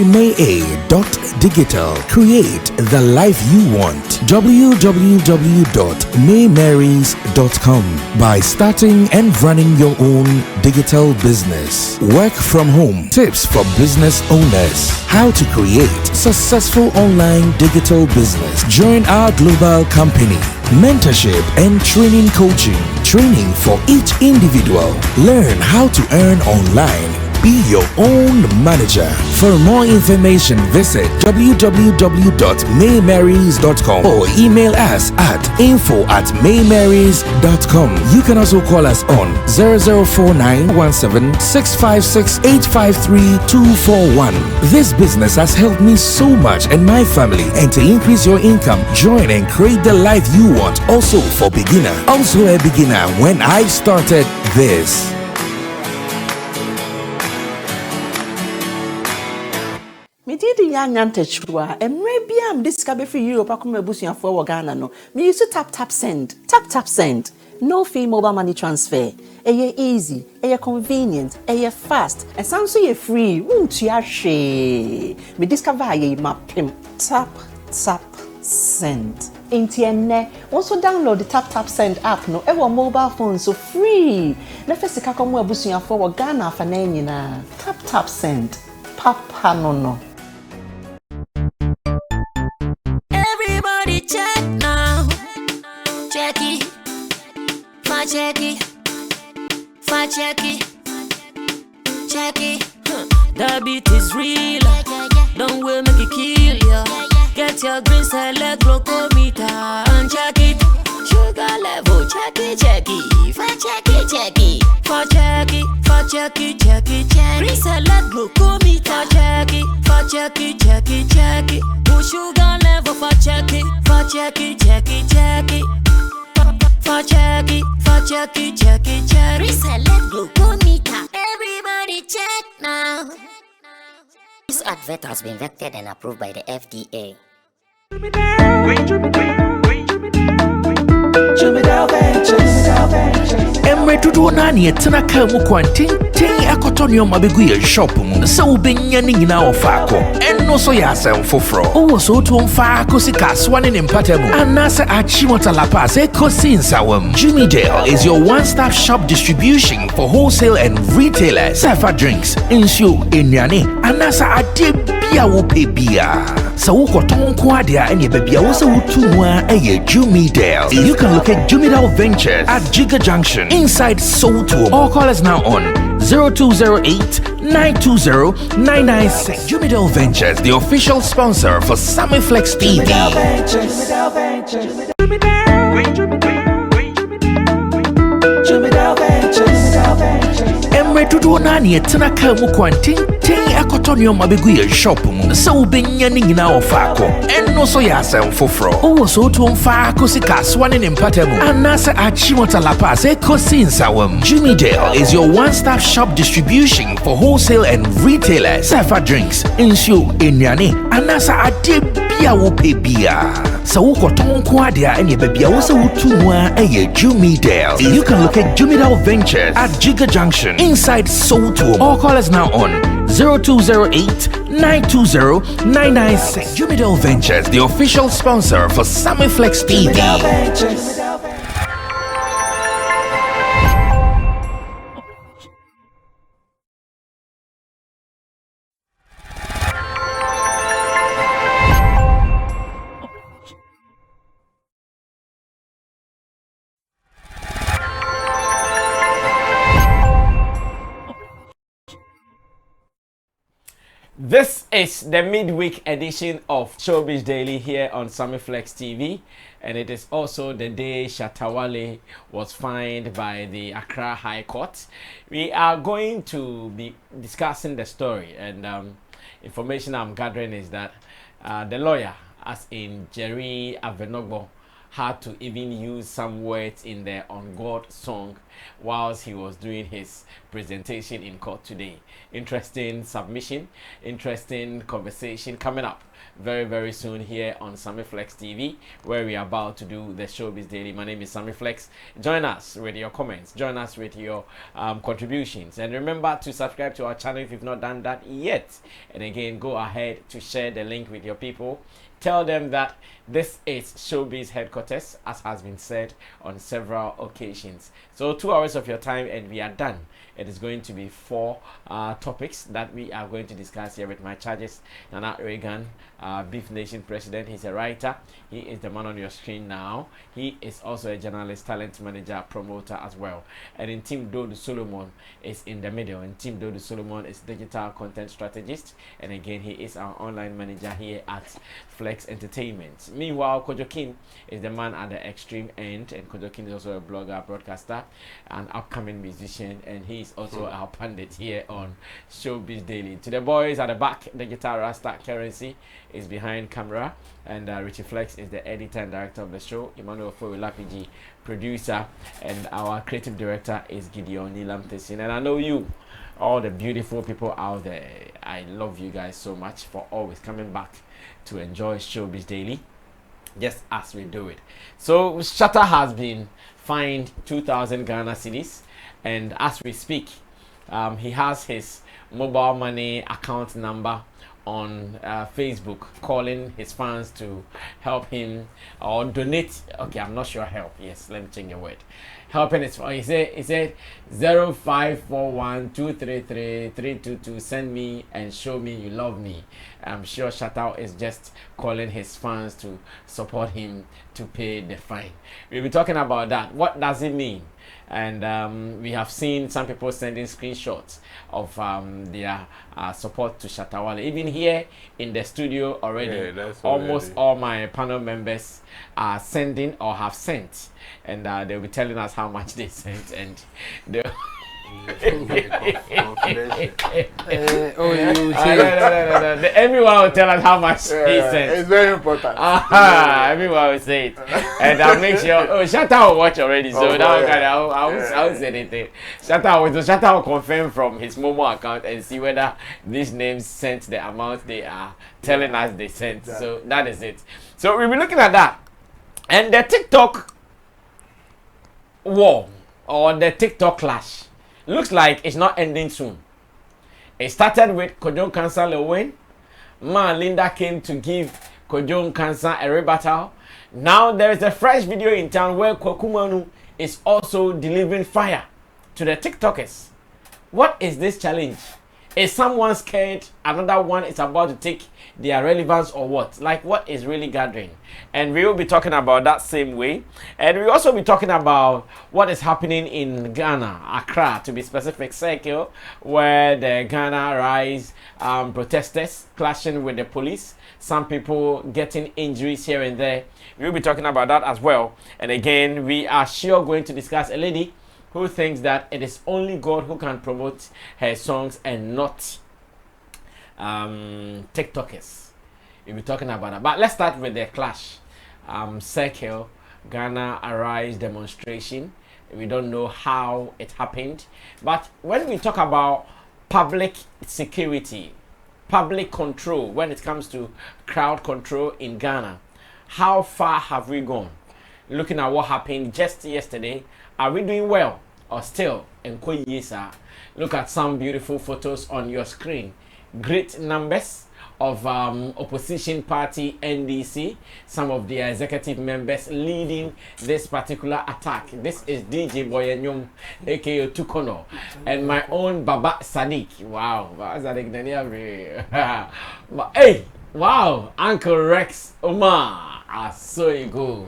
maymay.digital. Create the life you want. www.maymarys.com. By starting and running your own digital business. Work from home. Tips for business owners. How to create successful online digital business. Join our global company. Mentorship and training coaching. Training for each individual. Learn how to earn online. Be your own manager. For more information, visit www.maymarys.com or email us at info@maymarys.com. You can also call us on 004917656853 This business has helped me so much and my family, and to increase your income, join and create the life you want. Also for beginner. Also a beginner when I started this. Medidi ya nyantechwa emrebiam discover free Europe akoma ebusuafo wo Ghana no me use tap send no fee mobile money transfer eye easy eye convenient eye fast and sound so ye free won't ya hwe me discover ye mapim tap send entienne also download the tap send app no ewo mobile phone so free na fesika komo ebusuafo wo Ghana afa na nyina tap send papa no check now. Check it. That beat is real. Don't wait, make it kill ya. Get your green select glucometer and check it. Sugar level, check it. Green select glucometer, check it. Sugar level for check it. Reselect glucometer. Everybody check now. This advert has been vetted and approved by the FDA. Emre tudo nani etena ka mu kwanten akotonyo mabegu ye shop mu se wo benya ni nyina ofako enno so ya asem foforo wo so to mfa sika swane ne mpatamu anase achimota lapa se kosi nsawam. Jimmy Dale is your one-stop shop distribution for wholesale and retailers. Safa drinks, insure, enyane anase ade bia wo pebia. So wo koton ko ade a ene bebia wo se wo tumwa eye Jimmy Dale. You can locate Jimmy Dale Ventures at Giga Junction inside Soto, or call us now on 0208-920-996. Jimmy Dale Ventures, the official sponsor for Sammy Flex TV. Emre tudo nani etena ka mu kwanten akotonyo mabegu ye shop mu se wo benya ni nyina ofako enno so ya asem foforo wo so to mfa sika swane ne mpatamu anase achimota lapa se kosi nsawam. Jimmy Dale is your one-stop shop distribution for wholesale and retailers. Safa drinks, insure, enyane anase ade bia wo pebia. So wo koton ko ade a ene bebia wo se wo tumwa eye Jimmy Dale. You can locate Jimmy Dale Ventures at Giga Junction inside Soto, or call us now on 0208-920-996. Jimmy Dale Ventures, the official sponsor for Sammy Flex TV. This is the midweek edition of Showbiz Daily here on Sammy Flex TV, and it is also the day Shatta Wale was fined by the Accra High Court. We are going to be discussing the story, and information I'm gathering is that the lawyer, as in Jerry Avenogbo, had to even use some words in the On God song whilst he was doing his presentation in court today. Interesting submission, interesting conversation coming up very, very soon here on Sammy Flex TV, where we are about to do the Showbiz Daily. My name is Sammy Flex. Join us with your comments, join us with your contributions, and remember to subscribe to our channel if you've not done that yet. And again, go ahead to share the link with your people. Tell them that this is Showbiz headquarters, as has been said on several occasions. So 2 hours of your time and we are done. It is going to be 4 topics that we are going to discuss here with my charges. Nana Reagan, Beef Nation president. He's a writer. He is the man on your screen now. He is also a journalist, talent manager, promoter as well. And in Team Dodu Solomon is in the middle. And Team Dodu Solomon is digital content strategist. And again, he is our online manager here at Flex Entertainment. Meanwhile, Kojo King is the man at the extreme end. And Kojo King is also a blogger, broadcaster, an upcoming musician. And he is also our pundit here on Showbiz Daily. To the boys at the back, Digital Rasta Currency is behind camera, and Richie Flex is the editor and director of the show. Emmanuel Lapiji, producer, and our creative director is Gideon Nilam. And I know you, all the beautiful people out there, I love you guys so much for always coming back to enjoy Showbiz Daily, just as we do it. So Shatta has been fined 2,000 Ghana cedis, and as we speak, he has his mobile money account number on Facebook, calling his fans to help him or donate. Okay, I'm not sure help. Yes, let me change the word. Helping his fans. He said 0541233322. Send me and show me you love me. I'm sure Shatta is just calling his fans to support him to pay the fine. We'll be talking about that. What does it mean? And we have seen some people sending screenshots of their support to Shatta Wale. Even here in the studio already, almost all my panel members are sending or have sent, and they'll be telling us how much they sent, and they everyone will tell us how much he sent. It's very important. Everyone will say it, and I'll make sure. Oh, Shatta will watch already, so I won't say anything. Shatta will confirm from his Momo account and see whether these names sent the amount they are telling us they sent. So that is it. So we'll be looking at that, and the TikTok war or the TikTok clash looks like it's not ending soon. It started with Kojo Cancer Lewin. Linda came to give Kojo Cancer a rebuttal. Now there is a fresh video in town where Kwaku Manu is also delivering fire to the TikTokers. What is this challenge? Is someone scared another one is about to take their relevance or what? Like, what is really gathering? And we will be talking about that same way. And we'll also be talking about what is happening in Ghana, Accra to be specific, circle, where the Ghana Rise protesters clashing with the police. Some people getting injuries here and there. We'll be talking about that as well. And again, we are sure going to discuss a lady who thinks that it is only God who can promote her songs and not TikTokers. We'll be talking about that. But let's start with the clash. Circle, Ghana Arise demonstration. We don't know how it happened. But when we talk about public security, public control, when it comes to crowd control in Ghana, how far have we gone? Looking at what happened just yesterday, are we doing well or still? Look at some beautiful photos on your screen. Great numbers of opposition party NDC, some of their executive members leading this particular attack. This is DJ Boyenyum, aka Tukono, and my own Baba Sadiq. Wow, Baba Sadiq, hey, wow, Uncle Rex Omar. So you go.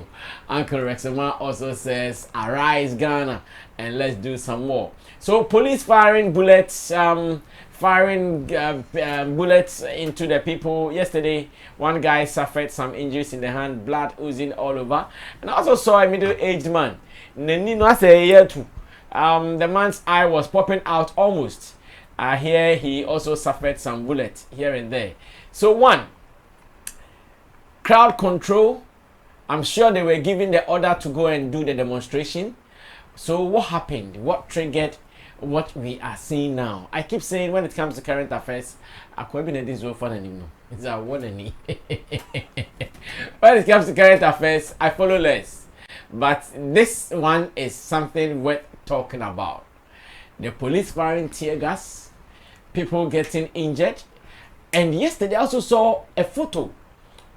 Uncle Rex Omar also says, arise Ghana and let's do some more. So police firing bullets, bullets into the people. Yesterday, one guy suffered some injuries in the hand, blood oozing all over. And I also saw a middle-aged man. The man's eye was popping out almost. Here, he also suffered some bullets here and there. So one, crowd control I'm sure they were given the order to go and do the demonstration. So what happened? What triggered what we are seeing now? I keep saying when it comes to current affairs, when it comes to current affairs, I follow less. But this one is something worth talking about. The police firing tear gas, people getting injured. And yesterday I also saw a photo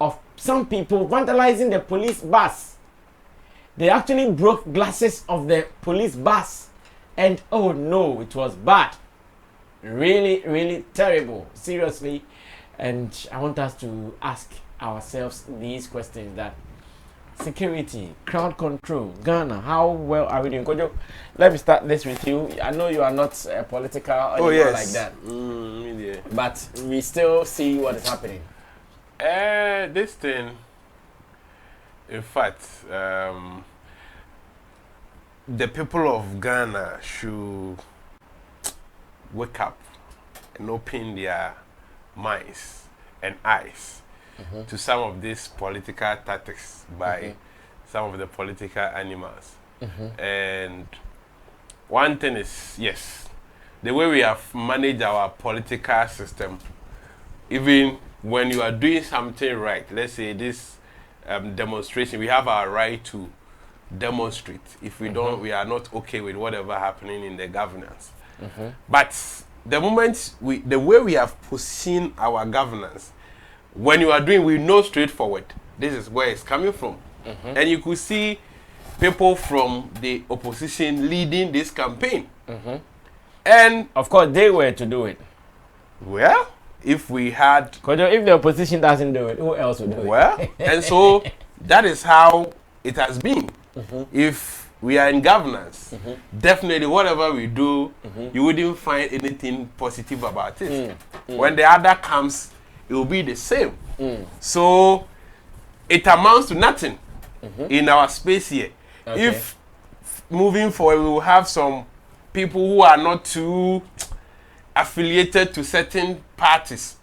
of some people vandalizing the police bus. They actually broke glasses of the police bus. And oh no, it was bad. Really, really terrible. Seriously. And I want us to ask ourselves these questions: that security, crowd control, Ghana, how well are we doing? Kojo, let me start this with you. I know you are not political or anything like that. Yeah. But we still see what is happening. This thing, in fact, the people of Ghana should wake up and open their minds and eyes to some of these political tactics by some of the political animals. And one thing is, yes, the way we have managed our political system, even when you are doing something right, let's say this demonstration, we have our right to demonstrate if we don't, we are not okay with whatever happening in the governance. But the moment the way we have positioned our governance, when you are doing, we know straightforward, this is where it's coming from. And you could see people from the opposition leading this campaign. And of course, they were to do it. Well, if we had... If the opposition doesn't do it, who else will do it? Well, and so that is how it has been. If we are in governance, definitely whatever we do, you wouldn't find anything positive about it. When the other comes, it will be the same. So it amounts to nothing in our space here. If moving forward, we will have some people who are not too affiliated to certain parties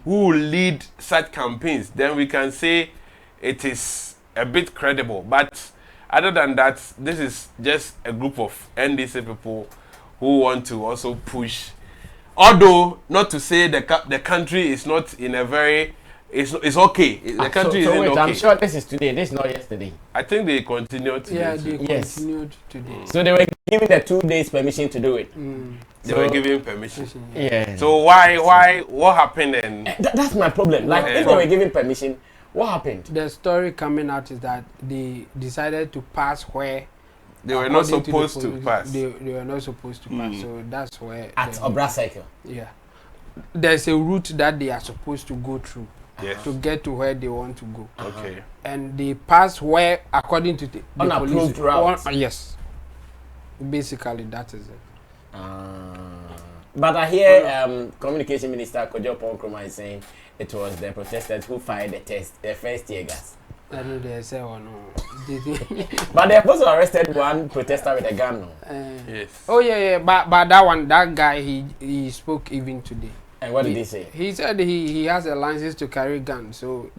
who will lead such campaigns, then we can say it is a bit credible. But other than that, this is just a group of NDC people who want to also push. Although, not to say the country is not in a very... It's okay. The country is okay. I'm sure this is today. This is not yesterday. I think they continued today. Yeah, they continued today. So they were given the 2 days permission to do it. They were given permission. Yeah. So why, what happened? And that's my problem. Like, if they were given permission, what happened? The story coming out is that they decided to pass where they were not supposed to pass. They were not supposed to pass. So that's where... At Obra Cycle. Yeah. There's a route that they are supposed to go through. Yes. To get to where they want to go. Okay. And they pass where, according to the unapproved route. Yes. Basically, that is it. But I hear Communication Minister Kojo Ponkroma is saying it was the protesters who fired the first tear gas. I know they say, oh no. But they have also arrested one protester with a gun. Yes. Oh yeah. But that guy, he spoke even today. And what did he say? He said he has a license to carry guns. So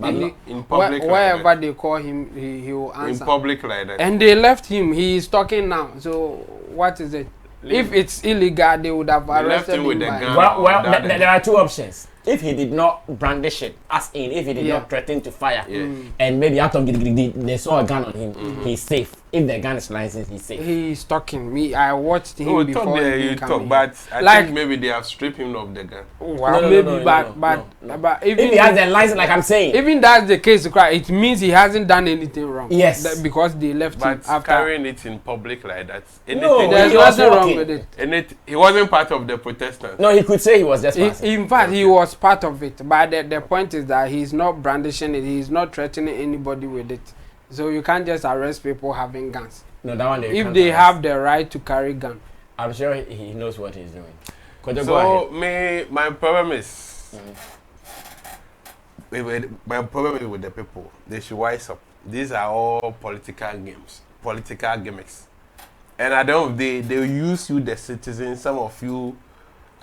in public, wherever like they call him, he will answer. In public like that. And they left him. He is talking now. So what is it? If it's illegal, they would have arrested him with the gun. Well, there are two options. If he did not brandish it, as in if he did not threaten to fire, and maybe out of they saw a gun on him, he's safe. If the gun is licensed, he's safe. He's talking. I watched him before. You talk, but I think maybe they have stripped him of the gun. Well, maybe, but if he has a license, like I'm saying, even that's the case, it means he hasn't done anything wrong. Yes, because they left him after carrying it in public like that. No, there's nothing wrong with it. And he wasn't part of the protesters. No, he could say he was just passing. In fact, he was part of it. But the point is that he's not brandishing it. He's not threatening anybody with it. So you can't just arrest people having guns. No, that one if they have the right to carry gun. I'm sure he knows what he's doing. So my problem is my problem is with the people. They should wise up. These are all political games, political gimmicks. And at the end of the day, they use you, the citizens. Some of you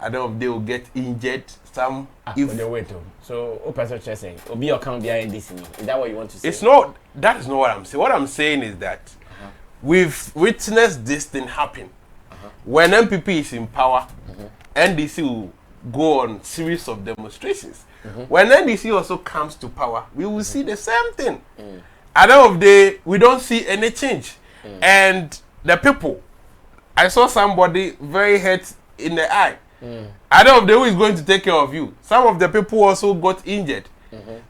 I don't know if they will get injured. Some if they wait. So, person saying, "Obi your account behind this." Is that what you want to say? It's not. That is not what I'm saying. What I'm saying is that we've witnessed this thing happen. When MPP is in power, NDC will go on series of demonstrations. When NDC also comes to power, we will see the same thing. At the end of the day, we don't see any change. And the people, I saw somebody very hurt in the eye. At the end of the day, who is going to take care of you? Some of the people also got injured.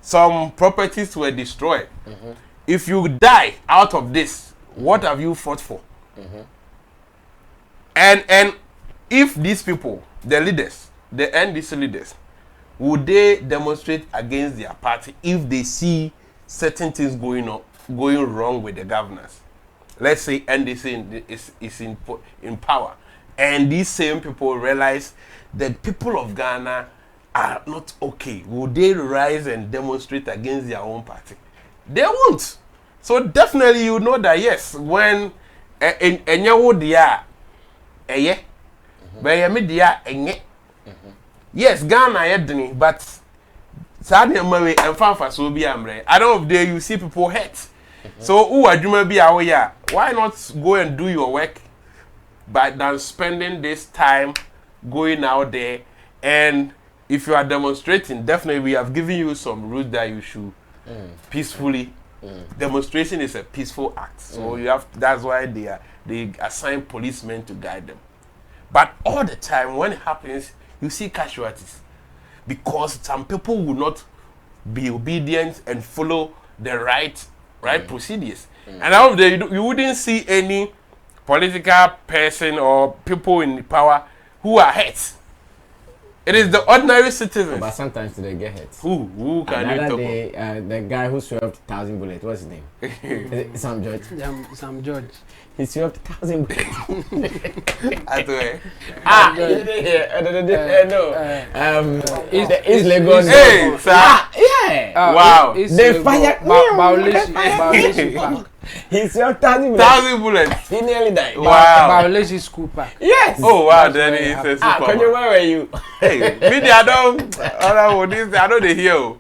Some properties were destroyed. If you die out of this, what have you fought for? And if these people, the leaders, the NDC leaders, would they demonstrate against their party if they see certain things going wrong with the governors? Let's say NDC is in power, and these same people realize that people of Ghana are not okay. Would they rise and demonstrate against their own party? They won't. So definitely you know that yes, when yes, Ghana yedni, but sadly money and fanfa so be amre. I don't know if there you see people hurt. So who adwuma be aware? Why not go and do your work than spending this time going out there? And if you are demonstrating, definitely we have given you some rules that you should peacefully. Demonstration is a peaceful act, so you have. That's why they assign policemen to guide them. But all the time when it happens, you see casualties because some people will not be obedient and follow the right procedures. And out there, you wouldn't see any political person or people in power who are hurt. It is the ordinary citizens. But sometimes they get hurt. Who can you talk about? The guy who swerved 1,000 bullets. What's his name? Is it Sam George. Sam George. He swerved 1,000 bullets. No. It's Lagos. Hey, sir. Wow. They fire. He swerved 1,000 bullets. He nearly died. Wow. Violation school park. Yes. Oh wow. Then it's a super. Where were you? Hey, media I don't they hear.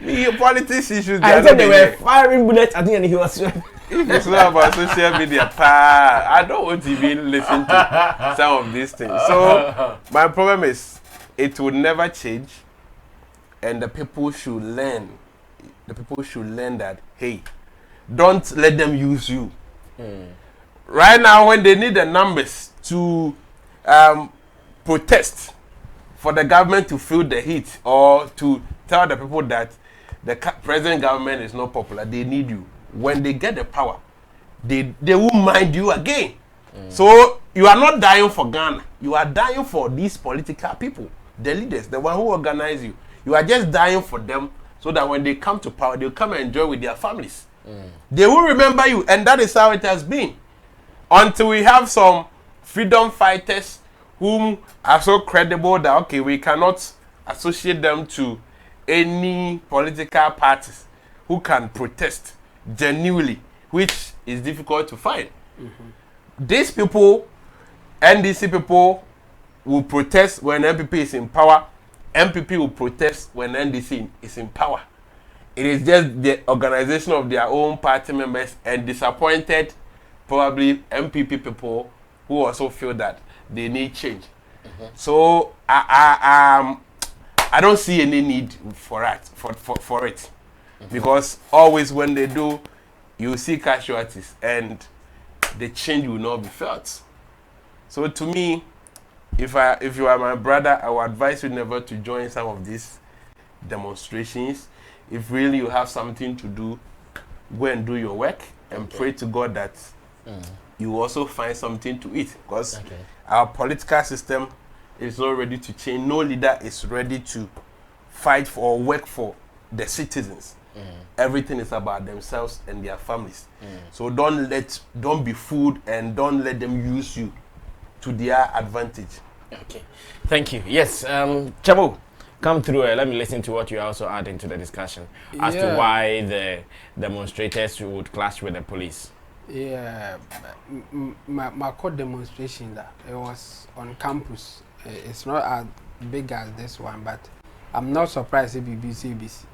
Me politics issues. I said they were firing bullets at the end. He was. If it's not about social media, I don't want to even listen to some of these things. So my problem is, it will never change, and the people should learn. The people should learn that hey, don't let them use you. Right now, when they need the numbers to protest for the government to feel the heat or to tell the people that the present government is not popular, they need you. When they get the power, they won't mind you again. So you are not dying for Ghana. You are dying for these political people, the leaders, the one who organize you. You are just dying for them so that when they come to power, they'll come and enjoy with their families. They will remember you, and that is how it has been. Until we have some freedom fighters whom are so credible that, okay, we cannot associate them to any political parties who can protest genuinely, which is difficult to find. These people, NDC people, will protest when MPP is in power. MPP will protest when NDC is in power. It is just the organization of their own party members and disappointed, probably MPP people who also feel that they need change. So I don't see any need for it, because always when they do, you see casualties and the change will not be felt. So to me, if you are my brother, I would advise you never to join some of these demonstrations. If really you have something to do, go and do your work and pray to God that you also find something to eat, because our political system is not ready to change. No leader is ready to fight for or work for the citizens. Everything is about themselves and their families. So don't be fooled and don't let them use you to their advantage. Okay, thank you. Yes, Chabo, come through. Let me listen to what you also add into the discussion as to why the demonstrators would clash with the police. Yeah, my court demonstration that it was on campus, it's not as big as this one, but I'm not surprised if BBC.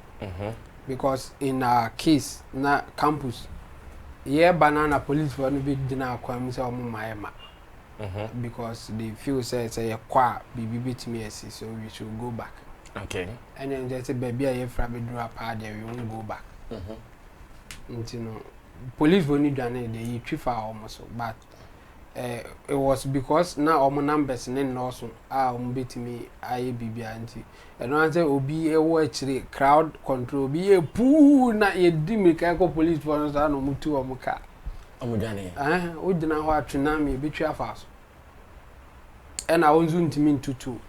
Because in our case, na campus, banana police want to be dinner kwam say omo mayema. Because they feel say kwa BBB to me, so we should go back. Okay. And then they say baby I from be do apart there we won't go back. You know, police will need done they trifa almost, but it was because now omo numbers in also beat me IBB anti. And I say obi e watch crowd control be a poo na ye di me ka police for no no mutu omo ka. Omo dane. O dina ho atwena me be twa fa so. And I won't ntimi ntutu.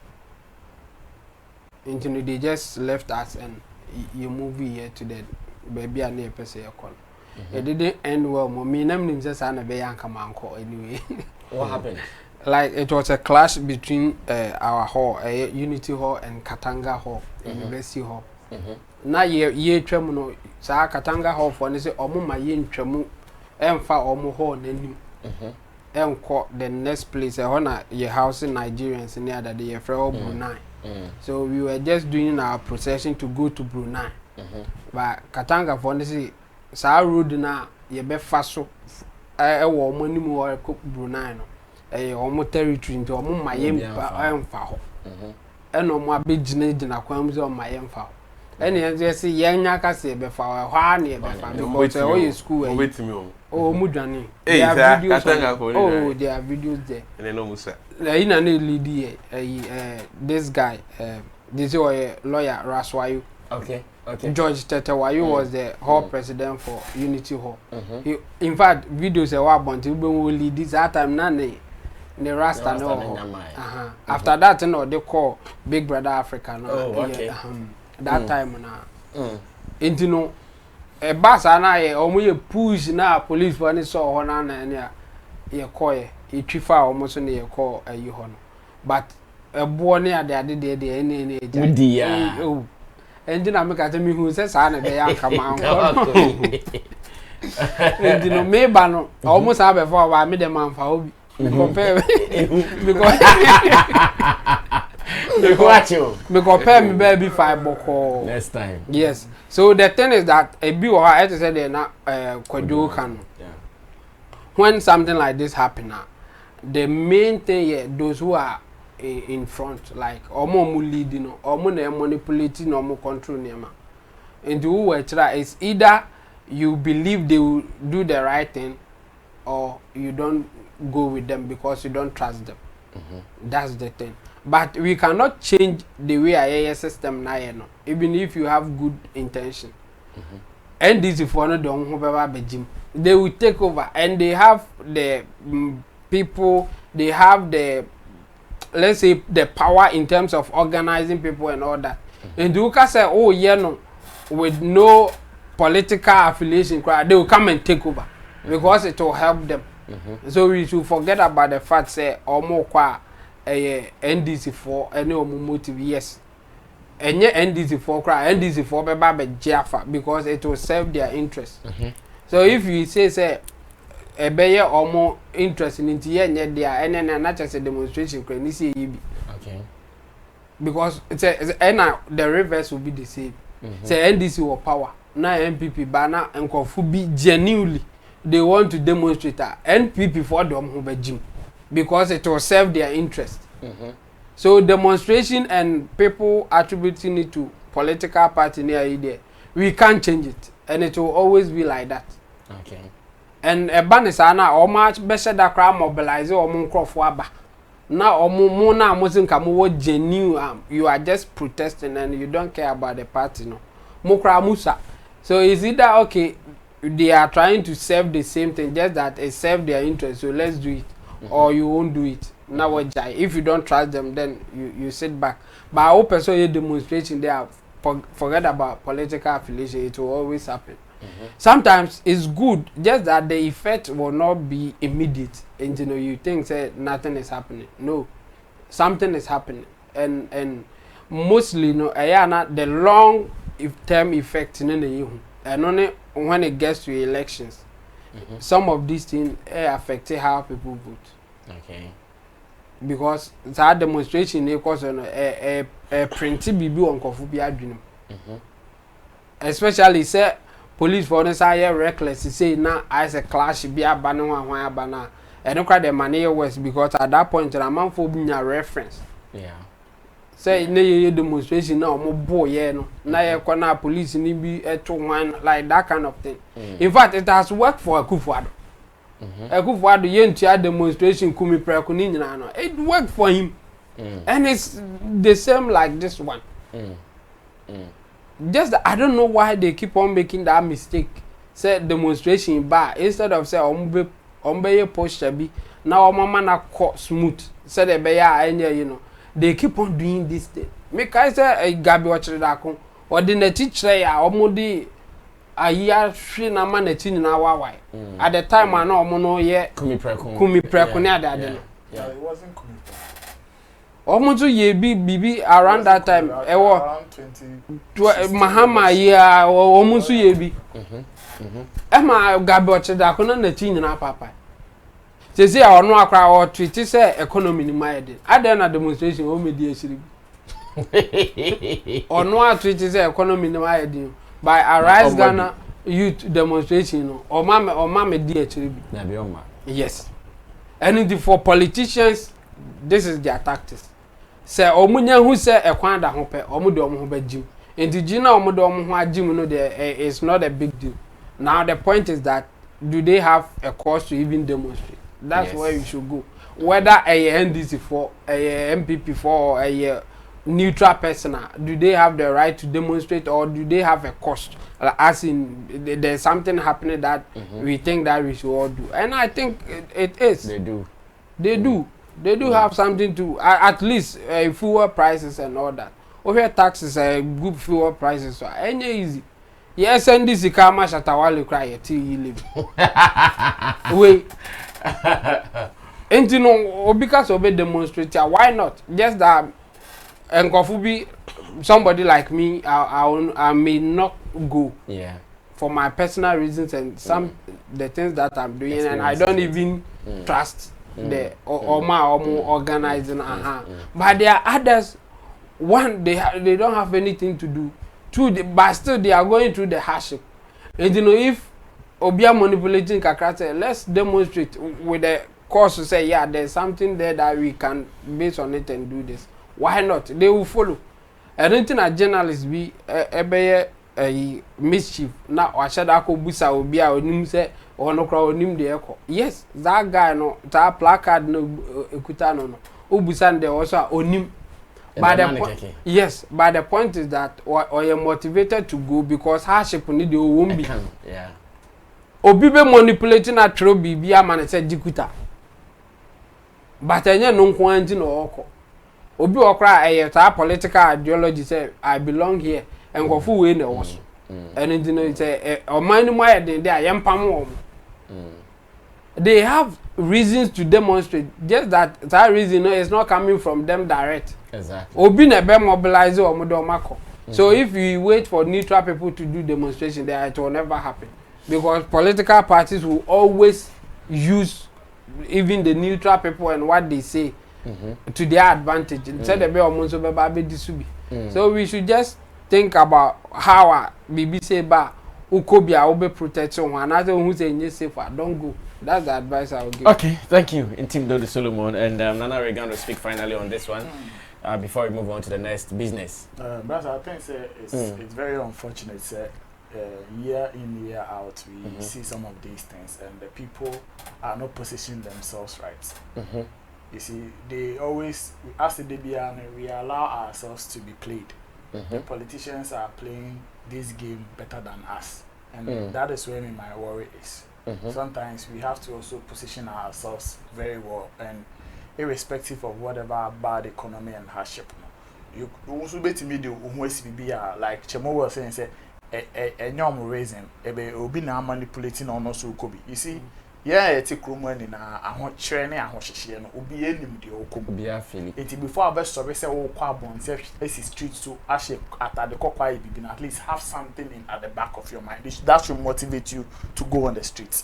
Until they just left us and you move here to the baby and near person. It didn't end well. Me name just an be yankamanko anyway. What happened? Like it was a clash between our hall, Unity Hall and Katanga Hall, University Hall. Na ye twemu no sa Katanga Hall for ne say omo ma ye ntwemu emfa omo hall nanu. Enko the next place na ye house in Nigerians near that they from Brunei. So we were just doing our procession to go to Brunei. But Katanga for ne say sa road na ye be fa so wo omo ni mu ko Brunei no. Omo territory nti omo mayem emfa ho. Eno mo abegina kwam ze omo mayem fa ho. Ene ye say yenya ka se be fa ho a na ye be fa because o ye school oh mudwane there are videos there are videos there. And no musa na lead this guy this lawyer Raswayo. Okay. George Tetewaa was the hall president for Unity Hall. He, in fact, videos are about to lead this at time none the Rasta no. After that, no, they call Big Brother Africa. No, okay. That time na. Into no, a bus and I almost push now police when they saw one and ye call ye chifa almost in ye call a yuhon. But a boy near the other day, the any oh. And then I make at me who says I never come out. And you know, maybe almost have before I made a man for compare compare me baby 5 boko next time. Yes. So the thing is that a be or I said they're not can when something like this happen now, the main thing those who are in front, like omo leading or manipulating or control nema. And who were try is either you believe they will do the right thing or you don't go with them because you don't trust them. That's the thing. But we cannot change the way our system now, even if you have good intention. And this is for no don't they will take over and they have the people, they have the, let's say, the power in terms of organizing people and all that. And you can say, oh yeah, no, with no political affiliation, they will come and take over because it will help them. So we should forget about the fact say omo kwa NDC4 any omo motive yes. Enye NDC4 kwa NDC4 beba be jafa because it will serve their interest. So if you say ebeye omo interest in tie nye dia ene na chese demonstration Cronies see yibi. Okay. Because it's the reverse will be the same. Say NDC or power na MPP bana enkofu bi genuinely they want to demonstrate that NPP for them who be gym because it will serve their interest. So demonstration and people attributing it to political party near there, we can't change it, and it will always be like that. Okay. And a banisana or much better that crowd mobilize or moon crop waba. Now or more now mustn't come over genuine. You are just protesting and you don't care about the party no. Mukra Musa. So is it that okay? They are trying to serve the same thing, just that it serve their interest. So let's do it, or you won't do it. Now what? If you don't trust them, then you sit back. But I hope so. Your demonstration there, forget about political affiliation. It will always happen. Sometimes it's good, just that the effect will not be immediate. And you know, you think say nothing is happening. No, something is happening, and mostly no, the long term effect in the and only when it gets to elections, some of these things affect how people vote. Okay. because that demonstration cause a printy bibi on kofu bi adwene. Especially say police for the say reckless say na as a clash bi aba no hwan aba na e no kwa the money west because at that point a man for bi nya reference. Yeah. Say na ye demonstration na omo boy no na ye kwa na police ni bi eto one like that kind of thing. In fact it has worked for Akufuado. Akufuado yentua demonstration kumi preko ni nyina no it worked for him. And it's the same like this one. Just I don't know why they keep on making that mistake. Say demonstration bar instead of say ombe posture bi na o mama na smooth. Say the be ya you know. They keep on doing this thing. Make I say Gabi watchere da kon or the na teacher ya omodi ayi hwe na ma na ti nyina wawai. At the time I know omo no ye kumi preko ne ade no. Yeah, it wasn't kumi preko. Omo ye bibi around that time around 20 Mahama ya omo so ye bi. Ema Gabi watchere da kon na ti nyina papa. Say I no akra or tweet say economy ni maide. Ade na demonstration o media shiri. Or no tweet say economy ni maide. By Arise Ghana youth demonstration no. O ma media shiri. Na be oma. Yes. And for politicians this is their tactics. Say omunya hu say ekwan da ho pe, omu de omu ho ba jim. Enti gina omu de omu ho ajim no there is not a big deal. Now the point is that do they have a cause to even demonstrate? That's where you should go. Whether a NDC for a MPP for or a neutral person, do they have the right to demonstrate or do they have a cost? As in, there's something happening that we think that we should all do, and I think it is. They do. They do. They do have something to at least fuel prices and all that. Over taxes, good fuel prices, so any easy. Yes, NDC kama Shatta Wale cry till you live. Wait. And you know, because of a demonstrator, why not? Just that, and Kofubi, somebody like me, I may not go. Yeah. For my personal reasons and some the things that I'm doing, and I don't even trust the or organizing. But there are others. One, they don't have anything to do. Two, but still they are going through the hardship. And you know, if Obia manipulating Kakra, let's demonstrate with the course to say, yeah, there's something there that we can base on it and do this. Why not? They will follow. I don't think a journalist be a mischief. Now, I should have busa Obia or nim say or no crowd nim the echo. Yes, that guy no that placard no ekutano no. Ubusan there also onim. But the yes, but the point is that or you're motivated to go because hardship need the won't be. Yeah. Obi be manipulating a true bibia man said jikuta. But enye no nko anti no oko. Obi okra a political ideology say I belong here and go full way na woso. And you know say o man mo ya den dey ayempam wo. They have reasons to demonstrate. Just that reason is not coming from them direct. Exactly. Obi na be mobilize o mo do mako. So if you wait for neutral people to do demonstration there, it will never happen. Because political parties will always use even the neutral people and what they say to their advantage. Instead of so we should just think about how BBC ba ukobia obe protection one another who say you safer don't go. That's the advice I will give. Okay, thank you, Intim Solomon and Nana Regan will speak finally on this one. Before we move on to the next business. But I think it's very unfortunate. Year in, year out, we see some of these things, and the people are not positioning themselves right. You see, they always, as the DBN, we allow ourselves to be played. The politicians are playing this game better than us, and that is where my worry is. Sometimes we have to also position ourselves very well, and irrespective of whatever bad economy and hardship. You also bet me the like Chemo was saying, say, a normal reason, obi na manipulating on also could be. You see, yeah eti kromo ni na ahokyere ne ahohyehye no obi enim de okom Obi afili. eti before I best sorry say wo kwa bon say esi street to ashe atade kokwa bibi na at least have something in at the back of your mind that should motivate you to go on the street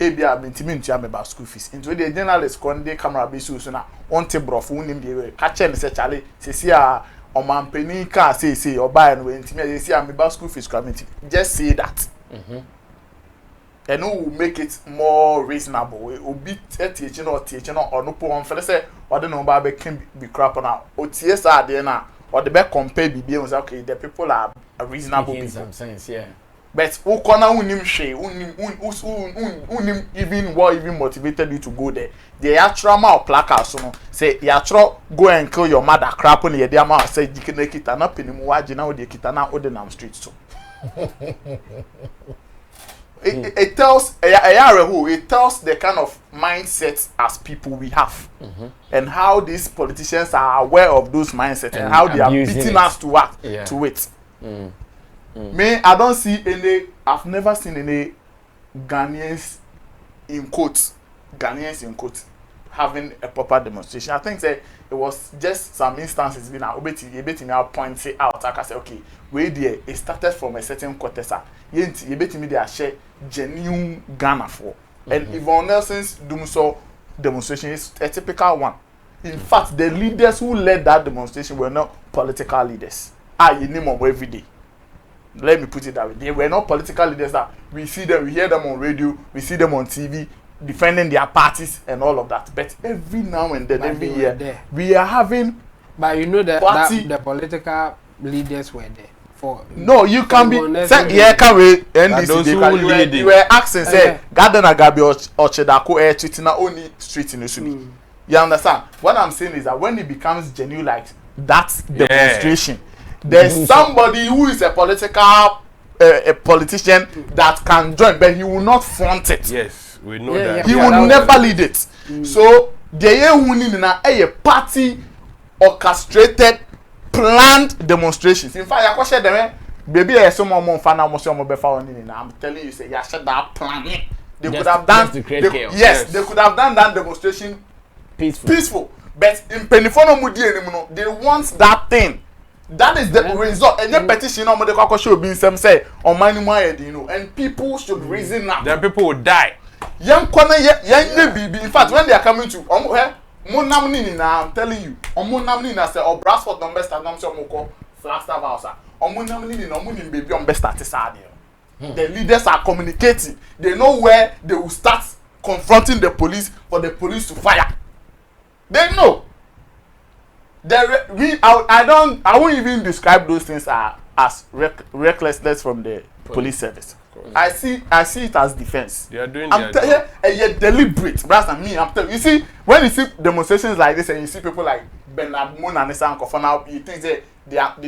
ebi a mentimi ntua me ba school fees into the journalist kon dey camera be so na on te brof unim de ka che ne se chale sesi a omampani ka say oba no ntimi sesi a me ba school fees committee just say that and who will make it more reasonable. It will be teaching or no poem for say or the number can be crap on or TSR there or the back compare be okay, the people are reasonable people. Some sense, yeah. But who corner unim she unim even motivated you to go there. The actual mal placard so say the actual go and kill your mother crap on the amount say you can make it an up in the muajina or the kitana or the street so. It tells it tells the kind of mindset as people we have and how these politicians are aware of those mindsets and how they are beating us to it. Me, I don't see any. I've never seen any Ghanaians in quotes having a proper demonstration. I think that it was just some instances being a bit in our point say out. I can say okay, where there it started from a certain quarter. You bet me they are share genuine Ghana for. And Yvonne Nelson's demonstration is a typical one. In fact, the leaders who led that demonstration were not political leaders. You name them every day. Let me put it that way. They were not political leaders that we see them, we hear them on radio, we see them on TV, defending their parties and all of that. But every now and then, every year, we are having. But you know that the political leaders were there. No, you can be. Can we NDC? You were asking, say, Gardner Gabi or Chedako Chitina only street in the You understand? What I'm saying is that when it becomes genuine like that demonstration, there's somebody who is a politician that can join, but he will not front it. Yes, we know that. He will never lead it. So, they are a party orchestrated, planned demonstrations. In fact, I question them, baby, I saw more fun. I'm telling you, say, yes, that planning. They could have done. Yes, they could have done that demonstration peaceful. But in Penifono Mudi, they want that thing. That is the result. And the petition on the Kwaku should be some say on Manu, and people should reason up. Then people will die. Young corner, young baby. In fact, when they are coming to I'm telling you, say or Brasford number start Flagstaff House. Baby on best the leaders are communicating. They know where they will start confronting the police for the police to fire. They know. I won't even describe those things as recklessness from the police service. I see it as defense. They are doing you're deliberate. Rather than me, I'm telling you. You see, when you see demonstrations like this and you see people like Bernard Moon and Nissan Kofana, you think they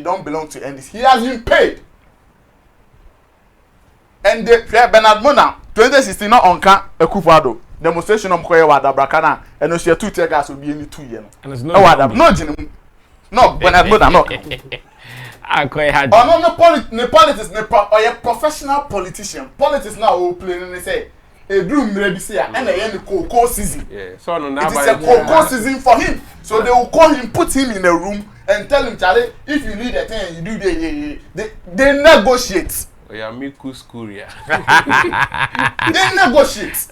don't belong to NDC. He has been paid. And Bernard Mona 2016 not on Ekufado demonstration on Koya Wada Brakana and no 2 tear gas will be in 2 years. No Bernard Mona no. No politics or a professional politician. Politics now will play and they say a room ready say and the cocoa season. Yeah. So no, it is a cocoa season for him. So they will call him, put him in a room and tell him, Charlie, if you need a thing, you do they negotiate. Yeah, Miku Skuria. They negotiate.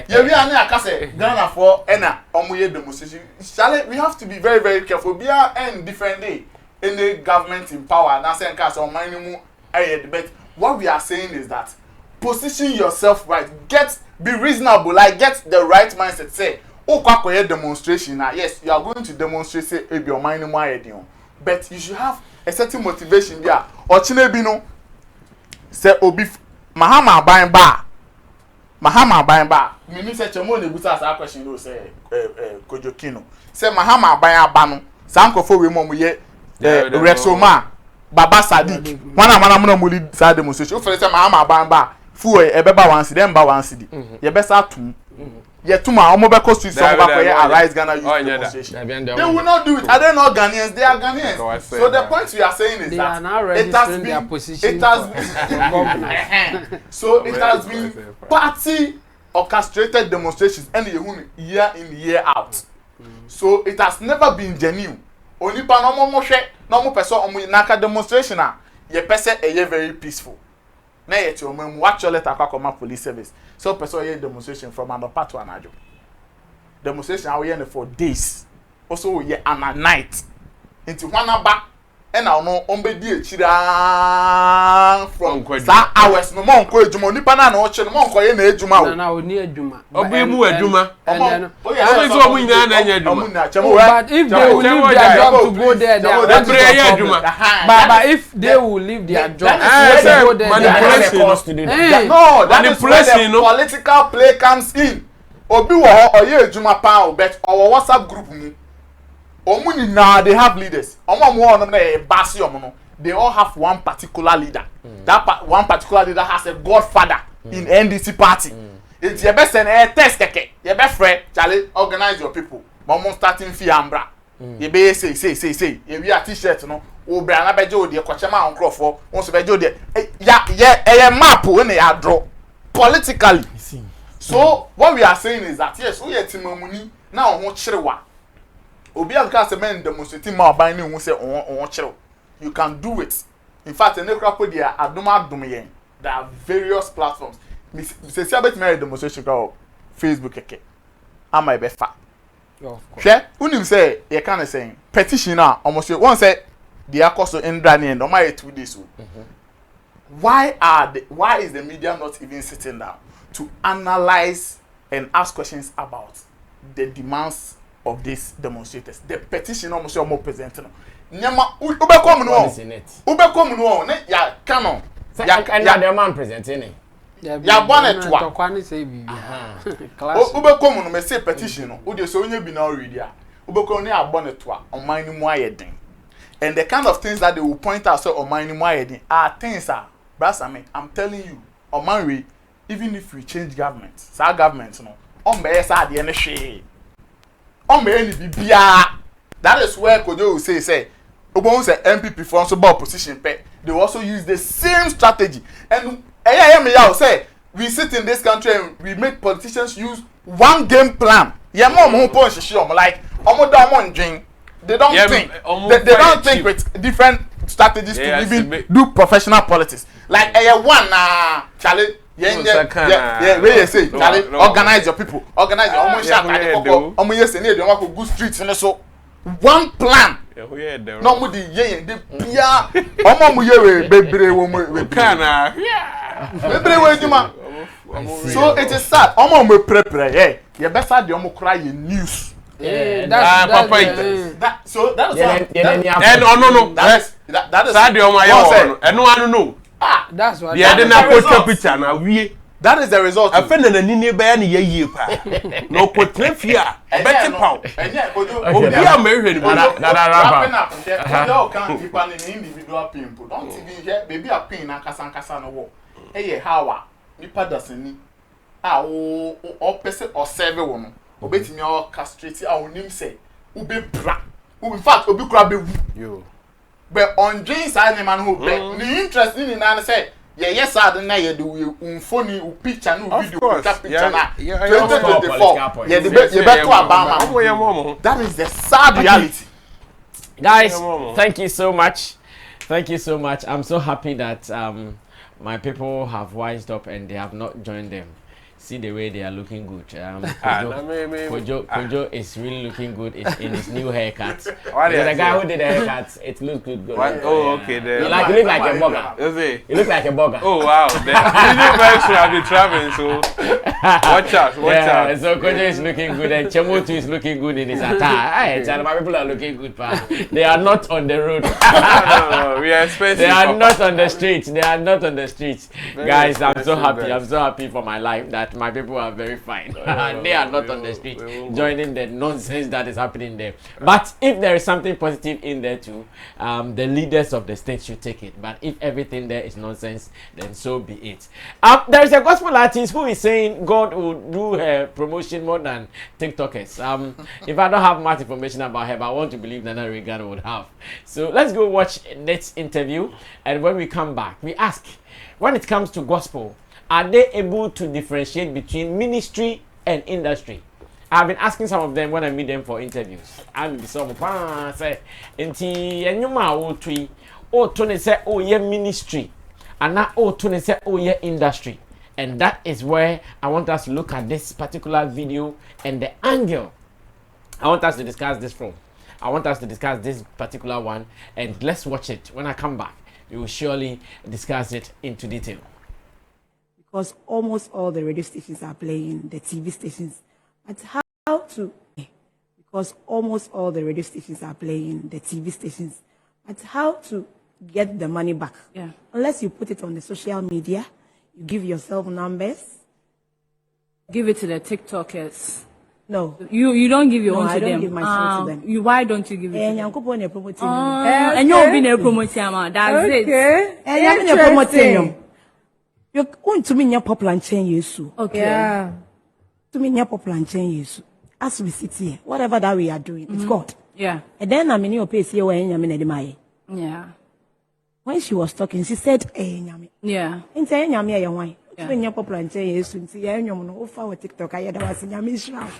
Yeah, we are now say Ghana for Ena Omuye demonstration. Charlie, we have to be very, very careful. We are in different day. Any government in power, now saying cast on minimum but what we are saying is that position yourself right, be reasonable, like get the right mindset. Say, oh, Kwaku demonstration now. Yes, you are going to demonstrate, say, your minimum but you should have a certain motivation there. Or Chinebino say, Obi Mahama buying bar. Me say Chemo ne buta sa question do say Kojokino. Say Mahama buying banu. Sankofo we mom ye Rexoma Baba Sadiq. Wana muli sa demonstration. Ofere say Mahama buying bar. Fu ebeba wan cedi, emba wan cedi. Ye best atum. Ye tuma omobeko street song back for Arise Ghana youth demonstration. They will not do it. Are they not Ghanaians? They are Ghanaians. So the point we are saying is that it has been so it has been party orchestrated demonstrations and year in year out. So it has never been genuine. Only pa no mo hwe no mo person omo naka demonstration ye pese very peaceful. Na ye ti omo watch your letter akwa police service. So person ye demonstration from another to anajo. Demonstration we here for days. Also we here and at night. Into one aba and now no ombedi echira from sa hours no mo nko ejuma nipa na na oche no mo nko ye na ejuma o na oni ejuma obi mu ejuma omo so omo nyina na anya ejuma but if they will leave their job to go there they are but if they will leave their job to go there no that is where the political play comes in. Obi wo oye ejuma pa o bet our WhatsApp group mu omuni na they have leaders they all have one particular leader. One particular leader has a godfather in NDC party. It's your best and test keke your best friend Charlie organize your people momo starting fiambra you be say if we are t-shirt no o bra na beje odi ekochema onkrofo won so beje odi ya map when they are draw politically. So what we are saying is that yes we timamuni na ho chirewa obi anka se men demonstrating ma ban ni hu se on chiro. You can do it. In fact, in Accra there aduma there are various platforms. Say see about me demonstration go Facebook keke. Am I be fa. of course. Share unim say you can say petition na almost one say the akoso indra ni and o my 2 days. Why is the media not even sitting down to analyze and ask questions about the demands of these demonstrators? The petition almost more presenting. Nyama ubekom no ne ya canon ya the man presenting it ya bonetwa tokwani say bibia ubekom no me say petition no ode so onye bi na already a ubekom ne abonetwa oman ni mu ayeden. And the kind of things that they will point out so oman ni mu ayeden are things Brasame, I'm telling you oman we even if we change government sa government no on be sa de ne hwe on be ni bibia. That is where Kojo will say Obon say MPP for so about opposition pay. They also use the same strategy. And say we sit in this country and we make politicians use one game plan. Yeah, mom like they don't think they don't think with different strategies to even do professional politics. Like one Charlie where you say Charlie organize your people, organize your good streets and so one plan. No mo di yen de bia omo mo ye bebre wo mo kana bebre wo ejuma. So it is sad omo mo prepare ye be sad de omo kra ye news. That's so that is no that is sad de omo aye eno anu no that's what they dey na photo picture na wie. That is the result. I feel na nini be ya na yeye pa. No ko trafia. Beti paw. Obi a me hwe ni bo na rapa. You can't keep an individual people. Don't even hear baby a pin na kasa no wo. Eye hawa nipa dasani. O pese o serve wo no. Obetimi o castrate a onim say ube bra. In fact obi kura be wu. But on dreams I man who be the interest in na say yes sir na ye do phone u picture no video picture na 2024 the better Obama. That is the sad reality. Guys, thank you so much. I'm so happy that my people have wised up and they have not joined them. See the way they are looking good. Kojo is really looking good in his new haircut. The guy who did the haircut, it looks good. Okay. You look like a burger. You look like a burger. Oh wow. The very soon I'll be traveling, so watch out. So Kojo is looking good and Chemotu is looking good in his attire. And my people are looking good, pa. They are not on the road. No, we are expensive. They are not on the streets. Guys, I'm so happy for my life that my people are very fine. They are not on the street joining the nonsense that is happening there. But if there is something positive in there too, the leaders of the state should take it. But if everything there is nonsense, then so be it. There is a gospel artist who is saying God will do her promotion more than TikTokers. If I don't have much information about her, but I want to believe Nana Regan would have. So let's go watch next interview, and when we come back, we ask, when it comes to gospel, are they able to differentiate between ministry and industry? I've been asking some of them when I meet them for interviews. I'm some say, "Enti enyuma o tui o to say oh yeah ministry, and now oh to say oh yeah industry," and that is where I want us to look at this particular video and the angle I want us to discuss this from. I want us to discuss this particular one, and let's watch it. When I come back, we will surely discuss it into detail. Because almost all the radio stations are playing the TV stations. But how to? Because almost all the radio stations are playing the TV stations. But how to get the money back? Yeah. Unless you put it on the social media, you give yourself numbers. Give it to the TikTokers. No. You don't give your own to I don't them. give my phone to them. Why don't you give it to them? And you'll be promoting. That's it. And you're promoting. You're going to me popular and change you. Okay. Yeah. To me popular and change you. As we sit here, whatever that we are doing, it's God. Yeah. And then I'm in your place here when I'm in the Yeah. When she was talking, she said, yeah. And saying, Yammy, why? When you're popular and change you, see, I know for TikTok, I had was in Yammy.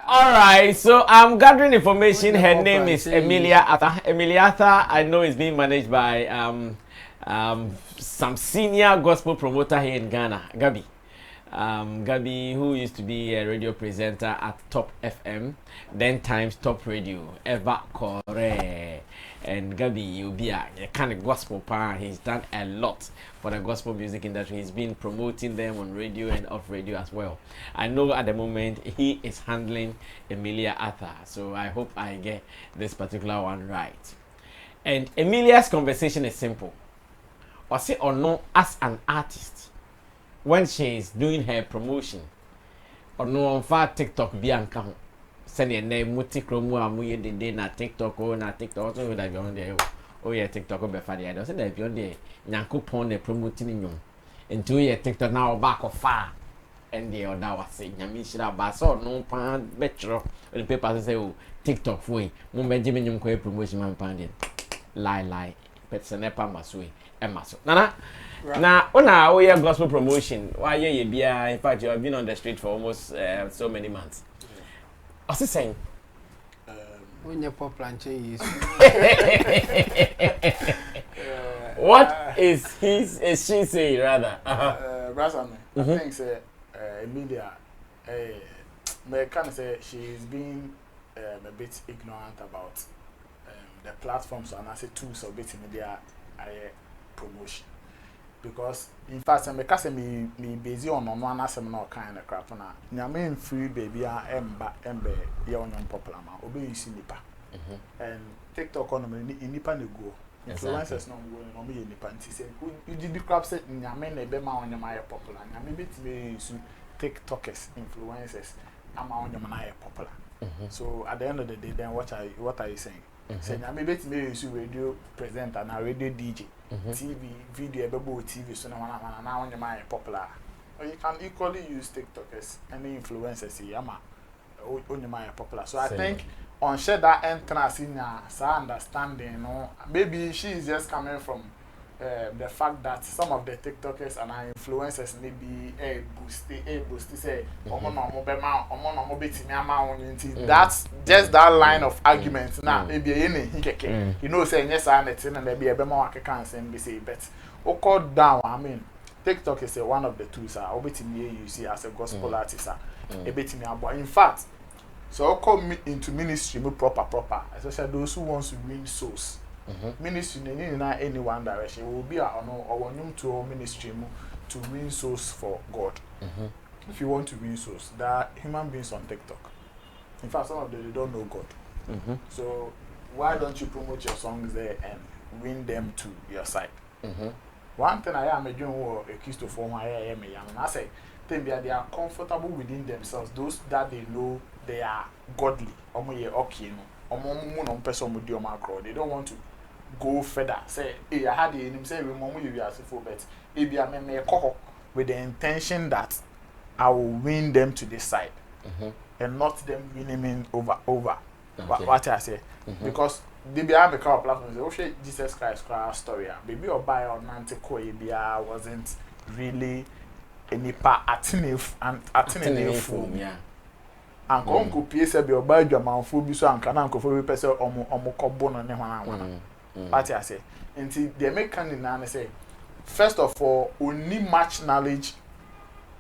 All right, so I'm gathering information. Her name is Emilia Arthur. Emilia Arthur, I know, is being managed by some senior gospel promoter here in Ghana, Gabi. Gabi, who used to be a radio presenter at Top FM, then Times Top Radio, Eva Kore. And Gabi, you'll be a kind of gospel power. He's done a lot for the gospel music industry. He's been promoting them on radio and off radio as well. I know at the moment he is handling Emilia Arthur, so I hope I get this particular one right. And Emilia's conversation is simple. Was it or no, as an artist, when she is doing her promotion, or no on far TikTok Bianca. Send your name, Mutikromu, Amuye, the day na TikTok, or na TikTok, also that beyond there. Oh, yeah, TikTok, or Befadi. I don't say that beyond there. Nyanko Pone promoting you. And 2 years TikTok now back of far. And the other was saying, Yamishra Basso, no pound, betro. The papers say, oh, TikTok, way. Mumba Jimmy Yumko promotion, man, pounding. Lie. Petsanepa Masui, Emmaso. Nana. Now, on our year gospel promotion, why you be, in fact, you have been on the street for almost so many months. What's he saying? When you're popular and change. What is she saying rather? Brasame, I think say Emilia, may kind say she's being a bit ignorant about the platforms and I say tools of bit media promotion. Because in fact, I'm me busy on one asem kind of crap na. Nyame free baby embe ye onyon popular ma. Obe you see nipa. And TikTok on me nipa ne go. Influencers no go no me nipa nti say you did the crap say nyame na ebe ma onyam aye popular. Nyame bit me use TikTokers, influencers ama onyam na aye popular. So at the end of the day then what are you saying? Say nyame bit me use radio presenter and radio DJ. TV, video, about TV, so now when you're popular. Or you can equally use TikTokers and influencers here, when you're popular. So I think on share that entrance in understanding, you know, maybe she is just coming from the fact that some of the TikTokers and our influencers may be boost say, that's just that line of argument. Now, maybe you know, saying yes, and maybe a bema can say, but cut down. I mean, TikTok is one of the tools. You see as a gospel artist, a bit in fact, so call me into ministry, proper, especially those who wants to win souls. Ministry in any one direction will be our new to ministry to win souls for God. If you want to win souls, there are human beings on TikTok. In fact, some of them they don't know God. So why don't you promote your songs there and win them to your side? One thing I am a doing accused to form I am and I say they are comfortable within themselves. Those that they know they are godly. They don't want to go further. Say, hey, I had him say, remember you are so but if you are with the intention that I will win them to this side and not them winning me over. What I say? Because the behind the car platform is okay. Jesus Christ story. Baby or buy or nante koebia wasn't really any part attentive and attentive form. Yeah. And uncle PSA be or buy your mouth for be so and can uncle for person or cobon and one. What I say? Until they make candy and say, first of all, we need much knowledge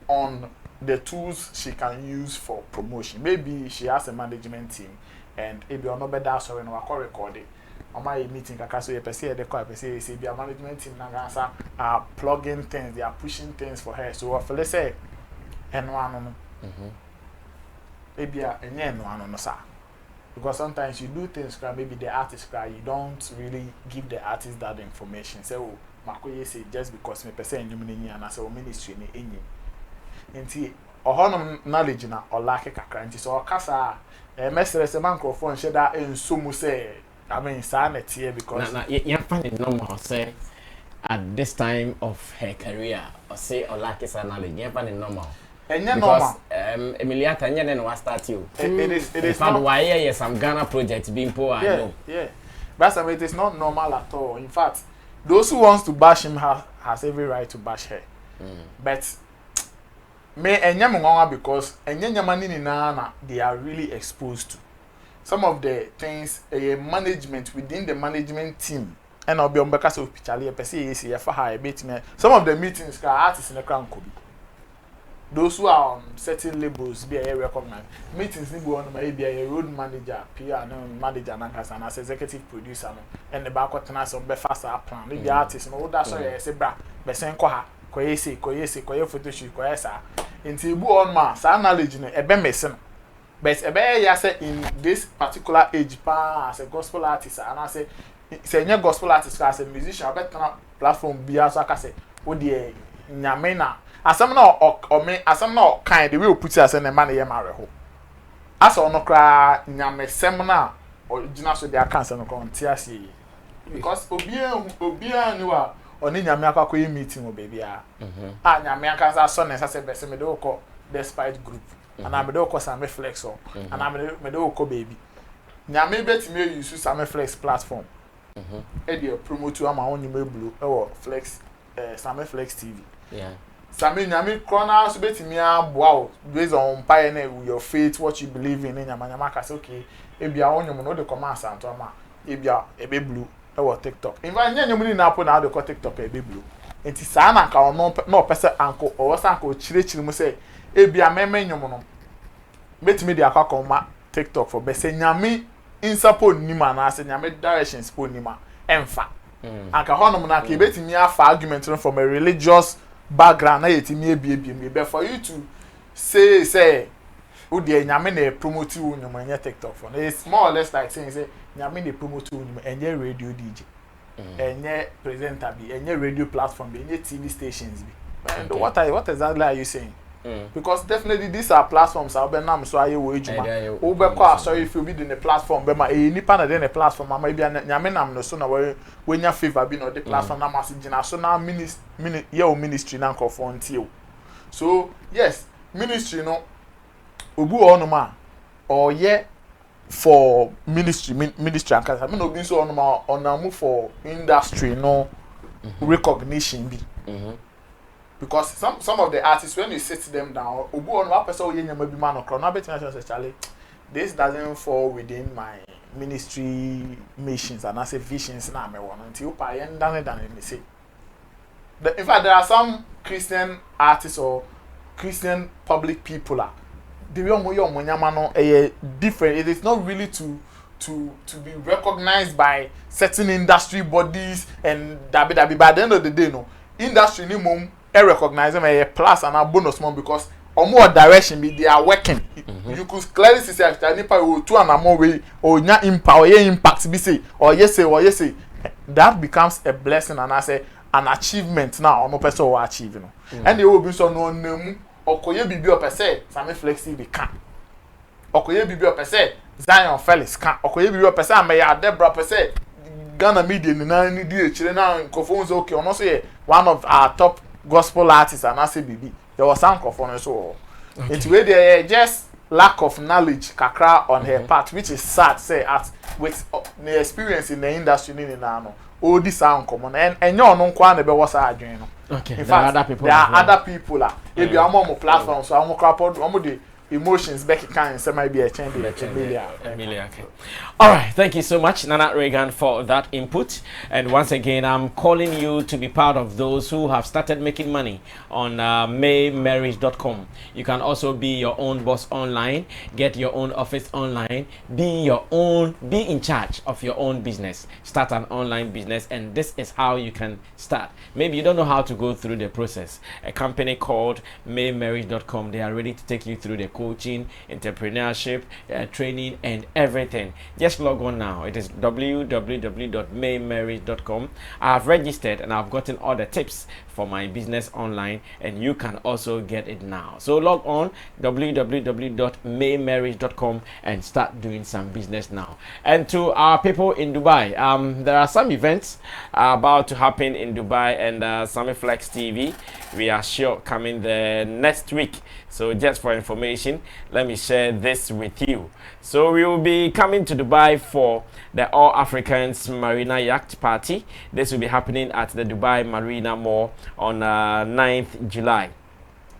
on the tools she can use for promotion. Maybe she has a management team and maybe on no better sorry no I record it. On my meeting so you perceive the call say be a management team na are plugging things, they are pushing things for her. So if let's say and one maybe no sir. Because sometimes you do things maybe the artist you don't really give the artist that information. Say oh Makoye say just because me person you and I say ministry ni enyi. Nti ohonom knowledge na olake kakra nti so okasa mesere se microphone sheda ensumu say I mean sanity here because na you find it normal say at this time of her career or say olake sa knowledge you find it normal because Emiliata nyene no start you it is not why yes some Ghana project being poor I know but it is not normal at all. In fact those who wants to bash him has every right to bash her but me enyam because enyamani ni na they are really exposed to some of the things management within the management team and obi ombeka so picture e pese yes e fa ha e bit me some of the meetings ka artists in the crown could be those who are on certain labels be a recognized meetings ni go on ma be a road manager PR no manager na kasa na executive producer no and the back na so be faster plan be artist no that so say bra be sen ko ha koye photo shoot koye sa nti bu on ma sa knowledge no ebe mesen but ebe ya say in this particular age as a gospel artist and I say gospel artist as a musician I bet na platform bia so aka say wo de nyame na asem na kind the way we put it as a man ye mare ho asa ono kra nyame sem na original so dia cancer no kon ti ase because obia ni wa oni nyame akwa meeting o baby nyame aka so na say be se me do ko despite group and I me do ko Sammy Flex on and I me do ko baby nyame betime use Sammy Flex platform e dey promote am on nyame blue Flex Sammy Flex TV Sammy nyame Cronies betime aboa based on pioneer your faith what you believe in nyama ka say okay e bia onyum no de come Asantewaa e bia e be blue TikTok. In fact, nyanyomuni na apo na de ko TikTok e be blue. Enti saa na nka ono no pese anko o wasa anko chire mu say e bia meme nyom no. Betimi de akwa ma TikTok for be say nyame insapo nima na say nyame directions po nima emfa. Anka honom na ka betimi afa argument from a religious background na yetimi be for you to say who the nyame na promote you nyom anya TikTok for. It's more or less like saying say nyame dey promote you enye radio DJ enye presenter bi enye radio platform bi enye TV stations bi and what exactly are you saying because definitely these are platforms are be nam so aye wo ejuma wo be kwa sorry if you be in the platform be ma nipa na dey the platform ama bi nyame nam no so na we nya favor bi no the platform na ma gina so na ministry na nkofo ntie so yes ministry no obu onu ma oye for ministry and cause I mean obi so on move for industry no recognition be because some of the artists when you sit them down obu on one person we nyama bi man okro na betina say Charlie this doesn't fall within my ministry missions and I say visions na me won until pa yen than me say in fact there are some Christian artists or Christian public people the way different. It is not really to be recognized by certain industry bodies and dabi by the end of the day no industry ni mum recognize them a plus and a bonus more because or more direction be they are working. You could clearly see that nipa will two and more way or nya impact be say or yes say that becomes a blessing and I say an achievement now no person will achieve you know and they will be so no nemu okoye bibi opese Sammy Flex TV kan okoye bibi opese Zion Felix kan okoye bibi opese Ameya Debra opese Ghana media na ni di echire na nkofo nso okay ono say one of our top gospel artists and I say bibi there was some nkofo no so it wey they just lack of knowledge kakra on her part, which is sad. Say at with the experience in the industry ni na no. All this sound common and you no kwa na be was adwen no. Okay. In fact, other people. there are other people if you are more platform so I'm the emotions back can say might be a change Emilia. Okay. All right, thank you so much, Nana Reagan, for that input. And once again, I'm calling you to be part of those who have started making money on maymarriage.com. You can also be your own boss online, get your own office online, be in charge of your own business, start an online business, and this is how you can start. Maybe you don't know how to go through the process. A company called maymarriage.com, they are ready to take you through the coaching, entrepreneurship, training, and everything. Just log on now. It is www.maymarriage.com. I have registered and I've gotten all the tips for my business online, and you can also get it now. So log on www.maymarriage.com and start doing some business now. And to our people in Dubai, there are some events about to happen in Dubai, and Sammy Flex TV, we are sure coming there next week. So just for information, let me share this with you. So we will be coming to Dubai for the All Africans Marina Yacht Party. This will be happening at the Dubai Marina Mall on 9th July.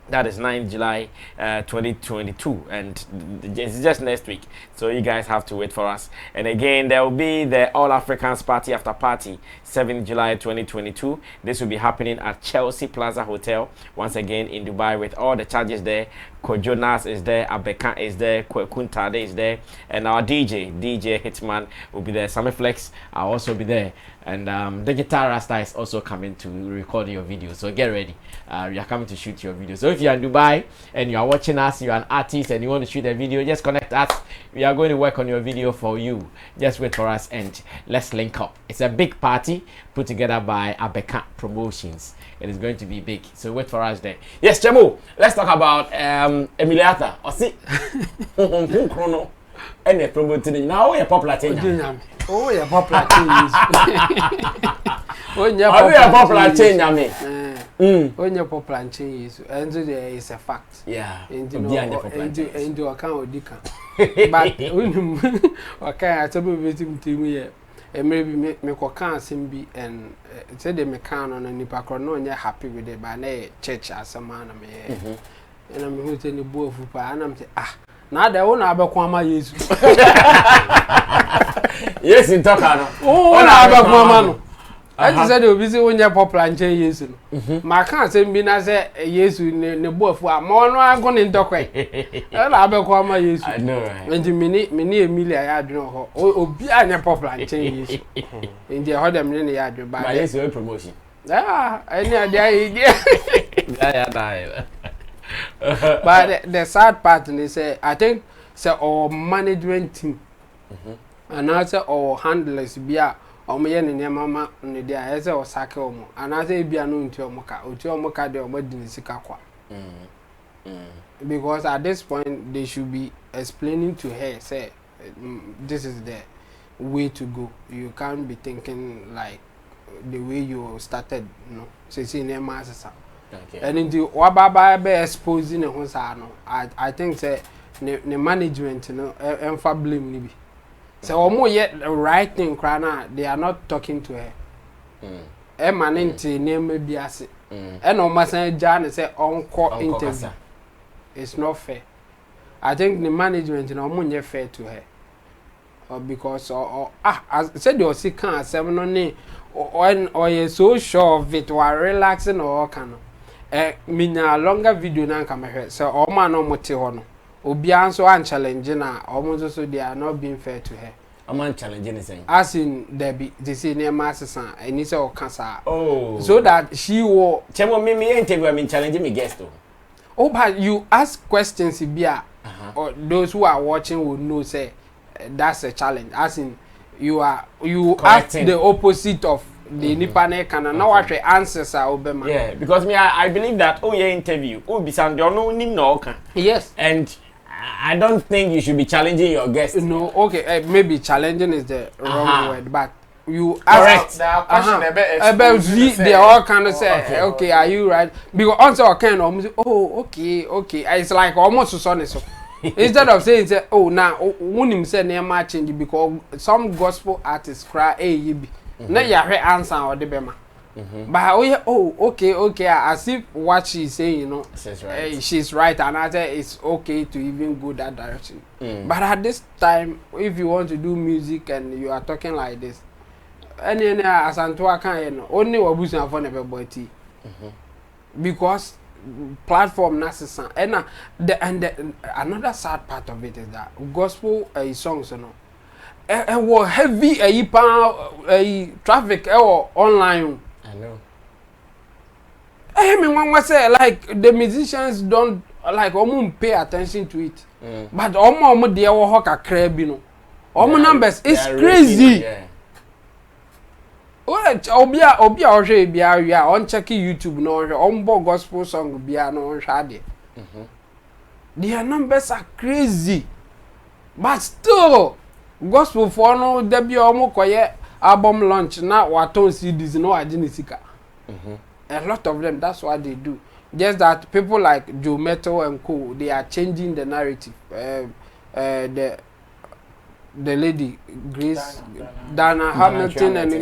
That is 9th July 2022, and it's just next week, so you guys have to wait for us. And again, there will be the All Africans Party After Party 7th July 2022. This will be happening at Chelsea Plaza Hotel, once again in Dubai, with all the charges there. Kojonas is there, Abeka is there, Kwaku is there, and our DJ Hitman will be there. Sammy Flex will also be there, and Digital Rasta is also coming to record your video, so get ready. We are coming to shoot your video. So if you are in Dubai and you are watching us, you are an artist and you want to shoot a video, just connect us. We are going to work on your video for you. Just wait for us and let's link up. It's a big party put together by Abeka Promotions. It is going to be big, so wait for us there. Yes, Chemo, let's talk about Emiliata. Osi Chrono and the promoting now. You're popular thing. Oh, you're popular thing. Oh, you're popular thing. When you're popular change, and there is a fact. Yeah. Into account dika. But when okay, I tell you with me, maybe me can simbi and say the mekan on any background. No, you're happy with it, but na church as a man, and I'm going to the boy for and I'm saying now they won't have a kwama yesu. Yes, in Tokano. Oh, have a kwama. I said you busy when you're popular and change yesu. My can't say me na say yesu ne boy for more no I'm going in Tokwe. I have a kwama yesu. I know, right? And you mini Emilia I don't know. Oh, be a popular and change yesu. In the other many yard by yes, your promotion. Ah, any idea? Yeah. But the sad part is I think say our management team and also our handlers be a me yen mama ne dia I say o sake omo and I say bia no nti omoka de omadi sika kwa because at this point they should be explaining to her say this is the way to go. You can't be thinking like the way you started, say in master. Okay. And in the wababa be exposing the no. I think say the management and for blame nibi. So almost yet the right thing crana they are not talking to her. Emanenti name maybe as and almost say Jan say encore interview. It's not fair. I think the management almost fair to her. Because as said you see can seven on or you so sure of it while relaxing or can mina longer video na camera so all man no mote hono obi anso an challenge na almost so they are not being fair to her. A man challenging saying as in Debbie they say near master and it's all cancer. Oh, so that she will chemo me interview I mean challenging me guest. Oh, but you ask questions Ibia or those who are watching will know say that's a challenge. As in you ask the opposite of the Nipane can now what answers are Obama. Yeah, because me I believe that interview be some no yes, and I don't think you should be challenging your guests. No, okay, maybe challenging is the wrong word, but you ask about they all kind of say okay, are you right? Because also kind of okay, it's like almost so Instead of saying say, oh now unim say near change because some gospel artists cry yibi. Na ya hwe answer or the bema. But okay, as if what she's saying, you know, she's right, and I say it's okay to even go that direction. But at this time, if you want to do music and you are talking like this, any Asantewaa can, you know, only wabusi and phone everybody, because platform necessary. And another sad part of it is that gospel songs, you know. Was heavy traffic online. I know. I mean, one was say like the musicians don't like pay attention to it, but almost they are hawk a crab, you know. Almost numbers it's crazy. Obia on checking YouTube no gospel song bia no shade. Their numbers are crazy, but still. Gospel for no debut almost quiet album launch now waton CDs no aginisika. A lot of them, that's what they do. Just that people like Joe Metal and Co, they are changing the narrative. The lady Grace Dana Hamilton and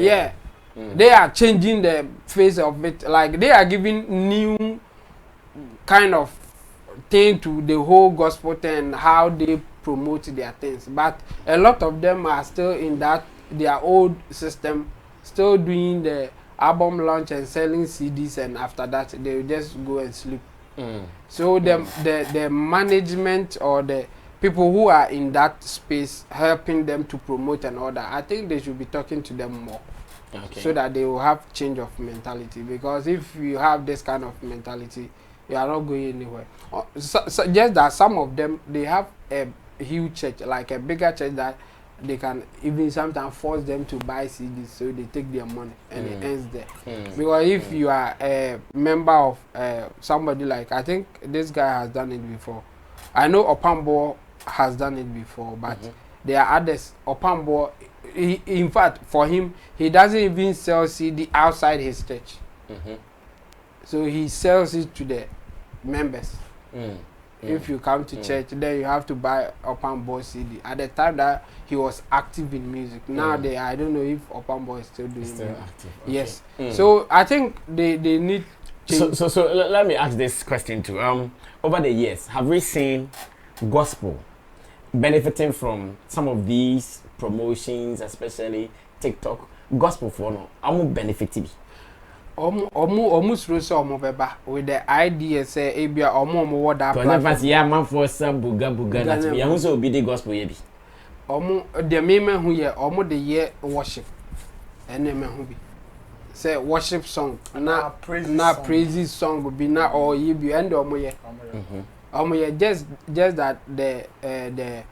they are changing the face of it. Like they are giving new kind of thing to the whole gospel thing and how they promote their things, but a lot of them are still in that their old system, still doing the album launch and selling CDs, and after that they just go and sleep. So the management or the people who are in that space helping them to promote and all that, I think they should be talking to them more, so that they will have change of mentality. Because if you have this kind of mentality, you are not going anywhere. So just that some of them they have a huge church, like a bigger church that they can even sometimes force them to buy CDs, so they take their money and it ends there. Because if you are a member of somebody like, I think this guy has done it before. I know Opambo has done it before, but there are others. Opambo, in fact, for him, he doesn't even sell CD outside his church. So he sells it to the members. If you come to church, then you have to buy Opambo CD. At the time that he was active in music, now I don't know if Opambo is still doing music. Active. Okay. Yes. So I think they need. So let me ask this question too. Over the years, have we seen gospel benefiting from some of these promotions, especially TikTok? Gospel for no, I'm benefiting. Almost with the idea say ebia what that platform. Yeah, man for some buga that me also be the gospel yebi. The men who ye the year worship. And them who be say worship song na praises song will be na or ye be end ye just that the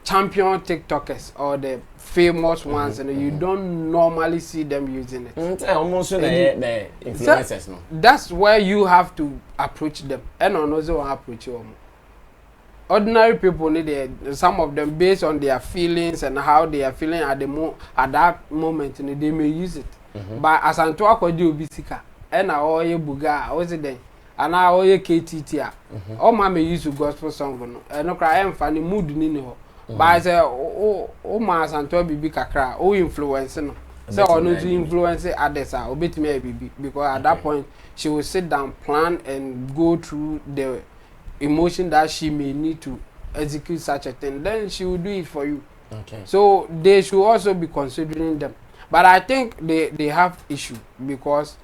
champion TikTokers or the famous ones, and you don't normally see them using it. Almost the influencers, no. That's where you have to approach them, and also approach you. Ordinary people need some of them based on their feelings and how they are feeling at that moment, and they may use it. But Asantewaa could do bisika, and all ye buga, what's it then? And all ye KTT, all my may use gospel song, and no cry and funny mood in but I say, oh, my Asantewaa be kakra, oh, influence, no. So, or no to influence others, or bit me because at that point she will sit down, plan, and go through the emotion that she may need to execute such a thing. Then she will do it for you. So they should also be considering them. But I think they have issue because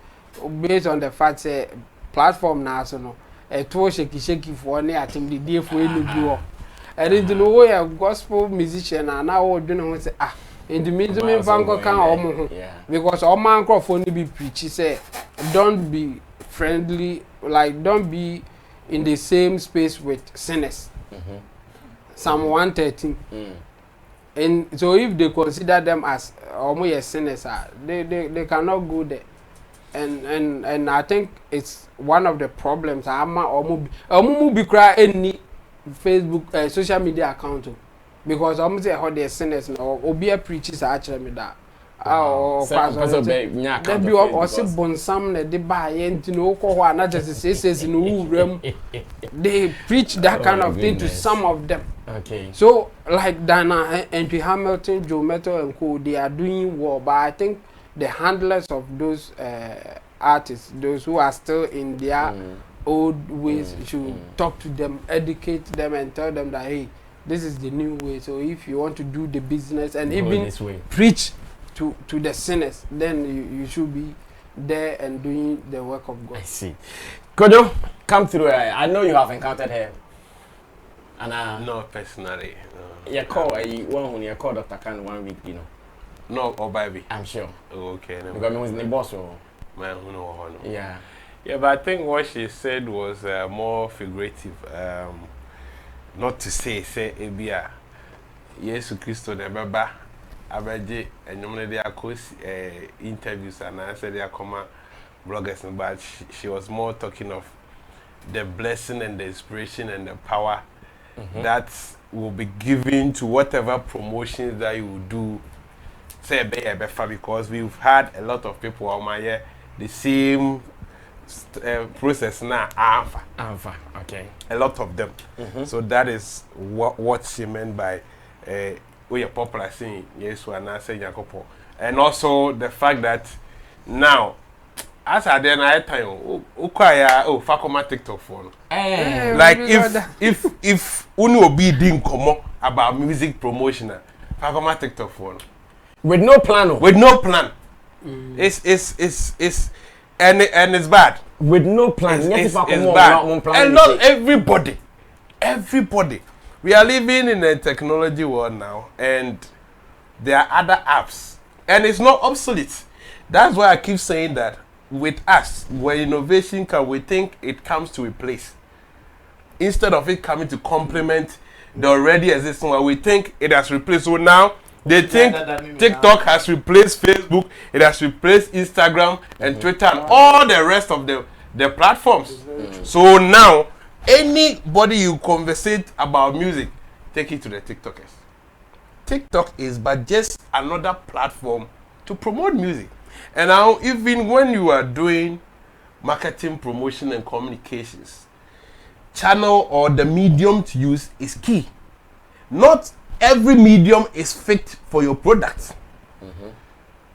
based on the fact that platform now, so no, a two shaky for any I think the day for any go. I didn't know a gospel musician and now doing say in the middle banko can because all man only be preachy say don't be friendly, like don't be in the same space with sinners. Psalm 113. And so if they consider them as almost sinners, they cannot go there. And I think it's one of the problems. I'm be cry any Facebook social media account because I'm say how they sinners or be a preachers actually me that Oh, there be also bonsam na de ba yent no ko ho na just says no wurem. They preach that kind of thing to some of them. Okay. So like Dana and Hamilton, Joe Metal and Co, they are doing well, but I think the handlers of those artists, those who are still in their old ways, should talk to them, educate them, and tell them that hey, this is the new way. So if you want to do the business and even preach to the sinners, then you should be there and doing the work of God. I see. Kojo, come through. I know you have encountered her. And no, personally. No. You call one when you call Dr. Khan 1 week, you know. No, or baby. I'm sure. Oh, okay. No, because I was in the boss or man, who know. Yeah. Yeah, but I think what she said was more figurative. Not to say Ebia. Yesu Christo de Baba. Abaji and normally they are interviews and I said they are comma bloggers, but she was more talking of the blessing and the inspiration and the power that will be given to whatever promotions that you will do. Say because we've had a lot of people on my year the same process now. Alpha, okay. A lot of them. So that is what she meant by we are popular saying yes and I say Jacopo. And also the fact that now as I then I time Fakoma TikTok phone. Like if Unu be doing come about music promotion, Fakoma TikTok phone. With no plan. With no plan. It's and it's bad. With no plan. It's bad. And not everybody. We are living in a technology world now, and there are other apps, and it's not obsolete. That's why I keep saying that with us, where innovation can, we think it comes to replace, instead of it coming to complement the already existing one. We think it has replaced. So now they think TikTok has replaced Facebook, it has replaced Instagram and Twitter and all the rest of the platforms. So now anybody you conversate about music, take it to the TikTokers. TikTok is but just another platform to promote music. And now even when you are doing marketing, promotion and communications, channel or the medium to use is key. Not every medium is fit for your product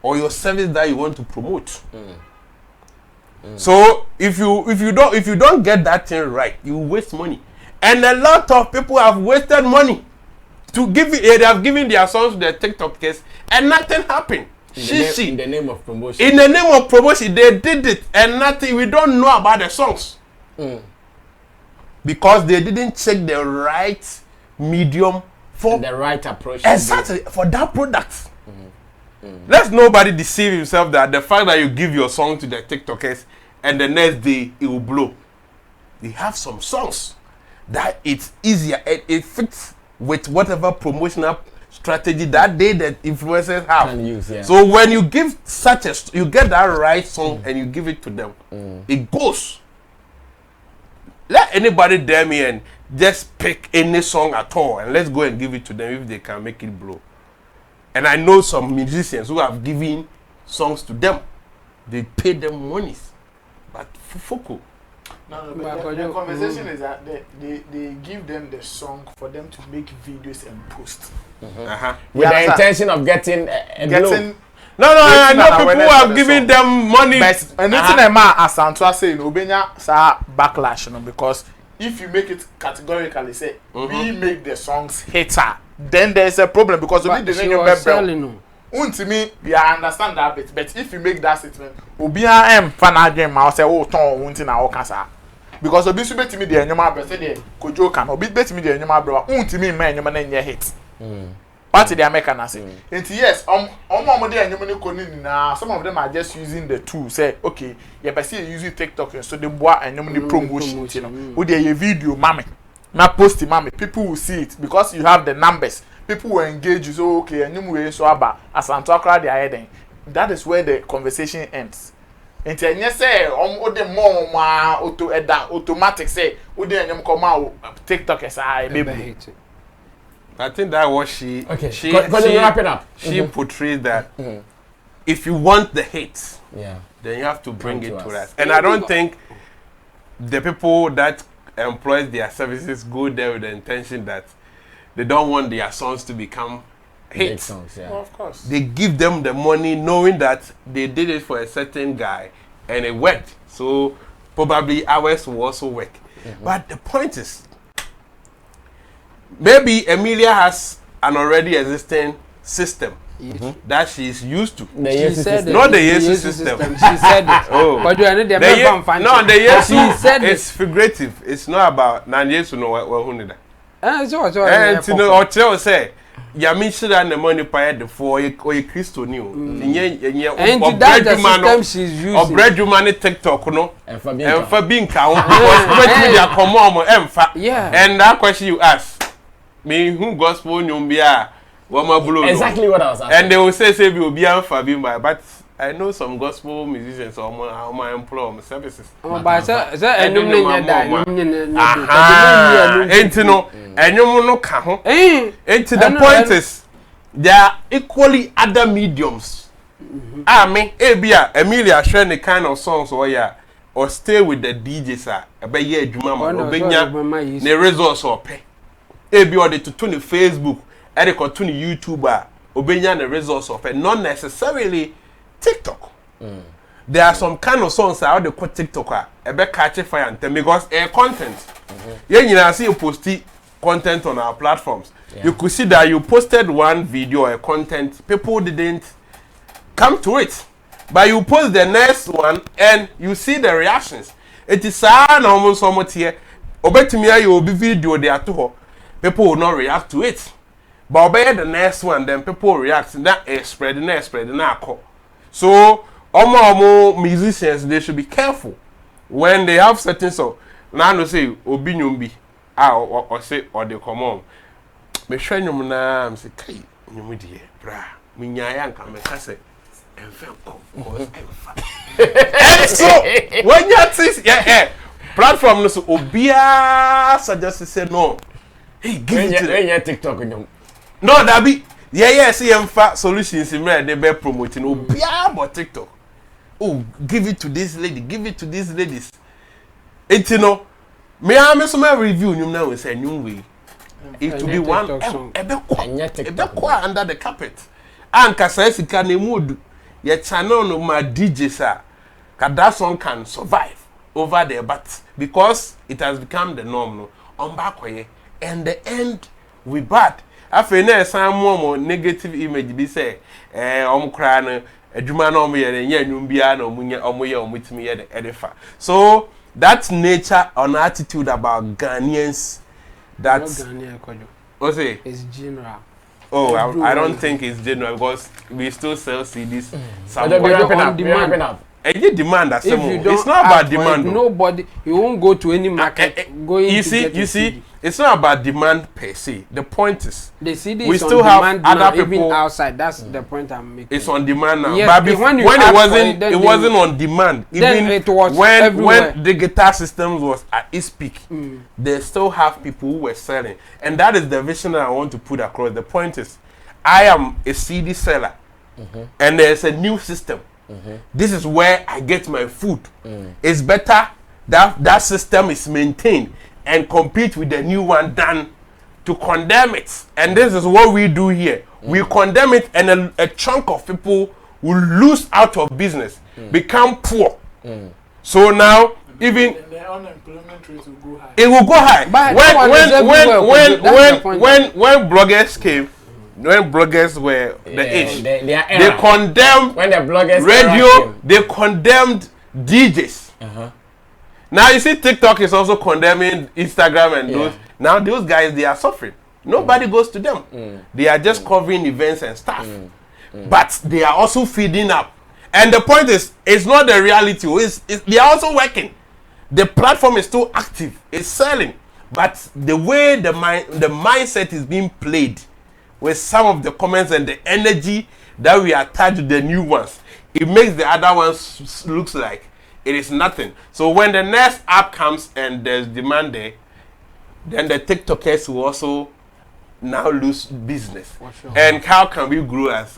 or your service that you want to promote. So if you don't get that thing right, you waste money. And a lot of people have wasted money to give it. They have given their songs to the TikTokers and nothing happened. In the name of promotion. In the name of promotion, they did it and nothing. We don't know about the songs because they didn't check the right medium for the right approach. Exactly for that product. Let nobody deceive himself that the fact that you give your song to the TikTokers and the next day it will blow. They have some songs that it's easier and it fits with whatever promotional strategy that day that influencers have. Can use, yeah. So when you give you get that right song and you give it to them, it goes. Let anybody dare me and just pick any song at all and let's go and give it to them if they can make it blow. And I know some musicians who have given songs to them. They pay them monies. But Foko. No, but the conversation is that they give them the song for them to make videos and post. With the intention of getting No, I know people who have given them money. And it's in a man Asantewaa saying Obenya sa backlash, because if you make it categorically say we make the songs hater, then there's a problem because we didn't me, I understand that bit, but if you make that statement, Obia M fan game, I'll say, oh, Tom, won't in our casa. Because Obi subet me the anyama bro, say Kojo can Obi bet me the anyama bro, won't me man, you man in your hit. What the American say? And yes, mom there and you now, some of them are just using the tool, say, okay, yeah, but see, you use TikTok and so the boy and you promotion, you know, with your video, mommy. Not post it, mommy. People will see it because you have the numbers. People will engage you. So okay, and you so about Asantewaa they are heading. That is where the conversation ends. And then you say, the more automatic say, you come out TikTok as baby. I think that was she. Okay. She wrap it up. She portrayed that if you want the hits, yeah, then you have to bring it to us. us. And I don't think the people that employ their services go there with the intention that they don't want their songs to become hits. Songs, yeah. Well, of course. They give them the money knowing that they did it for a certain guy and it worked. So probably ours will also work. But the point is, maybe Emilia has an already existing system that she's used to. The Yesu system. Not the Yesu system. She said it. Oh. But you are not the No, the Yesu She said it. is figurative. It's not about Nan Yesu no who need that. So. And you know, or say, ya mention that the money paid for a Christo new. And that's the system she's using. Or bread you money TikTok, no? And for being count. Because media come on, yeah. And that question you ask, me who gospel nyumbia, wama blue. Exactly what I was asking. And they will say we will be Fabimba, but I know some gospel musicians or my employ services. But sir, and you know, and you know, the point is, there are equally other mediums. I mean, Emilia sharing the kind of songs or stay with the DJs. About year, Jumama, Obenya, the results or pay. Or they to tune Facebook, and they to tune YouTuber, Obenya, the results of it, not necessarily TikTok. There are some kind of songs out they call TikTok a bit catchy fire and because content. Yeah, you know, see you post content on our platforms. Yeah. You could see that you posted one video or content, people didn't come to it. But you post the next one and you see the reactions. It is almost so much here. Obetimia you will be video there too. People will not react to it. But obey the next one, then people react and that is spreading, that. So, all musicians, they should be careful when they have certain songs. Now, no say, Obi Nyumbi, or say, or they come on. Me sure you na say, "Kai, you dear, bra, me nyaya nka me kase, enfa enfa." And so, when you see, platform no so obia suggest say no. Hey, give it to them. TikTok no, that be. Yeah, see solutions in there, they be promoting. Oh, yeah, but TikTok. Oh, give it to this lady, give it to these ladies. It's me I some review you now say new way. It to be one under the carpet. And kasa can mood your channel no my DJ sir. That song can survive over there, but because it has become the norm no on back way and the end we bad. After na some more negative image be say cry no adwuma na ye nyanyum bia na omutimi ye edefa. So that nature or attitude about Ghanaians that's what say it's general. Oh, I don't think it's general because we still sell CDs. Ramping up. Demand that it's not about demand. Nobody, you won't go to any market. You see, it's not about demand per se. The point is, the CD we is still on have demand other now, people even outside. That's the point I'm making. It's on demand now. Yes, but when it wasn't on demand. Even it was when the guitar systems was at its peak, they still have people who were selling, and that is the vision that I want to put across. The point is, I am a CD seller, and there's a new system. This is where I get my food. It's better that system is maintained and compete with the new one than to condemn it. And this is what we do here. We condemn it, and a chunk of people will lose out of business, become poor. So now, even the unemployment rate will go high. It will go high. But when bloggers came. When bloggers were the age, they condemned when the bloggers radio, they condemned DJs. Now you see TikTok is also condemning Instagram and those. Now those guys, they are suffering. Nobody goes to them. They are just covering events and stuff. But they are also feeding up. And the point is, it's not the reality. They are also working. The platform is still active. It's selling. But the way the mindset is being played, with some of the comments and the energy that we attach to the new ones, it makes the other ones looks like it is nothing. So when the next app comes and there's demand there, then the TikTokers will also now lose business. Sure. And how can we grow as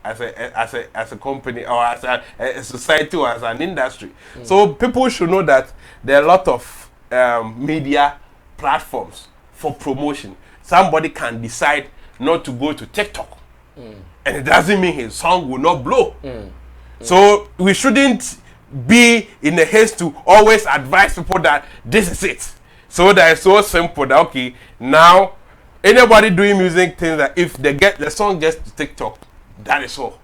as a company or as a society or as an industry. So people should know that there are a lot of media platforms for promotion. Somebody can decide not to go to TikTok, and it doesn't mean his song will not blow. So we shouldn't be in a haste to always advise people that this is it. So that it's so simple that okay, now anybody doing music thinks that if they get the song gets to TikTok, that is all.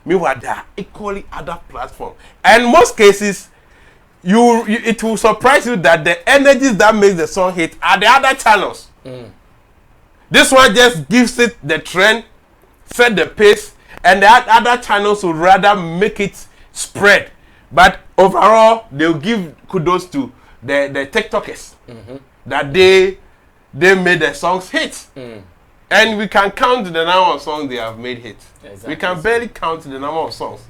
Meanwhile, there are equally other platforms, and most cases, it will surprise you that the energies that make the song hit are the other channels. This one just gives it the trend, set the pace, and the other channels will rather make it spread. But overall, they'll give kudos to the TikTokers that they made the songs hit. And we can count the number of songs they have made hits. Exactly. We can barely count the number of songs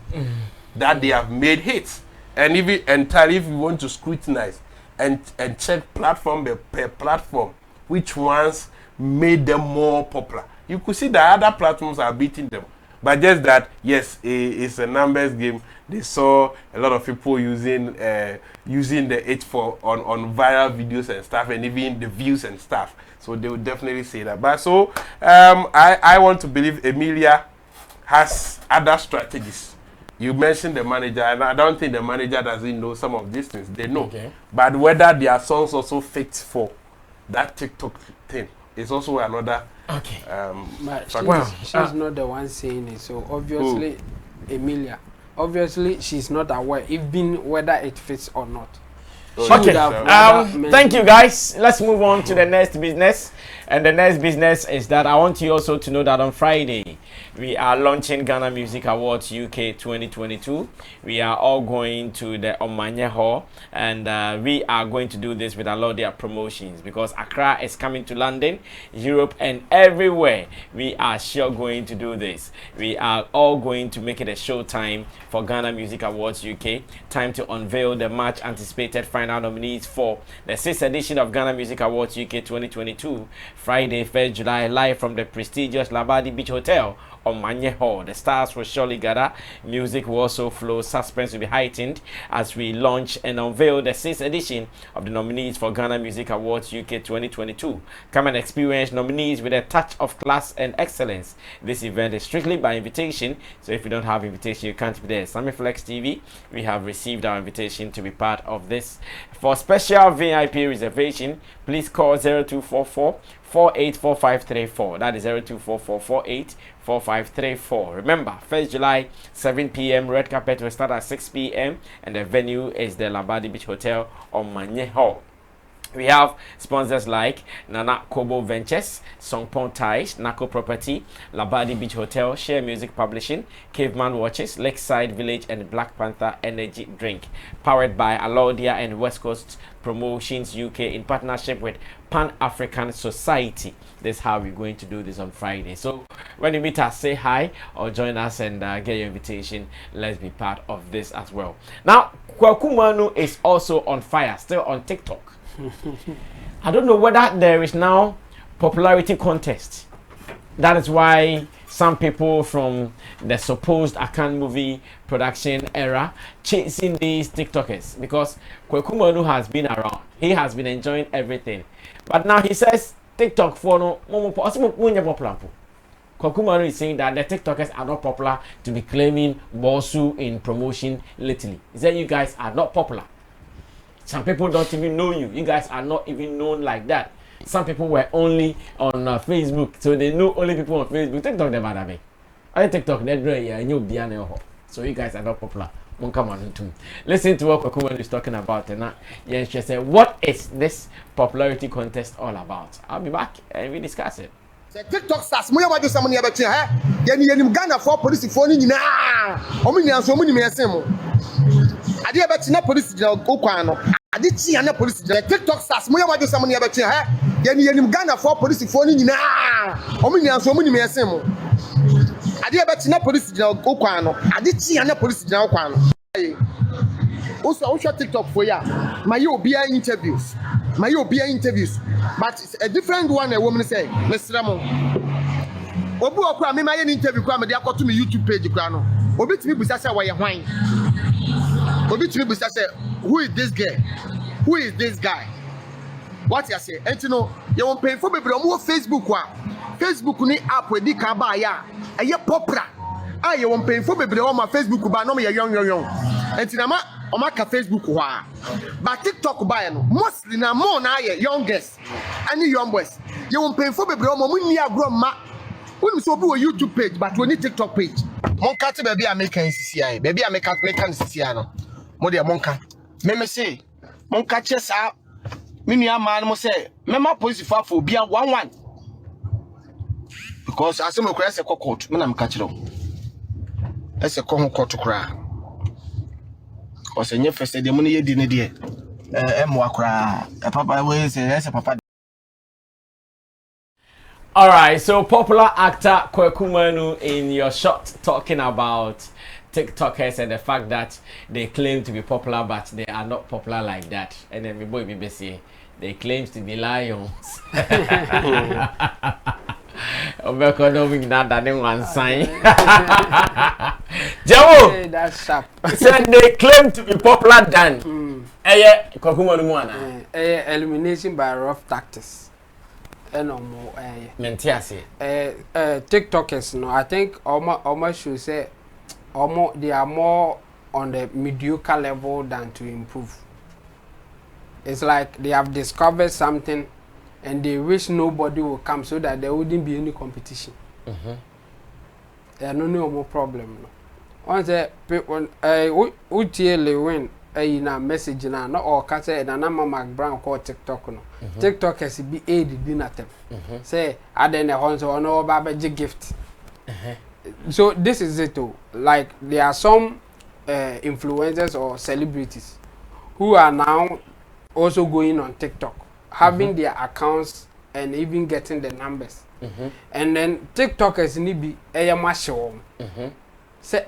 that they have made hits. And if you want to scrutinize and check platform per platform, which ones made them more popular, you could see that other platforms are beating them. But just that, yes, it's a numbers game. They saw a lot of people using the it on viral videos and stuff, and even the views and stuff. So they would definitely say that. But so I want to believe Emilia has other strategies. You mentioned the manager, and I don't think the manager doesn't know some of these things. They know. Okay. But whether their songs also fit for that TikTok thing is also another. Okay. But she's not the one saying it. So obviously, Emilia, obviously she's not aware, even whether it fits or not. Okay. Thank you, guys. Let's move on to the next business. And the next business is that I want you also to know that on Friday, we are launching Ghana Music Awards UK 2022. We are all going to the Omanye Hall, and we are going to do this with a lot of their promotions because Accra is coming to London, Europe, and everywhere. We are sure going to do this. We are all going to make it a show time for Ghana Music Awards UK. Time to unveil the much anticipated final nominees for the 6th edition of Ghana Music Awards UK 2022. Friday, 1st July, live from the prestigious Labadi Beach Hotel on Manye Hall. The stars will surely gather, music will also flow, suspense will be heightened as we launch and unveil the 6th edition of the nominees for Ghana Music Awards UK 2022. Come and experience nominees with a touch of class and excellence. This event is strictly by invitation, so if you don't have invitation, you can't be there. Sammy Flex TV, we have received our invitation to be part of this. For special VIP reservation, please call 0244 484534. That is 0244 484534. Remember, 1st July, 7 p.m. Red carpet will start at 6 p.m. and the venue is the Labadi Beach Hotel on Manye Hall. We have sponsors like Nana Kobo Ventures, Songpon Ties, Nako Property, Labadi Beach Hotel, Share Music Publishing, Caveman Watches, Lakeside Village, and Black Panther Energy Drink. Powered by Alodia and West Coast Promotions UK in partnership with Pan-African Society. This is how we're going to do this on Friday. So when you meet us, say hi or join us and get your invitation. Let's be part of this as well. Now, Kwaku Manu is also on fire, still on TikTok. I don't know whether there is now popularity contest. That is why some people from the supposed Akan movie production era chasing these TikTokers, because Kwaku Manu has been around. He has been enjoying everything. But now he says TikTok for no popular. Kwaku Manu is saying that the TikTokers are not popular to be claiming Bosu in promotion lately. He said you guys are not popular. Some people don't even know you. You guys are not even known like that. Some people were only on Facebook, so they know only people on Facebook. TikTok them bad me. I TikTok so you guys are not popular. Come on to listen to what Kwaku Manu is talking about, and yeah, she said, what is this popularity contest all about? I'll be back and we discuss it. TikTok stars, mo yaba do some money about here. Yenim Ghana for police for ni nyina. Omo nyan so mo ni mesem mo. Ade e beti na police go kwan no. Ade ti na police the TikTok stars, mo yaba do some money about here. Yenim Ghana for police for ni nyina. Omo nyan so mo ni mesem mo. Ade e beti na police go kwan no. Ade ti na police go kwan no. Also TikTok for ya. My obia interviews. But it's a different one. A woman say, Mr. Ramon, Obi okura me ma ye interview kwa me de akoto me YouTube page kwa no. Obi timi busa say why hwan. Obi timi busa say who is this girl? Who is this guy? What you say? And you know, you won't pay for me, but on Facebook wa. Facebook ni app we di ka ba ya. Eye popular. Ah, you won't pay for me, but on my Facebook ba no me young. And you know on my Facebook wa. But TikTok ba no. Mostly na more na ye youngest. Any young boys. You won't pay for me, but on my ni agro ma. When so be a YouTube page, but we need TikTok page. Monka te baby American CCI. Baby American CCI no. Mo de monka. Me say monka chesa. Minu man mo say mema police for bia 11 because asem okura se court me na me ka kire o ese ko ho court kura o se nye fese de mo ne yedi ne de emo akura papa we say ese papa. All right, so popular actor Kwaku Manu in your shot talking about TikTokers and the fact that they claim to be popular but they are not popular like that. And then my boy BBC, they claim to be lions. Economic not that one sign. Jawo, that's sharp. Said they claim to be popular than Kwaku Manu. Elimination by rough tactics. No more. Mentiasi. TikTokers, no, I think almost should say. They are more on the mediocre level than to improve. It's like they have discovered something and they wish nobody will come so that there wouldn't be any competition. There no more problem. Once people win a message na no or can say na Mama Brown call TikTok no. TikTok has be aid dinner them. Say I then a horns or no babaji gift. So this is it too. Like there are some influencers or celebrities who are now also going on TikTok, having their accounts and even getting the numbers. And then TikTokers need be show. Say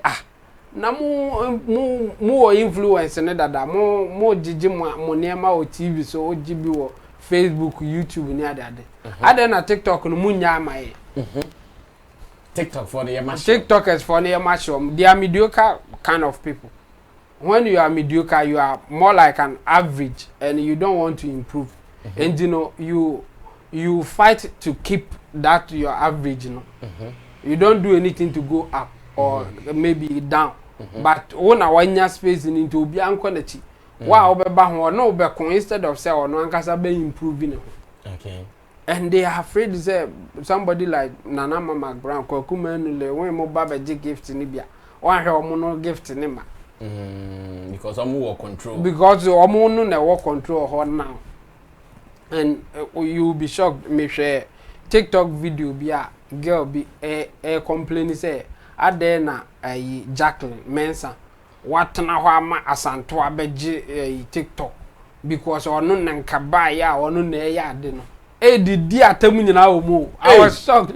na more influence and that more jiji mo nema o TV so o GB o Facebook, YouTube ni ade. Ade na TikTok no munya mai. TikTok for the TikTokers for the mushroom. They are mediocre kind of people. When you are mediocre, you are more like an average, and you don't want to improve. And you know, you fight to keep that your average. You know, you don't do anything to go up or maybe down. But when I want your space into be unquality, wow, no, instead of say or no, ankasa be improving. Okay. And they are afraid to say somebody like Nana Mama Brown, Kwaku Manu, when mo baba gift in Libya, one her no gift in him. Because I'm more control. Because omo no work control her now. And you will be shocked, me share TikTok video be a girl be a complaining say Adena a Jacqueline Mensa. What na ma Asantewaa beji TikTok because or no nanka buy ya or no ne ya de no. Did attempt nyina omo. I was shocked.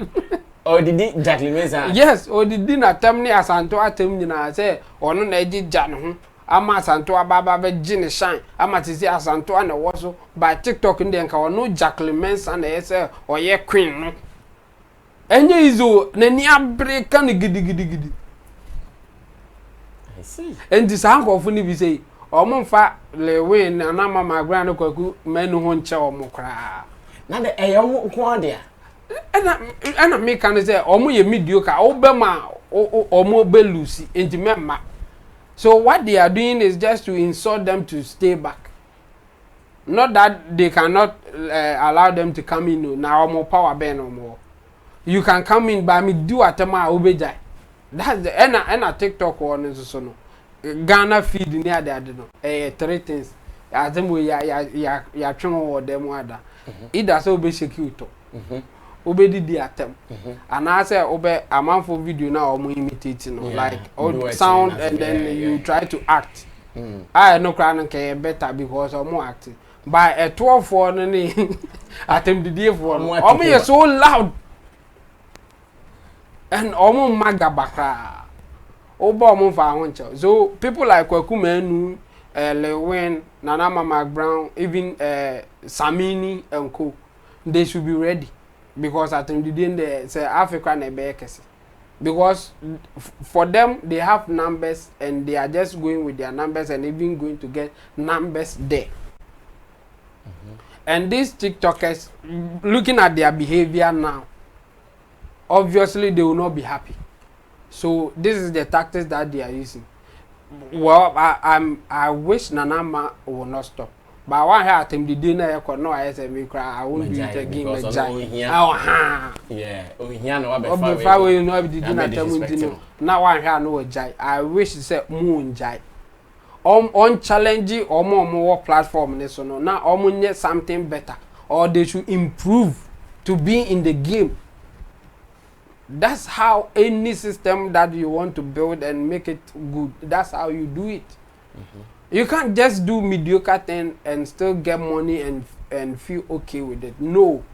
Or did Jacqueline Mensa? Yes, or did attempt ni Asantewaa attempt nyina say or no na eji jan ho. Ama Asantewaa baba beji ne shine. Ama tisi Asantewaa na woso by TikTok ndi nka or no Jacqueline Mensa na say or ye queen no. Enye izo na ni abreka ne gidi. I see. And this uncle funny be say omo le win na Mama Brown Kwaku Manu ho nche omo kra. Na the eyo nko ade a ana me kan say omo ye mediocre obema omo be lucy enti memma. So what they are doing is just to insult them to stay back. Not that they cannot allow them to come in now omo power be no more. You can come in by me do atema obeja. That's the ena TikTok one so no. Ghana feed near the no. 3 things. Atem we ya twon wo dem ada. Either so be secure. Obe di atem. And I say obe amanfo video na omo imitate no like sound and then you try to act. I no cry no can better because omo acting. By a 12 for no ni atem di for omo is so loud. And omo maga bakra. Oba omo fa honcho. So people like Kwaku Manu, Lewin, Nana Mama Brown, even Sammy and Co, they should be ready. because at the end they say Africa na be kese. Because for them they have numbers and they are just going with their numbers and even going to get numbers there. And these TikTokers, looking at their behavior now, obviously they will not be happy. So this is the tactics that they are using. Well, I wish Nanama will not stop. But I want her to the dinner. No, I say me cry. I won't do it again. Yeah. Oh, here no. Before we know the dinner. Now I have no jai. I wish to say moon jai. On challenging or more platform. So no. Now need something better, or they should improve to be in the game. That's how any system that you want to build and make it good. That's how you do it. You can't just do mediocre thing and still get money and feel okay with it. No.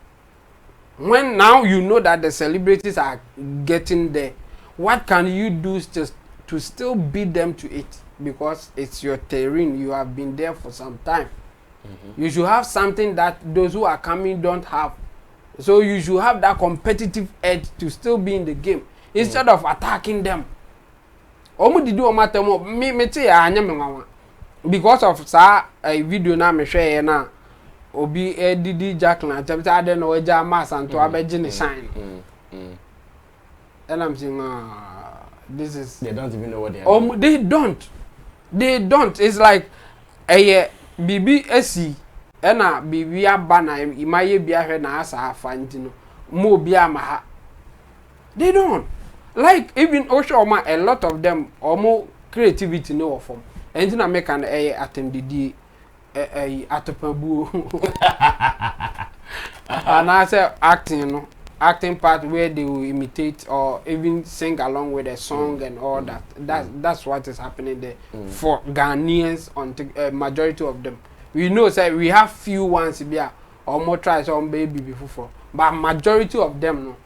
When now you know that the celebrities are getting there, what can you do to still beat them to it? Because it's your terrain. You have been there for some time. You should have something that those who are coming don't have. So you should have that competitive edge to still be in the game instead of attacking them. Because of a video na me share na obi Didi Jacqueline chapter I don't know where Asantewaa be shine. And I'm saying this is they don't even know what they are. They don't. It's like a BBSC ena bibi aba na imaye bia hwe na asa afa ntino mo bia ma ha. They don't. Like even Oshoma, a lot of them almost creativity no form. Anything I make an attend atopabu. And I say acting, acting part where they will imitate or even sing along with a song and all that. That's what is happening there for Ghanaians on majority of them. We know say we have few ones here or more try some baby before, but majority of them no.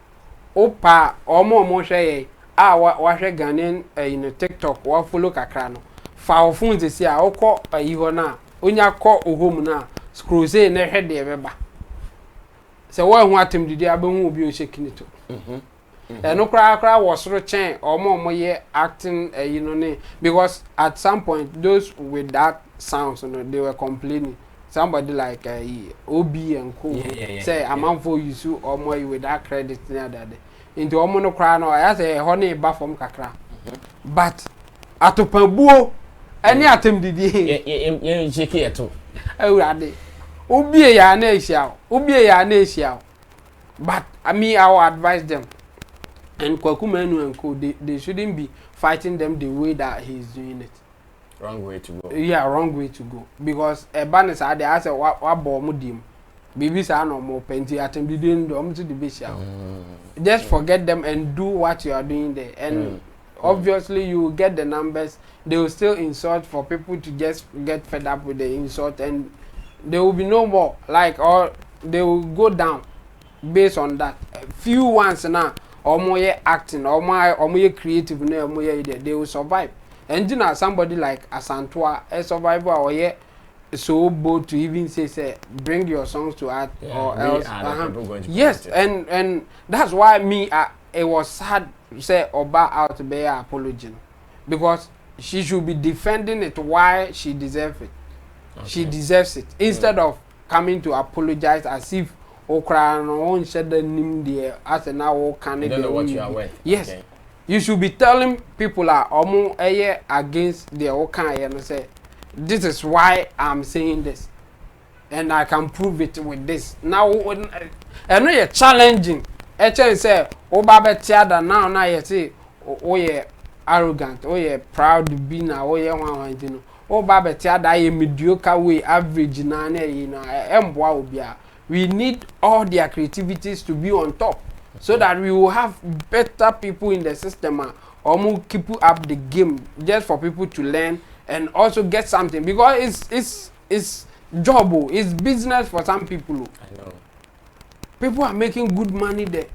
Opa more share wa share Ghanaian in TikTok wa follow kakra no. Fa phone they say o call iho na onya call home na scroll say na head dey beba. Say wa hu atem didi abehu obi o shake nito. No cry was sort of chain or more ye acting because at some point those with that sounds they were complaining. Somebody like OB and Co say a man for you so or more with that credit near that into omono cry no I say honey ba from kakra. But atopabuo any atem didi ye shake it too. Ewurade obi ya na ehia obi ya na ehia. But I will advise them. And Kwaku Manu and Co, they shouldn't be fighting them the way that he's doing it. Wrong way to go. Yeah, wrong way to go. Because a banner said they asked what mudim. Baby sa no more plenty atem didn't do to the bishop. Just forget them and do what you are doing there. And obviously you will get the numbers. They will still insult for people to just get fed up with the insult and there will be no more. Like or they will go down based on that. Few ones now. Or more acting, or more creative, they will survive. And you know, somebody like Asantewaa, a survivor, or so bold to even say, bring your songs to art, or else. Yes, and that's why it was sad to say Oba out to be apology, because she should be defending it why she deserves it. Okay. She deserves it instead of coming to apologize as if. Okra no shed the name there as a now can don't know what you are with. Yes. Okay. You should be telling people are almost a year against their okay and say this is why I'm saying this. And I can prove it with this. Now I know you're challenging. I say oh baba tiada now you say oh yeah arrogant, oh yeah proud to be now, oh yeah one you know. Oh baba tiada you mediocre way average na you know we need all their creativities to be on top so that we will have better people in the system or keep up the game just for people to learn and also get something because it's job, it's business for some people. I know. People are making good money there.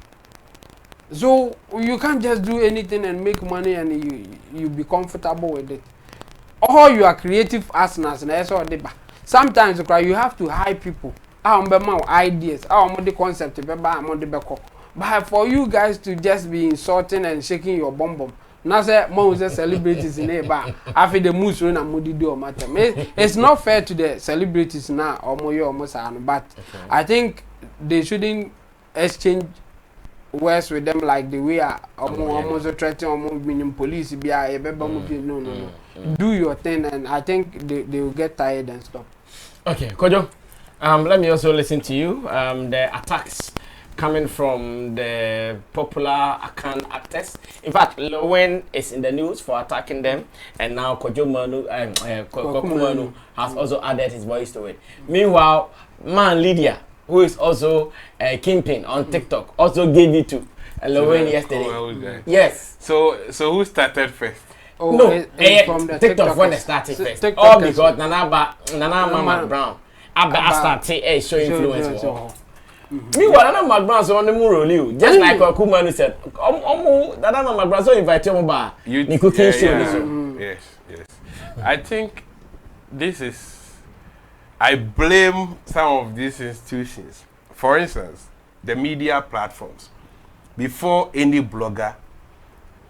So you can't just do anything and make money and you be comfortable with it. All your creative asanas and sometimes you have to hire people ideas, the concept, but for you guys to just be insulting and shaking your bum. Now say most celebrities in bar after the moose run and mudi do matter. It's not fair to the celebrities now or more but I think they shouldn't exchange words with them like the way almost threatening almost meaning police be no. Do your thing and I think they will get tired and stop. Okay, Kojo. Let me also listen to you. The attacks coming from the popular Akan actors. In fact, Lowen is in the news for attacking them, and now Kojo Manu, Kwaku Manu has also added his voice to it. Meanwhile, Man Lydia, who is also a kingpin on TikTok, also gave it to Lowen yesterday. Yes. So who started first? No, from the TikTok when they started first. All because Nana Mama Brown. Abba started show influence. Meanwhile, Nana Mama Brown on the Muroli, just like Kwaku Manu said. Nana Mama Brown so invite you over. You cooking show. Yes. I think this is. I blame some of these institutions. For instance, the media platforms. Before any blogger,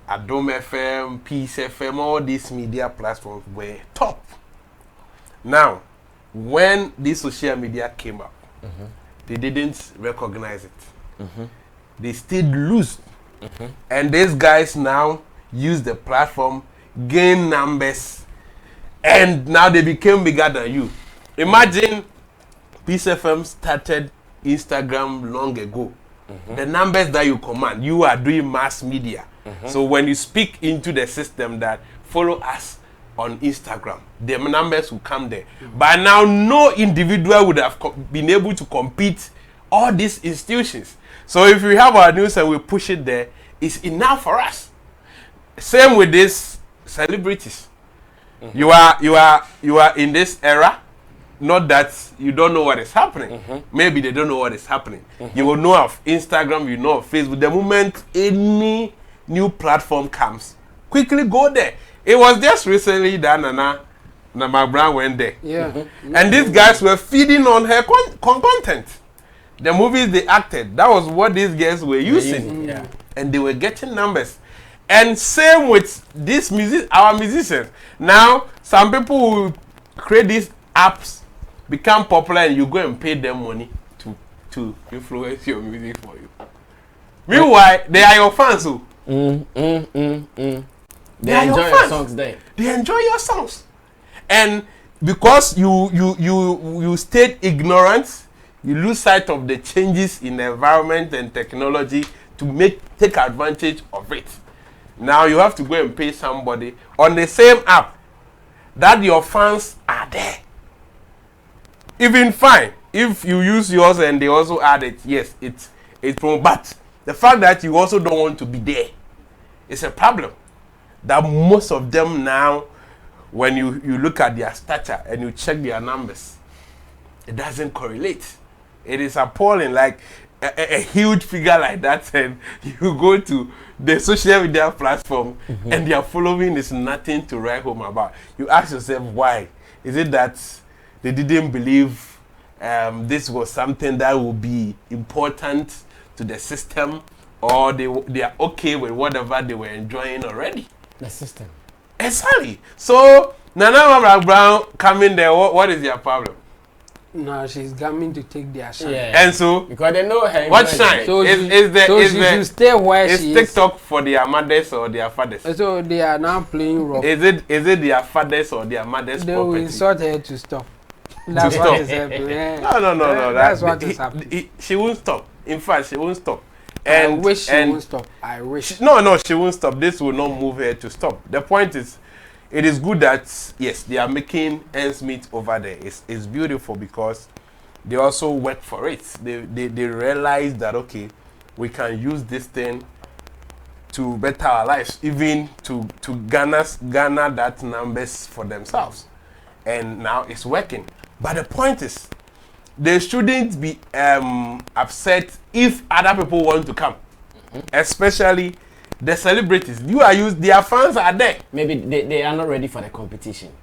Adom FM, Peace FM, all these media platforms were top. Now, when this social media came up, they didn't recognize it. They stayed loose. And these guys now use the platform, gain numbers, and now they became bigger than you. Imagine Peace FM started Instagram long ago. The numbers that you command, you are doing mass media. So when you speak into the system that follow us on Instagram, the numbers will come there. By now, no individual would have been able to compete all these institutions. So if we have our news and we push it there, it's enough for us. Same with these celebrities. You are in this era. Not that you don't know what is happening. Maybe they don't know what is happening. You will know of Instagram, you know of Facebook. The moment any new platform comes, quickly go there. It was just recently that Nana Brown went there. And these guys were feeding on her content. The movies they acted, that was what these guys were using. And they were getting numbers. And same with these our musicians. Now, some people will create these apps, become popular, and you go and pay them money to influence your music for you. Meanwhile, they are your fans who they enjoy your songs there. They enjoy your songs. And because you stayed ignorant, you lose sight of the changes in the environment and technology to take advantage of it. Now you have to go and pay somebody on the same app that your fans are there. Even fine, if you use yours and they also add it, yes, it's from. But the fact that you also don't want to be there is a problem. That most of them now, when you look at their stature and you check their numbers, it doesn't correlate. It is appalling. Like a huge figure like that, and you go to the social media platform and their following is nothing to write home about. You ask yourself why. Is it that they didn't believe this was something that would be important to the system, or they are okay with whatever they were enjoying already? The system. Exactly. So Nana Brown coming there, what is your problem? No, she's coming to take their shine. And so because they know her. What shine? So she should stay where she is. Is TikTok for their mothers or their fathers? So they are now playing rough. Is it their fathers or their mothers' they property? Will insult her to stop. That's what is happening. No. That's what is happening. She won't stop. In fact, she won't stop. And I wish she won't stop. I wish. No, she won't stop. This will not move her to stop. The point is, it is good that, yes, they are making ends meet over there. It's beautiful because they also work for it. They realize that, okay, we can use this thing to better our lives, even to garner that numbers for themselves. And now it's working. But the point is, they shouldn't be upset if other people want to come, especially the celebrities. Their fans are there. Maybe they are not ready for the competition.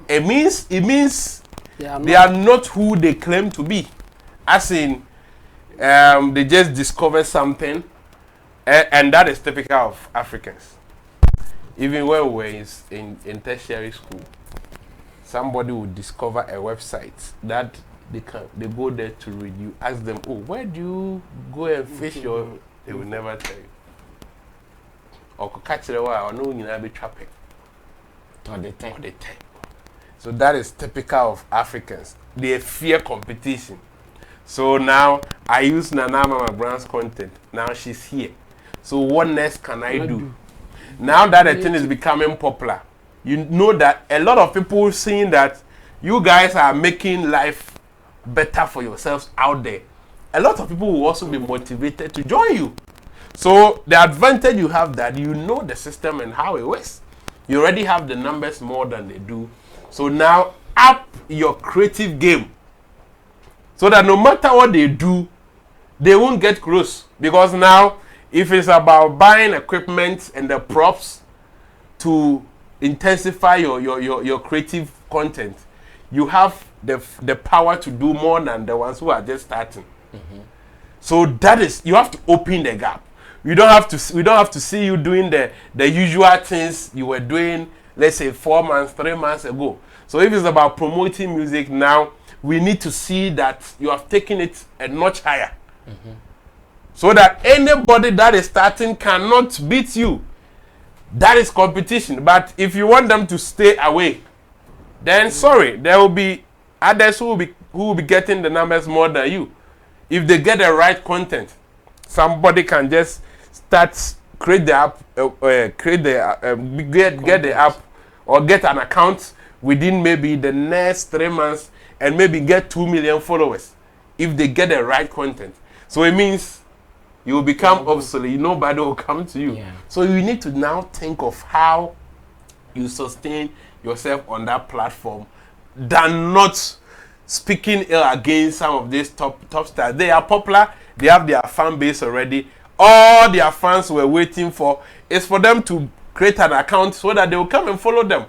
It means they are not who they claim to be. as in, they just discover something, and that is typical of Africans. Even when we're in tertiary school, somebody will discover a website that they go there to read. You ask them, oh, where do you go and fish your? They will never tell you. Or catch the wire, or no, you never be trapping. Or they tell. So that is typical of Africans. They fear competition. So now I use Nana Mama Brown's content. Now she's here. So what next can I do? Now that the thing is becoming popular, you know that a lot of people seeing that you guys are making life better for yourselves out there. A lot of people will also be motivated to join you. So the advantage you have that you know the system and how it works. You already have the numbers more than they do. So now up your creative game. So that no matter what they do, they won't get close. Because now, if it's about buying equipment and the props to intensify your creative content, you have the power to do more than the ones who are just starting. So that is, you have to open the gap. We don't have to see you doing the usual things you were doing, let's say 4 months, 3 months ago. So if it's about promoting music now, we need to see that you have taken it a notch higher. So that anybody that is starting cannot beat you. That is competition. But if you want them to stay away, then sorry, there will be others who will be getting the numbers more than you. If they get the right content, somebody can just create the app, get the app, or get an account within maybe the next 3 months and maybe get 2 million followers if they get the right content. So it means you will become obsolete. Nobody will come to you. Yeah. So you need to now think of how you sustain yourself on that platform than not speaking ill against some of these top stars. They are popular. They have their fan base already. All their fans were waiting for is for them to create an account so that they will come and follow them.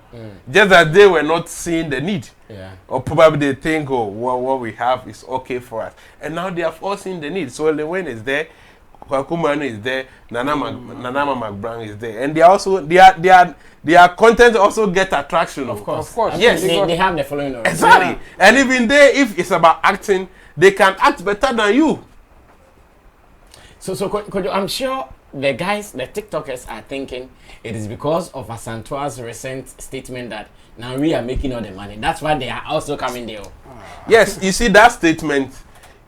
Just as they were not seeing the need. Yeah. Or probably they think, oh, well, what we have is okay for us. And now they have all seen the need. So Lewin is there, Kwaku Manu is there, Nana Mama Brown is there. And they also their content also get attraction. Of course. Yes. They have the following already. Exactly. Yeah. And even they, if it's about acting, they can act better than you. So I'm sure the TikTokers are thinking it is because of Asantewa's recent statement that now we are making all the money. That's why they are also coming there. Yes, you see that statement.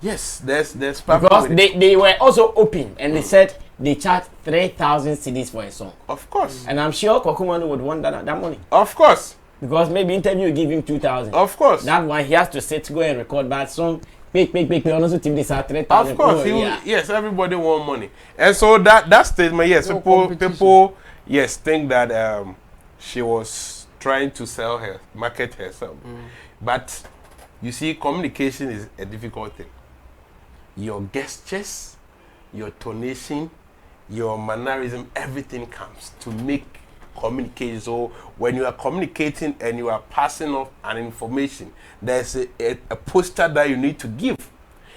Yes, there's because they were also open and they said they charge 3,000 CDs for a song. Of course. And I'm sure Kwaku Manu would want that money. Of course. Because maybe interview give him 2,000. Of course. That one he has to go and record that song. Make. Also, team this at 3,000. Of course, yes, everybody want money, and so that statement, yes, people, yes, think that she was trying to market herself, but you see, communication is a difficult thing. Your gestures, your tonation, your mannerism, everything comes to make communication. So when you are communicating and you are passing off an information, there's a poster that you need to give.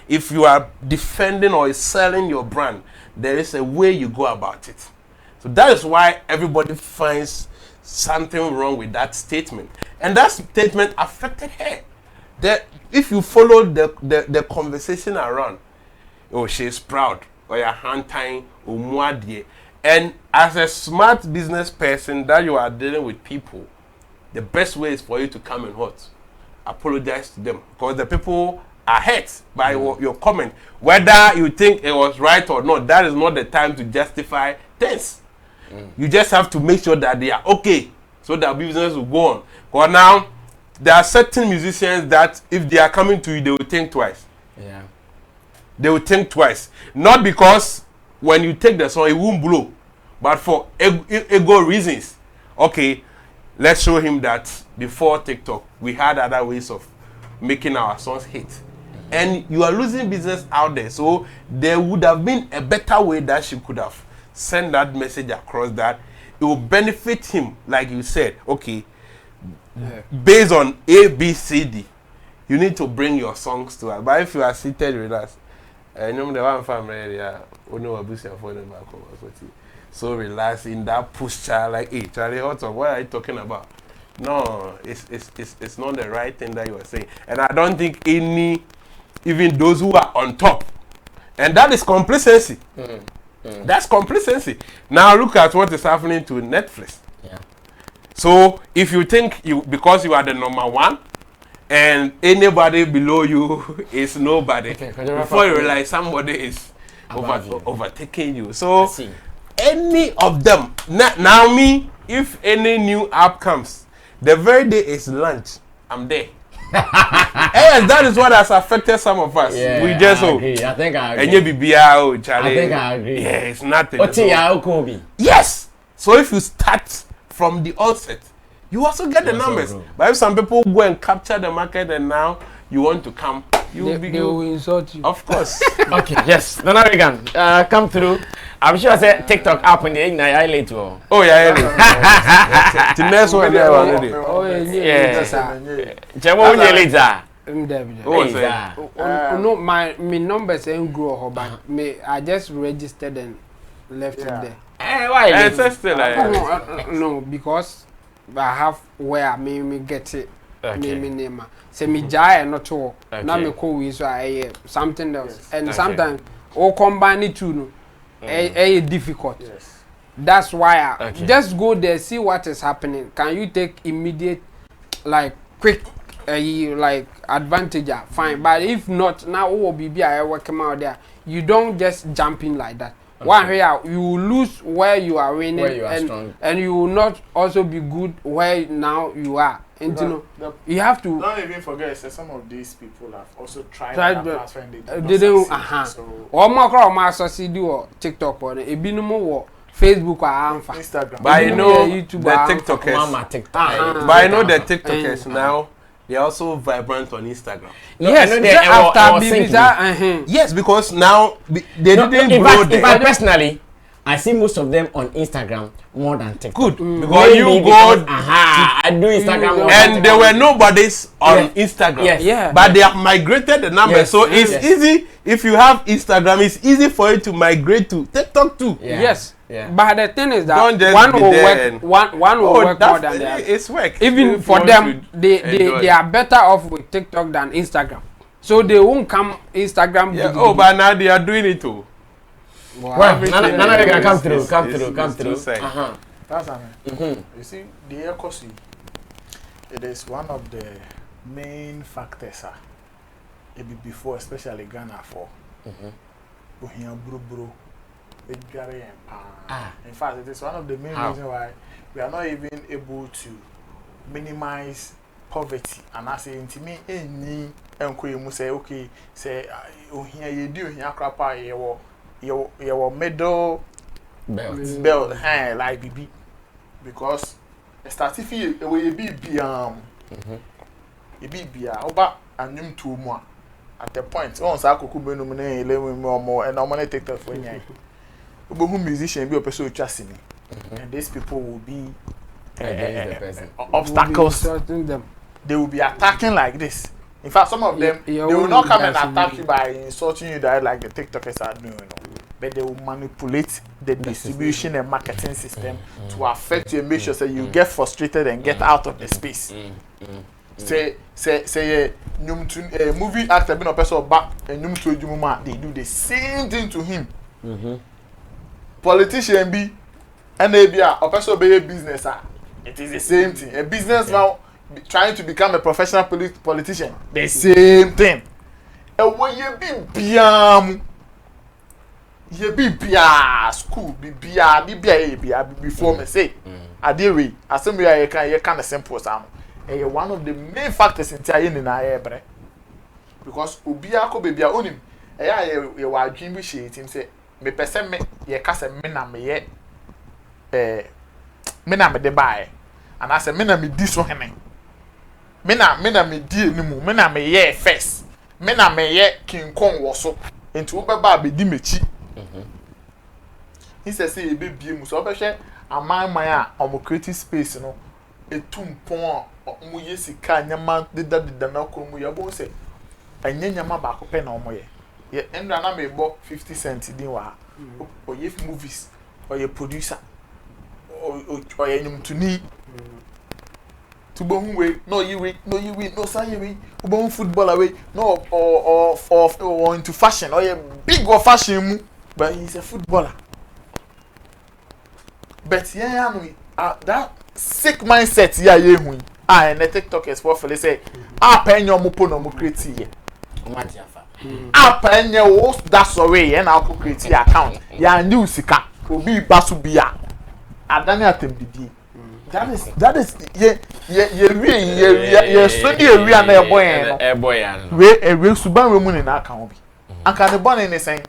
If you are defending or selling your brand, there is a way you go about it. So that is why everybody finds something wrong with that statement. And that statement affected her. If you follow the conversation around, oh, she's proud, or you're hand tying, or muadie. And as a smart business person that you are dealing with people, the best way is for you to come and apologize to them, because the people are hurt by your comment. Whether you think it was right or not, that is not the time to justify things. You just have to make sure that they are okay, so that business will go on. Because now there are certain musicians that if they are coming to you, they will think twice. Yeah. They will think twice, not because when you take the song, it won't blow. But for ego reasons. Okay, let's show him that before TikTok, we had other ways of making our songs hit. And you are losing business out there. So there would have been a better way that she could have sent that message across that it will benefit him, like you said, okay, based on A, B, C, D. you need to bring your songs to us. But if you are seated with us, you know the one family, so relax in that posture, like, hey, Charlie, what are you talking about? No, it's not the right thing that you are saying. And I don't think even those who are on top, and that is complacency. That's complacency. Now look at what is happening to Netflix. Yeah. So if you think because you are the number one, and anybody below you is nobody, before you realize somebody is overtaking you. So any of them, now me, if any new app comes, the very day is lunch, I'm there. Yes, that is what has affected some of us. Yeah, we just I think I agree. And you be Charlie. I think I agree. Yeah, it's nothing. Yes. So if you start from the onset, you also get the numbers. But if some people go and capture the market and now you want to come, they will insult you. Of course. Okay, yes. No, we can come through. I'm sure I said TikTok app in the Ignite later. Oh, yeah. The next one there already. Oh, yeah. Jamo later. No, my numbers ain't grow, but I just registered and left it there. Why? No, because I have where me get it. Me say me jai not all. Now me call we so I something else. And sometimes all combine it too. Difficult. Yes. That's why I just go there, see what is happening. Can you take immediate, like quick, like advantage? Fine. But if not, now I work out there. You don't just jump in like that. One here, you will lose where you are winning, where you are strong. And you will not also be good where now you are. And you have to. Don't even forget that some of these people have also tried that platform. They don't. Or more succeed or TikTok or a binomo Facebook or Instagram. But you know YouTube the TikTokers. But I know the TikTokers now. They are also vibrant on Instagram. Yes, because now they didn't grow there. But personally, I see most of them on Instagram more than TikTok. Good, because you go. I do Instagram more. And there were nobodies on Instagram. Yes. Yeah. But they have migrated the numbers, so it's easy. If you have Instagram, it's easy for you to migrate to TikTok too. Yeah. Yes. Yeah. But the thing is that one will work more than the other. It's work. Even for them, they are better off with TikTok than Instagram. So they won't come Instagram. Yeah. But now they are doing it too. Well, none of them can come through. That's You see, the economy, it is one of the main factors. Before, especially Ghana for. In fact, it is one of the main reasons why we are not even able to minimize poverty. And I say, to me, any say, okay, say, here you do here, crapa, your middle belt, like BB, because a starting away be over and name 2 more at the point. Once I could be nominated 11 more, and I'm going to take that for you. Who musician be a person trusting me, and these people will be obstacles. They will be attacking like this. In fact, some of them they will not come and attack you by insulting you that like the TikTokers are doing, but they will manipulate the distribution and marketing system to affect you and make sure that you get frustrated and get out of the space. Say movie actor being a person back and they do the same thing to him. Politician be and they be a person be a business. It is the same thing. A businessman trying to become a professional politician, the same thing. And when you be school, before me say, I deal with assembly. I can a simple sound. And one of the main factors in Italian in our area, because Ubiako baby own him. You are dream we shit him say, me person me ye cast a mina me ye mina me de buy, and I say mina me this one me. Mina me di nimu, mina me ye first, mina me ye King Kong waso, into Uber be di mechi. He says, say, baby, so I share a man, my creative space, a tomb pon omo ye sika nyama deda na ko mu ye bo se anya nyama ba ko pe na omo ye ye endra na me bo 50 cents din wa o ye movies o ye producer o ye nyumtuni to bo we no you no say we bo footballer we no or into fashion or ye big of fashion mu but he's a footballer. But yeah, that sick mindset yeah hu and the TikTokers for say pen your mopo no mo create here. Pen your that's away and I'll create account. Ya new sika obi basu bia. Adani atem didi. That is ye study we na e boy we suban we mu ni na account bi. Anka ne born ni sen.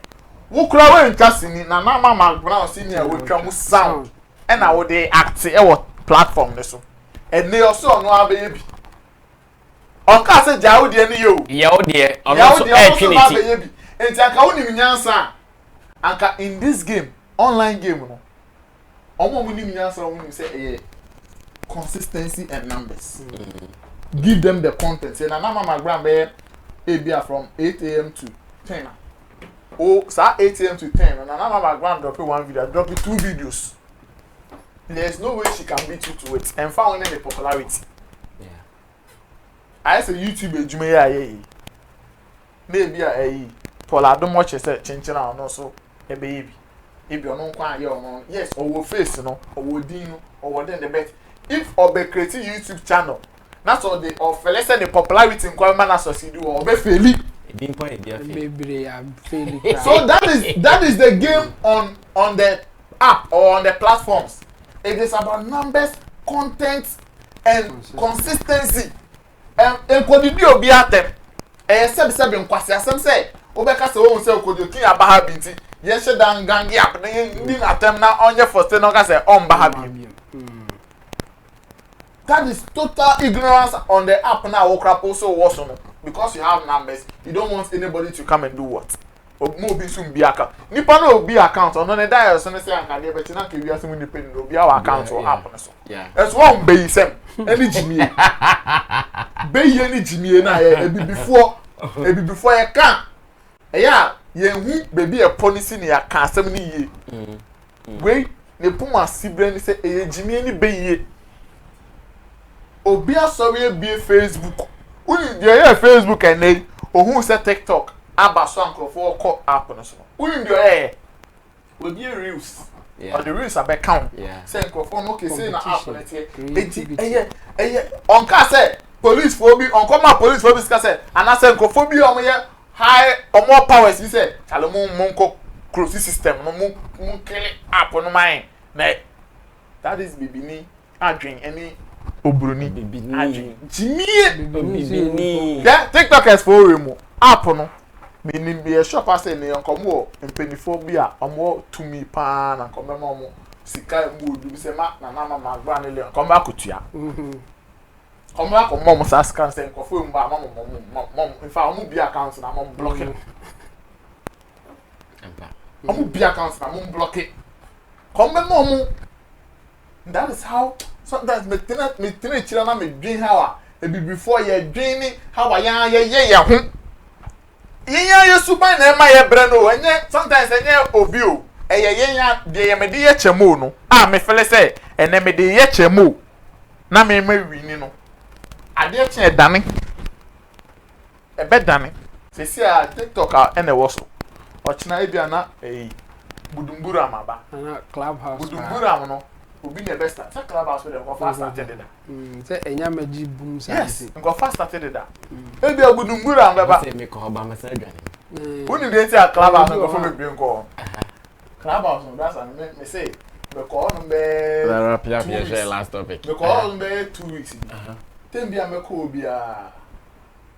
Wo kura we nkasi ni na mama brown senior we twa mu sound. And I would act platform so. And they also no abebi. On ka se jawo de ni yo. Yawo de also abebi. Enti anka woni nyansa. Anka in this game, online game no. Omo woni nyansa woni say consistency and numbers. Give them the content. Say na mama gram be ebia from 8 a.m. to 10. Oh, sa 8 a.m. to 10. And na mama gram drop one video, drop 2 videos. There's no way she can beat you to it and found any popularity. Yeah. I say YouTube ejume ya ye. Maybe a Paula don't watch say chinchina or no so e baby. If you no kwa ye or yes or wo face no or wo din no or what then the bet. If or be creating YouTube channel, that's all the or let's say the popularity in Kwame na succeed or be faili. So that is the game on the app or on the platforms. It is about numbers, content, and consistency. And kodidi obi atem. Sebi nkwasi asem say obeka se won say kodokin abaha binti. Ye shedan gangi ap ndi atem na onye for say no ka say on baha bi. That is total ignorance on the app now okra also was on because you have numbers. You don't want anybody to come and do what? Mo bi sum bi account nipa na obi account ono ne dial so ne say anka de beti na ka wi asem ni pen obi our account or app no so yeah it's one be sem any jimie be ye ni jimie na e before ye kan e ya ye hu baby e policy ni ya kan asem ni ye we ne puma sibre ni say e jimie ni be ye obi asowe bi Facebook uni de Facebook and ohun say TikTok aba so ankrofo call app no so win your will be reels or the reels are back count say ankrofo no ke say na app na tie on ka say police for be on come police for be say and say ankrofo bi o ye high or more powers you say chale mo ko close system no mo kill app no mine na that is bibini adwen any obroni adwen jimie yeah TikTokers for remo app no meaning be a shop as a neon come empeniphobia or more to me pan and come on sika mood be say ma na mama grand le come back to ya come back on mom ask can say ko fu mba mom in fact mom be account na mom block it mom be account na mom block it come mom that is how sometimes me tena na me dream how e be before you dreaming how ya hu yenya yesuban na ema ye bre no enye sometimes enye obi o yenya de ye me de ye chemo no me fele say ene me de ye chemo na me wini no ade che dane e be dane se si a TikTok ene wo so ochina e bia na budumburu amaba na clubhouse budumburu am no obi ne best say clubhouse we go fast started da say enya magi boom yes go fast started da e bia budumburu am beba say me ko ba ma say dwane woni de ti a clubhouse go for me bi nko clubhouse no that's me say me ko no be la share last topic me ko no be 2 weeks tem bia me ko bia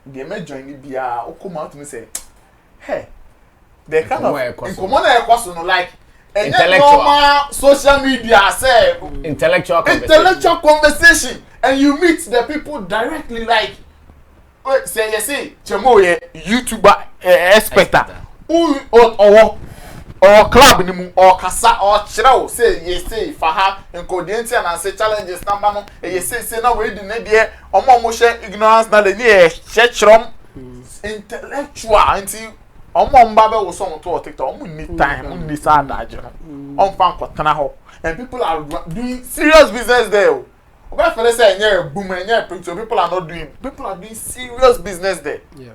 de me join bia o come out me say hey they kind of common e kwaso no like intellectual social media say intellectual conversation and you meet the people directly like say you see chemo ye YouTuber expert who or or club ni mu or kasa or chirawo say ye say fa ha encodient and say challenges number no ye say na we di na de omo hye ignorance na le ni e hye chrom intellectual anti omo mba be wo so mo to TikTok omo ni time omo ni sa daje on fan kwatana ho and people are doing serious business there. Oba fele say enye boom enye picture people are not doing serious business there. Yeah.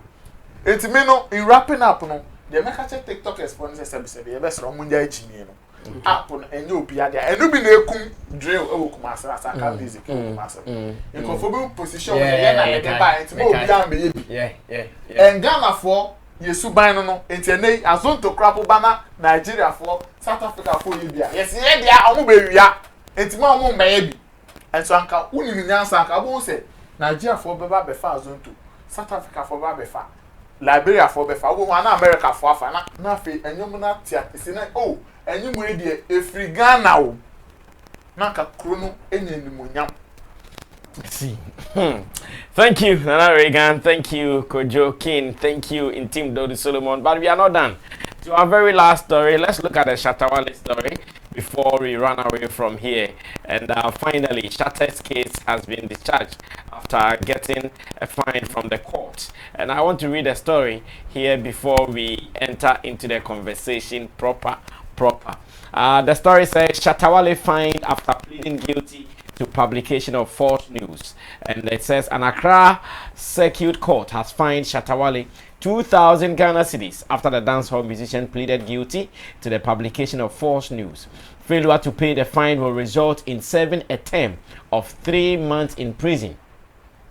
It's me no in wrapping up no the make check TikTok response say be best ro munja echini no app no enye obi ade enu bi na ekum drill e wo kumasa asaka basic kumasa in conformable position we na le ba enti mo obi am be yebi yeah and Ghana for yesu ban no enti enei azonto crap bana Nigeria for South Africa for yebi yes ye dia omo be wia enti mo omo mba yebi and so anka uni ni nyansa anka bo say Nigeria for be ba be fa azonto South Africa for ba be fa Liberia for be fa wo na America for afa na fe enyum na tia isi na oh enyum we de efri Ghana o na ka krono enye nimonyam. See. Thank you, Nana Reagan. Thank you, Kojo King. Thank you, Intim Dodi Solomon. But we are not done. To our very last story, let's look at the Shatta Wale story before we run away from here. And finally, Shatta's case has been discharged after getting a fine from the court. And I want to read a story here before we enter into the conversation proper. The story says Shatta Wale fined after pleading guilty to publication of false news. And it says an Accra Circuit Court has fined Shatta Wale 2,000 Ghana cedis after the dancehall musician pleaded guilty to the publication of false news. Failure to pay the fine will result in serving a term of 3 months in prison.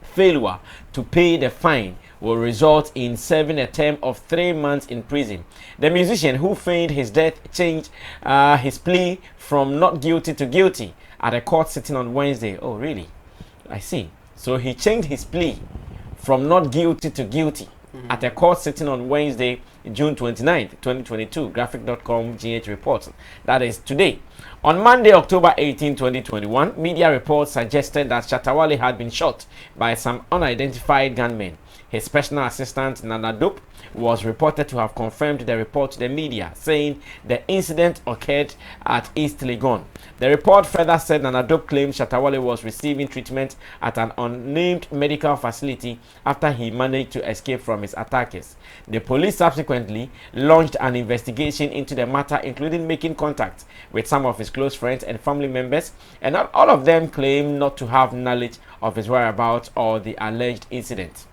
Failure to pay the fine will result in serving a term of 3 months in prison. The musician who feigned his death changed his plea from not guilty to guilty at a court sitting on Wednesday. Oh, really? I see. So he changed his plea from not guilty to guilty at a court sitting on Wednesday, June 29th, 2022. Graphic.com GH reports. That is today. On Monday, October 18, 2021, media reports suggested that Shatta Wale had been shot by some unidentified gunmen. His personal assistant, Nana Dope, was reported to have confirmed the report to the media, saying the incident occurred at East Legon. The report further said Nana Dope claimed Shatta Wale was receiving treatment at an unnamed medical facility after he managed to escape from his attackers. The police subsequently launched an investigation into the matter, including making contact with some of his close friends and family members, and not all of them claim not to have knowledge of his whereabouts or the alleged incident.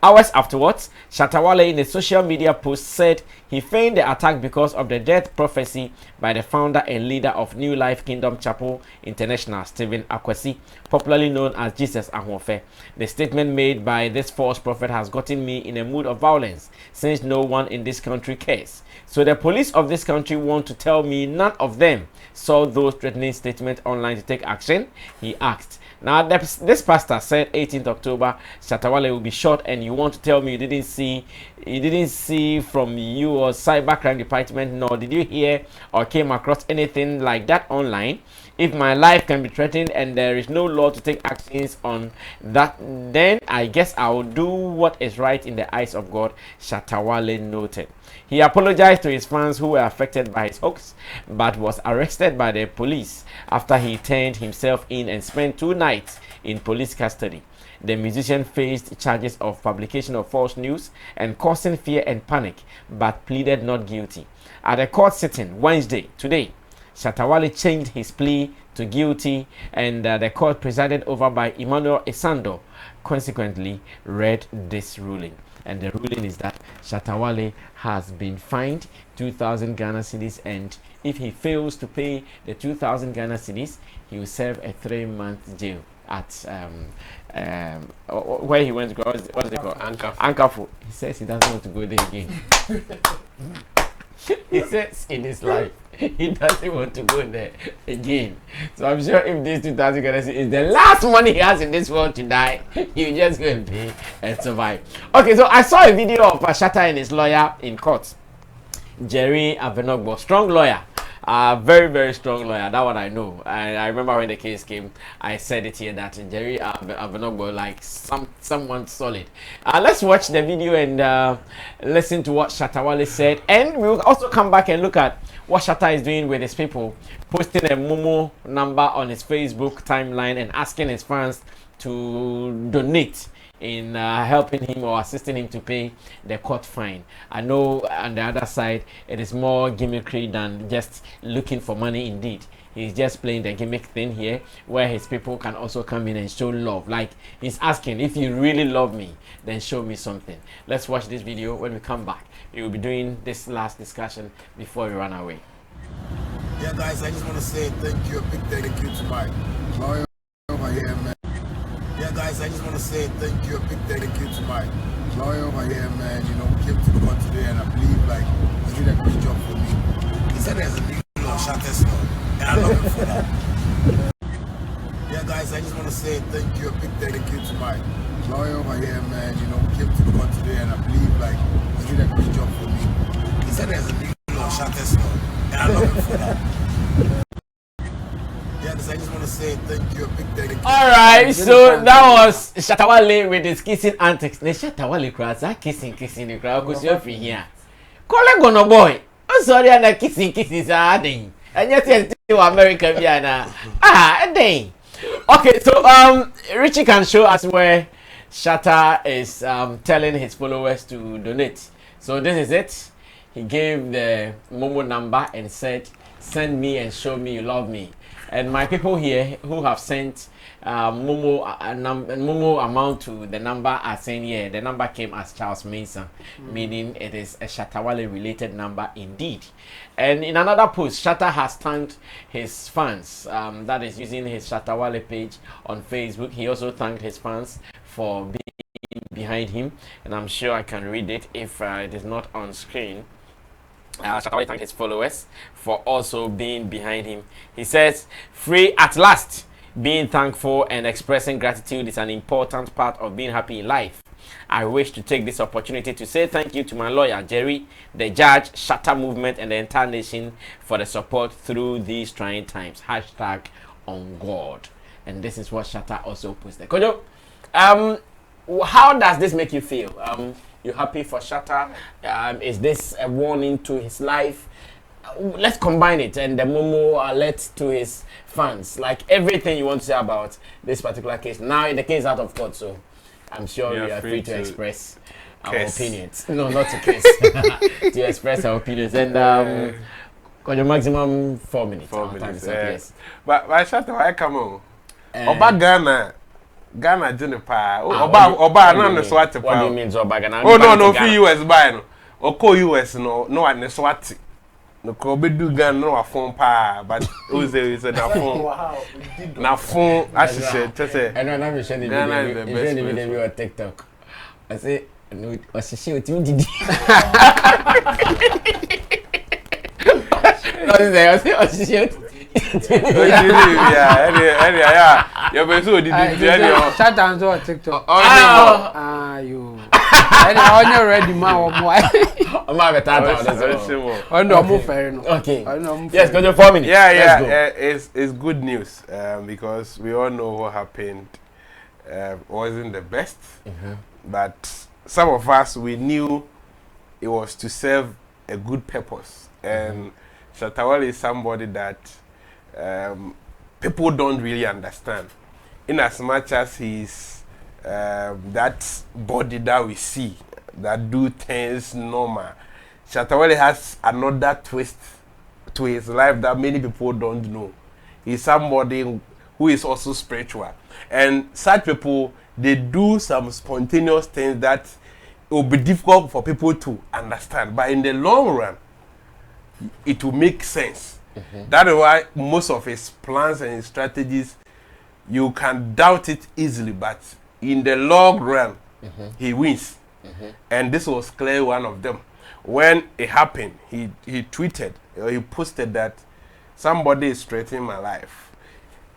Hours afterwards, Shatta Wale in a social media post said he feigned the attack because of the death prophecy by the founder and leader of New Life Kingdom Chapel International, Stephen Akwasi, popularly known as Jesus Ahwofe. The statement made by this false prophet has gotten me in a mood of violence since no one in this country cares. So the police of this country want to tell me none of them saw those threatening statements online to take action, he asked. Now, this pastor said 18th October, Shatta Wale will be shot, and you want to tell me you didn't see from your cybercrime department, nor did you hear or came across anything like that online? If my life can be threatened and there is no law to take actions on that, then I guess I will do what is right in the eyes of God, Shatta Wale noted. He apologized to his fans who were affected by his hoax, but was arrested by the police after he turned himself in and spent 2 nights in police custody. The musician faced charges of publication of false news and causing fear and panic, but pleaded not guilty. At a court sitting Wednesday, today, Shatta Wale changed his plea to guilty, and the court presided over by Emmanuel Esando consequently read this ruling. And the ruling is that Shatta Wale has been fined 2,000 Ghana cedis, and if he fails to pay the 2,000 Ghana cedis, he will serve a 3-month jail at where he went to go. What's it called? Ankafu. He says he doesn't want to go there again. He says in his life he doesn't want to go there again. So I'm sure if this 2,000 Ghana cedis is the last money he has in this world to die, he'll just go and pay and survive. Okay, so I saw a video of Shatta and his lawyer in court, Jerry Avenogbo, strong lawyer. Very, very strong lawyer. That one I know. I remember when the case came, I said it here that Jerry Abenogbo, like someone solid. Let's watch the video and listen to what Shatta Wale said, and we'll also come back and look at what Shatta is doing with his people, posting a Momo number on his Facebook timeline and asking his fans to donate in helping him or assisting him to pay the court fine. I know on the other side it is more gimmickry than just looking for money. Indeed, he's just playing the gimmick thing here, where his people can also come in and show love. Like he's asking, if you really love me, then show me something. Let's watch this video. When we come back, we will be doing this last discussion before we run away. Yeah, guys, I just want to say thank you, a big thank you to my lawyer over here, man. Yeah, guys, I just want to say thank you, a big thank you to my lawyer over here, man. You know, we came to the court today, and I believe, like, he did a great job for me. He said there's a legal law, Shatta's law, and I love him for that. Yeah, guys, I just want to say thank you, a big thank you to my lawyer over here, man. You know, we came to the court today, and I believe, like, he did a great job for me. He said there's a legal law, Shatta's law, and I love him for that. Yes, I just want to say thank you, a big thank you. All right, so that was Shatta Wale with his kissing antics. Ne Shatta Wale crowds are kissing the crowd because you're free here. Colleague no boy, I'm sorry, I'm kissing is a thing. And yet, to America, Vienna. Dang. Okay, so Richie can show us where Shatta is telling his followers to donate. So this is it. He gave the Momo number and said, "Send me and show me you love me." And my people here who have sent Momo amount to the number are saying, yeah, the number came as Charles Mason, meaning it is a Shatta Wale related number indeed. And in another post, Shatta has thanked his fans, that is using his Shatta Wale page on Facebook. He also thanked his fans for being behind him, and I'm sure I can read it if it is not on screen. Shatta Wale thanked his followers for also being behind him. He says, "Free at last. Being thankful and expressing gratitude is an important part of being happy in life. I wish to take this opportunity to say thank you to my lawyer, Jerry, the judge, Shatta movement, and the entire nation for the support through these trying times. Hashtag on God." And this is what Shatta also posted. Kojo, how does this make you feel? You happy for Shatta? Is this a warning to his life? Let's combine it and the Momo alert to his fans. Like everything you want to say about this particular case. Now the case is out of court, so I'm sure we are free to express our opinions. No, not to case. To express our opinions. And got your maximum 4 minutes. 4 minutes. Yes. But Shatta, I come on. Oba Ghana Juniper. Oba no Swati. What do you mean Oba Ghana? Oh no, for US buy no. Or call US no one Swati. No Kobe do Ghana no phone pa, but who say na phone. Na phone as she said, just say. And I'm not sharing the video on TikTok. I say no, I say what you did. I say yeah. You're very so did Shut down to TikTok. You. And on your ready, man, or more. I'm not a okay. Yes, got your 4 minutes. Yeah. It's good news because we all know what happened wasn't the best, but some of us we knew it was to serve a good purpose, and Shatta Wale is somebody that people don't really understand, in as much as he's that body that we see that do things normal. Shatta Wale has another twist to his life that many people don't know. He's somebody who is also spiritual, and such people, they do some spontaneous things that it will be difficult for people to understand, but in the long run it will make sense. That is why most of his plans and his strategies, you can doubt it easily, but in the long run, he wins. And this was clearly one of them. When it happened, he tweeted, or he posted that somebody is threatening my life.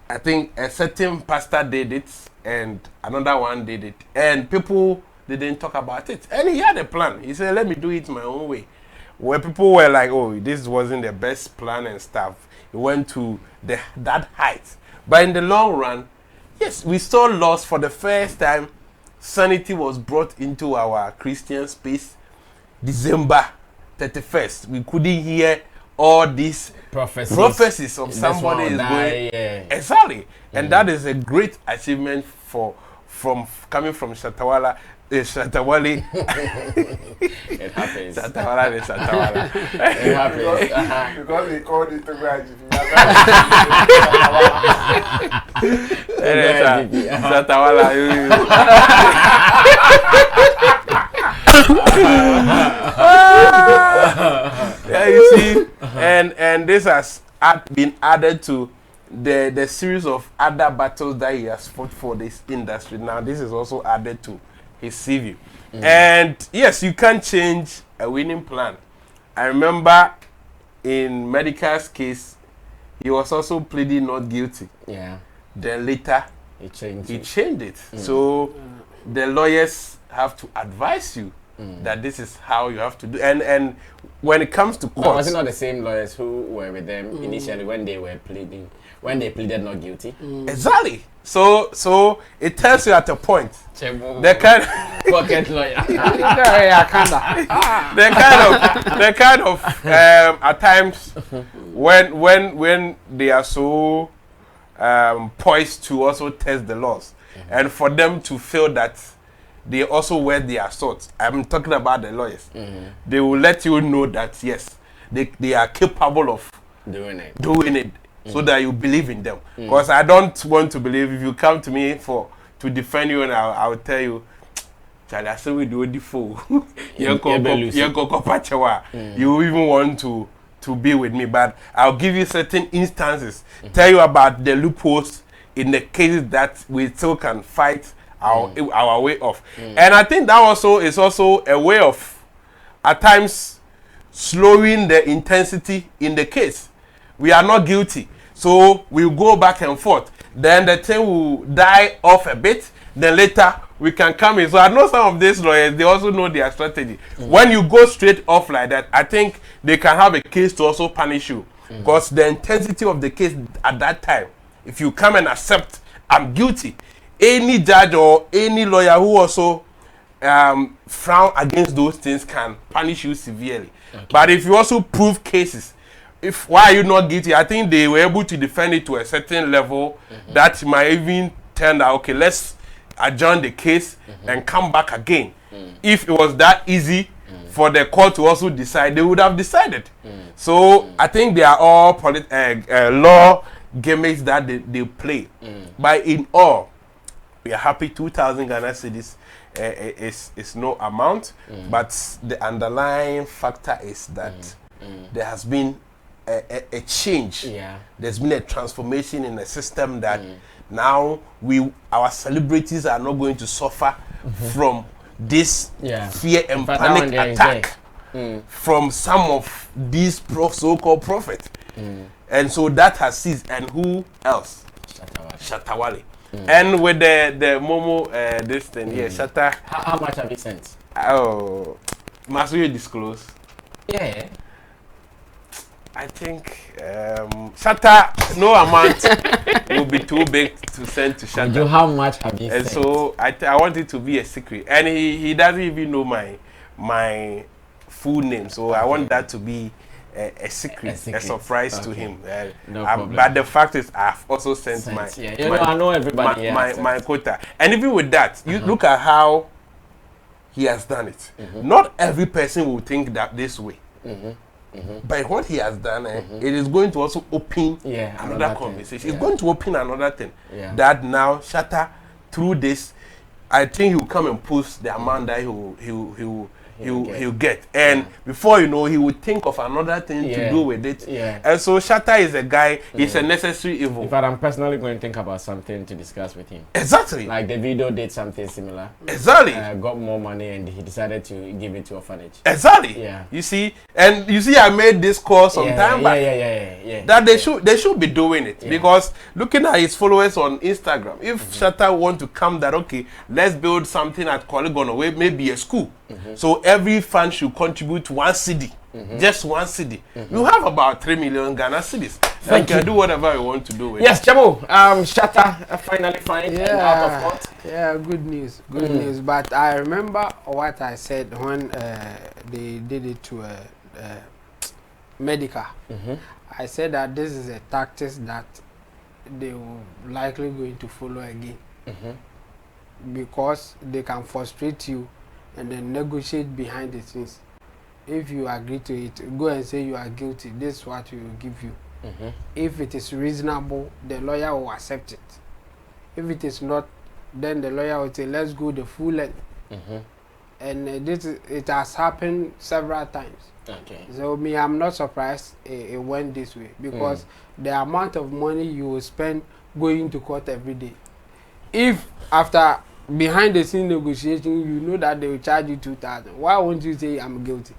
I think a certain pastor did it, and another one did it, and people didn't talk about it. And he had a plan. He said, "Let me do it my own way." where people were like, oh, this wasn't the best plan and stuff. It went to that height. But in the long run, yes, we saw loss for the first time. Sanity was brought into our Christian space December 31st. We couldn't hear all these prophecies of somebody is going. Exactly. And that is a great achievement from coming from Shatta Wale. Shatta Wale. It happens. Shatta Wale. It happens. Because they called it Shatta Yeah, you see, and this has been added to the series of other battles that he has fought for this industry. Now, this is also added to his CV. And yes, you can't change a winning plan. I remember in Medical's case, he was also pleading not guilty. Yeah. Then later, he changed it. So the lawyers have to advise you that this is how you have to do. And when it comes to court, but was it not the same lawyers who were with them initially when they were pleading, when they pleaded not guilty? Exactly. So it tells you at a point the kind of at times when they are so poised to also test the laws and for them to feel that they also wear their swords. I'm talking about the lawyers. They will let you know that yes, they are capable of doing it. So that you believe in them. Because I don't want to believe if you come to me to defend you and I'll tell you, Charlie, I say we do the fool. You even want to be with me, but I'll give you certain instances, tell you about the loopholes in the cases that we still can fight our way off. And I think that also is also a way of at times slowing the intensity in the case. We are not guilty. So we'll go back and forth. Then the thing will die off a bit. Then later we can come in. So I know some of these lawyers, they also know their strategy. When you go straight off like that, I think they can have a case to also punish you. Because the intensity of the case at that time, if you come and accept, I'm guilty, any judge or any lawyer who also frown against those things can punish you severely. But if you also prove cases, why are you not guilty? I think they were able to defend it to a certain level that might even turn out, okay, let's adjourn the case and come back again. If it was that easy for the court to also decide, they would have decided. So I think they are all law gimmicks that they play. But in all, we are happy 2,000 Ghana cedis is no amount, but the underlying factor is that there has been a change. There's been a transformation in the system that now our celebrities are not going to suffer from this fear and panic attack from some of these so-called prophets. And so that has ceased. And who else? Shatta Wale. And with the Momo this thing, Shatta. How much have you sent? Oh, must we disclose? Yeah. I think Shatta, no amount will be too big to send to Shatta. How much have you sent? And so I want it to be a secret. And he doesn't even know my full name. So I want that to be a secret, a surprise to him. No problem. But the fact is, I've also sent my I know everybody my quota. And even with that, you look at how he has done it. Not every person will think that this way. But what he has done, it is going to also open another conversation. It's going to open another thing. That now Shatta, through this, I think he'll come and post the amount that he'll get. And before you know, he will think of another thing to do with it. And so Shatta is a guy, he's a necessary evil. In fact, I'm personally going to think about something to discuss with him. Exactly. Like the video did something similar. Exactly. Got more money and he decided to give it to orphanage. Exactly. Yeah. You see, I made this call some time back. That they should be doing it. Because looking at his followers on Instagram, if Shatta want to come that, okay, let's build something at Polygon or maybe a school. So every fan should contribute 1 CD. Just 1 cedi. You have about 3 million Ghana cedis. Thank you. Do whatever you want to do with Yes, Chamo. Shatta finally fine and out of court. Yeah, good news. Good news. But I remember what I said when they did it to medical. I said that this is a tactic that they will likely going to follow again. Because they can frustrate you and then negotiate behind the scenes. If you agree to it, go and say you are guilty. This is what we will give you. If it is reasonable, the lawyer will accept it. If it is not, then the lawyer will say, let's go the full length. And it has happened several times. Okay. So I'm not surprised it went this way, because the amount of money you will spend going to court every day. If after behind the scene negotiation you know that they will charge you 2,000, why won't you say I'm guilty?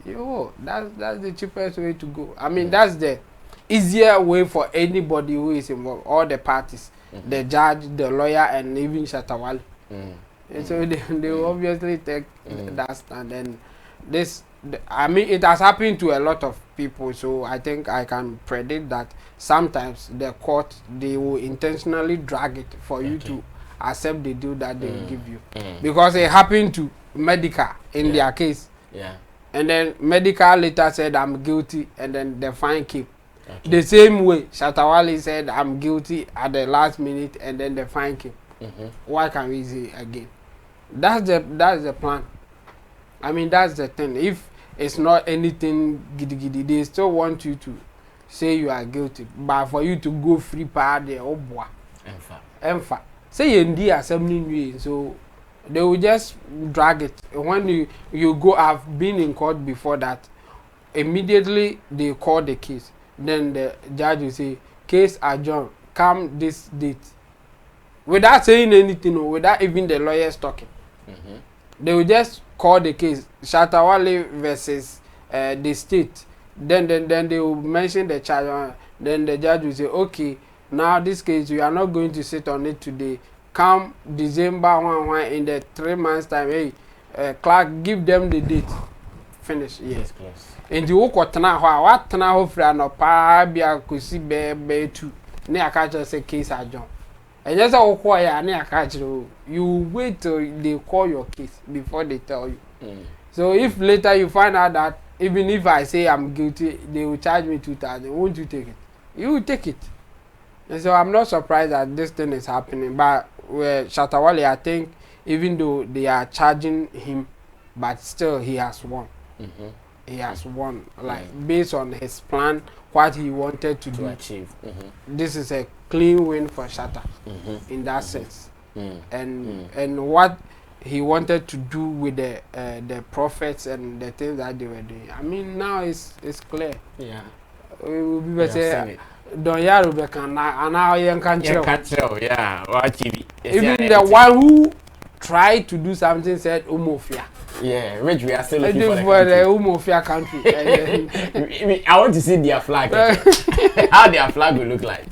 That's the cheapest way to go. I mean, that's the easier way for anybody who is involved, all the parties, the judge, the lawyer, and even Shatta Wale. And so they will obviously take that stand. And I mean, it has happened to a lot of people, so I think I can predict that sometimes the court, they will intentionally drag it for you to accept the deal that they will give you. Because it happened to medical in their case. And then medical later said, I'm guilty, and then the fine came. The same way, Shatta Wale said, I'm guilty at the last minute, and then the fine came. Why can't we say again? That's the plan. I mean, that's the thing. If it's not anything giddy, they still want you to say you are guilty, but for you to go free part there, oh boy. Enfa. Say you assembly, so they will just drag it. When you go, I've been in court before that. Immediately they call the case. Then the judge will say, case adjourned, come this date. Without saying anything, or without even the lawyers talking. They will just call the case, Shatta Wale versus the state. Then they will mention the charge. Then the judge will say, okay, now this case, we are not going to sit on it today. Come December 1 in the 3 months time. Hey, Clark, give them the date. Finish. Yes, close. And you walk what now for no pa bia kusi be two. Ne akacha say case adjourn. And just acquire ne akacha you wait till they call your case before they tell you. So if later you find out that even if I say I'm guilty, they will charge me 2,000. Won't you take it? You will take it. And so I'm not surprised that this thing is happening. But Shatta Wale, I think, even though they are charging him, but still he has won. He has won, like based on his plan, what he wanted to achieve. This is a clean win for Shatta in that sense. And what he wanted to do with the prophets and the things that they were doing, I mean, now it's clear. Yeah. We will say, don't yaro be can now you can tell. Yeah. Even the one who tried to do something said Umofia. Yeah, which we are still looking for the Umofia country. I want to see their flag. How their flag will look like.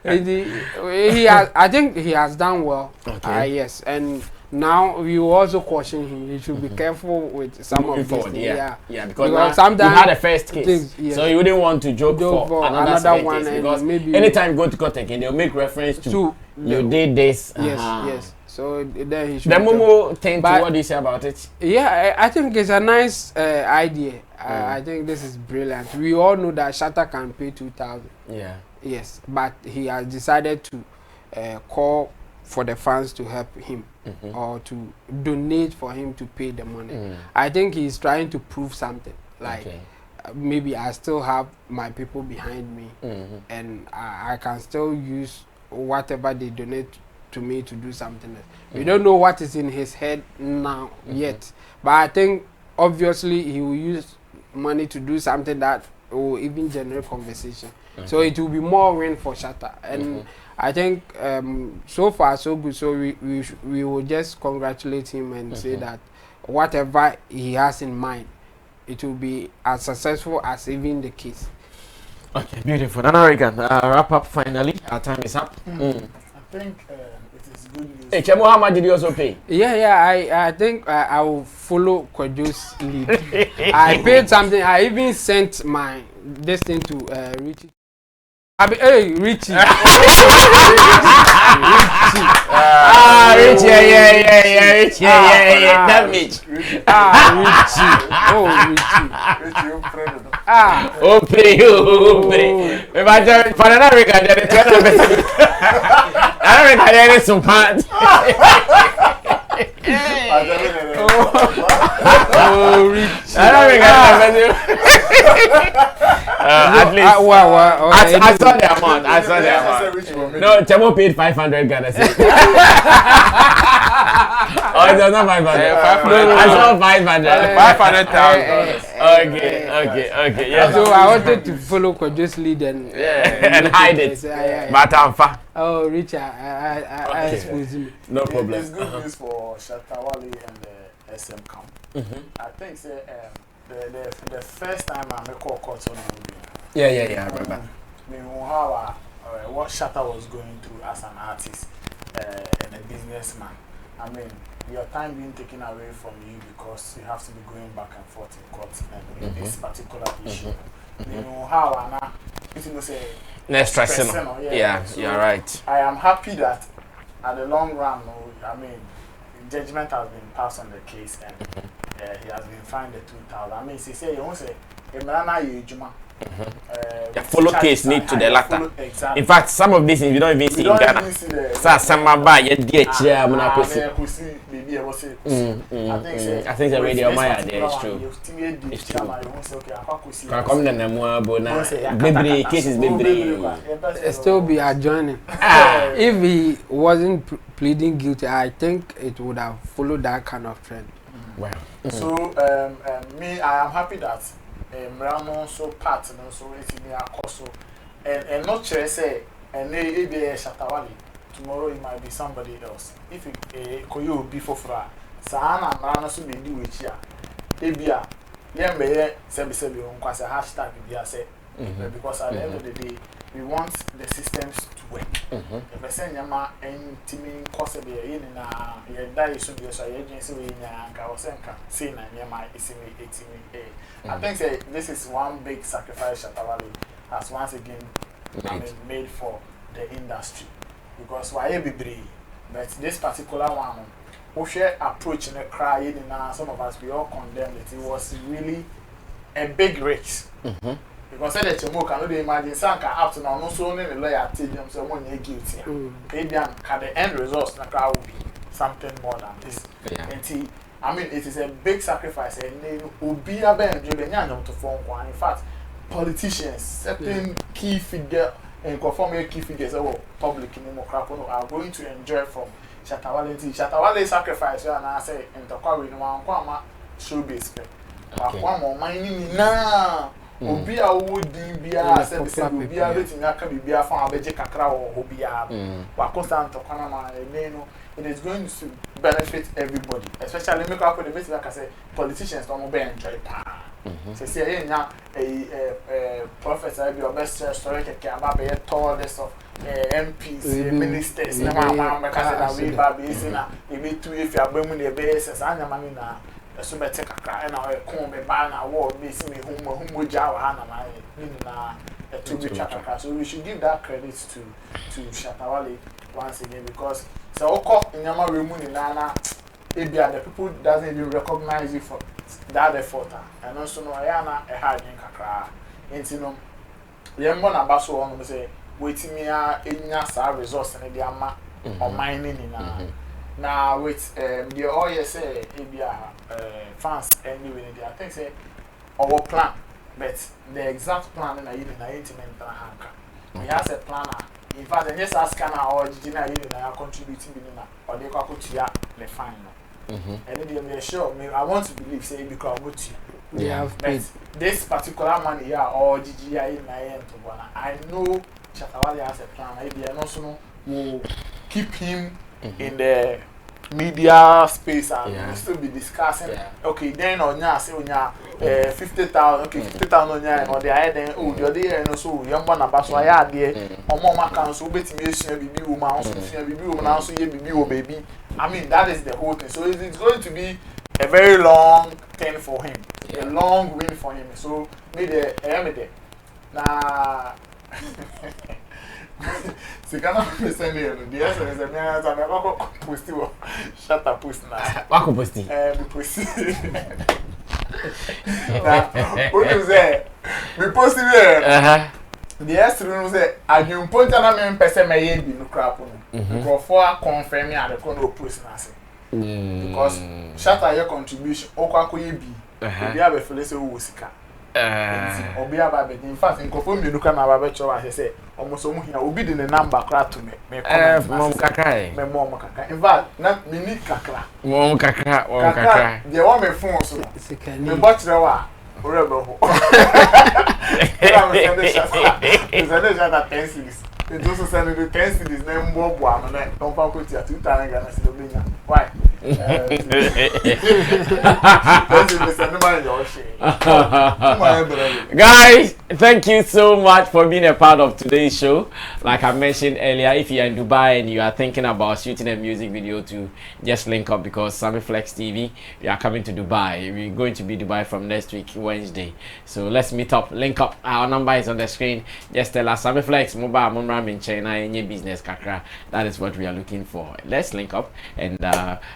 I think he has done well. Yes, and now we also caution him. He should be careful with some of these things. Because sometimes you had a first case, so you wouldn't want to joke for another one. Case, because maybe anytime you go to court again, they'll make reference to you did this. Yes. So then he should. The Momo thing. What do you say about it? Yeah, I think it's a nice idea. I think this is brilliant. We all know that Shatta can pay 2,000. Yeah. Yes, but he has decided to call for the fans to help him or to donate for him to pay the money. I think he's trying to prove something. Like maybe I still have my people behind me, and I can still use whatever they donate to me to do something else. We don't know what is in his head now yet, but I think obviously he will use money to do something that will even generate conversation. So it will be more win for Shatta, and I think so far so good. So we will just congratulate him and say that whatever he has in mind, it will be as successful as even the case. Okay, beautiful. Nana Regan, wrap up finally. Our time is up. I think it is good news. Hey, Chemo, how much did you also pay? I think I will follow Kwaju's lead. I paid something. I even sent my this thing to Richie. Hey, Richie. Richie. Richie, yeah. Richie, that bitch. Richie. Oh, Richie. Open. If I tell for another record, then it's another some part. Oh, Richie. At least I saw the amount. No, Chemo paid 500 Ghana cedis. Oh, it's not 500. I saw 500. 500,000. Okay. Yeah. So I wanted to follow Kwaju's lead and hide it. But I'm far. Oh, Richard, I expose him. No problem. It's good news for Shatta Wale and the SM camp. I think the first time I make a court on Yeah, I remember. We know how what Shatta was going through as an artist and a businessman. I mean, your time being taken away from you because you have to be going back and forth in court and in this particular issue. We know how Anna, you say, next stressing. Yeah, so you're right. I am happy that at the long run, I mean, judgment has been passed on the case and he has been fined the 2,000. I mean, say you won't say, the follow case need to the latter. Exactly. In fact, some of these you don't even see in Ghana. I think the radio Maya there is true. It's true. Come the baby cases baby. Still be adjoining. If he wasn't pleading guilty, I think it would have followed that kind of trend. Wow. So me, I am happy that Manu so part and so it's me also and not sure say and maybe Shatta Wale tomorrow it might be somebody else. If it koyo be for fra sana Manu so be do with ya ebia yembe sebi on kwase hashtag bia say because at the end of the day we want the systems to work. If I say nyama ntimi cause be yin na ye die so be so ye agency we nya nka o senka say na nyama isimi etimi I think say this is one big sacrifice Shatta Wale has once again made for the industry because why be brave but this particular one we share approach in a cry in some of us we all condemn it. It was really a big risk. Because said that you cannot imagine Sanka up to now, no so any lawyer tell them so when you're guilty. Maybe the end results will be something more than this. And I mean, it is a big sacrifice, and then Ubia Ben Julian to form one. In fact, politicians, certain key figure and conform key figures of public in Mokrakono are going to enjoy from Shatta Wale. Shatta Wale sacrifice, and I say, in the Kwaku, in one Kwama showbiz. Kwama mining now. Obia would be a service, be a rating, I can be a farm, a Accra or Hobia. Wakostan to Panama, it is going to benefit everybody, especially make up with the message like I say, politicians don't enjoy. So, say, a professor, your best story, about a tall list of MPs, ministers, because we baby, 2 if you are bringing the bases, and your money now. So better Accra and our comb a ban award basing me whom would Jawa Hannah to be Accra. So we should give that credit to Shatta Wale once again because so in Yama Remuni Nana the people doesn't even recognize you for that effort and also no Ayana a hard in Accra. Intino Yambona Basso on say waiting me a in resource and the Ama or mining in now with the all you say fans anyway I think say our plan but the exact plan in a even a intimate hanka. He has a planner. In fact, and yes, ask can or Gina are contributing or they go to the final. And then they show me I want to believe say because they have paid this particular money here or GGI in my end to one. I know Shatta Wale has a plan. Maybe and also will keep him in the media space and we'll still be discussing. Okay, then on ya say on ya 50,000. Okay, 50,000 on ya or the then oh the other year and so young one about so I had there. On mama can so bet me baby woman, so baby woman, also ye baby oh baby. I mean that is the whole thing. So it's going to be a very long thing for him, a long win for him. So maybe there. Nah. Si kana send here the essence is me as am go post you Shatta post na Kwaku post me post na what you say me post here the essence no say adwun point na me pese me ye bi no crap no go for confirm me and the no post na say because Shatta your contribution o Kwaku ye bi obi abe fele say wo sika obi aba be in fact nkofo mi nuka na aba be cho wa say almost omo hia obi de ne number kra to me mom kakra me mom kakra in fact na me need kakra mom kakra de wa me phone so me botire wa orebe ho ya me send Shatta 10 cities it also send the 10 cities na mbo am na don pa ko ti 2000 Ghana cedi obenya why Guys, thank you so much for being a part of today's show. Like I mentioned earlier, if you're in Dubai and you are thinking about shooting a music video to just link up, because Sammy Flex TV, we are coming to Dubai. We're going to be Dubai from next week, Wednesday. So let's meet up, link up. Our number is on the screen. Just tell us Sammy Flex, mobile, mumram in China, any business, kakra. That is what we are looking for. Let's link up. And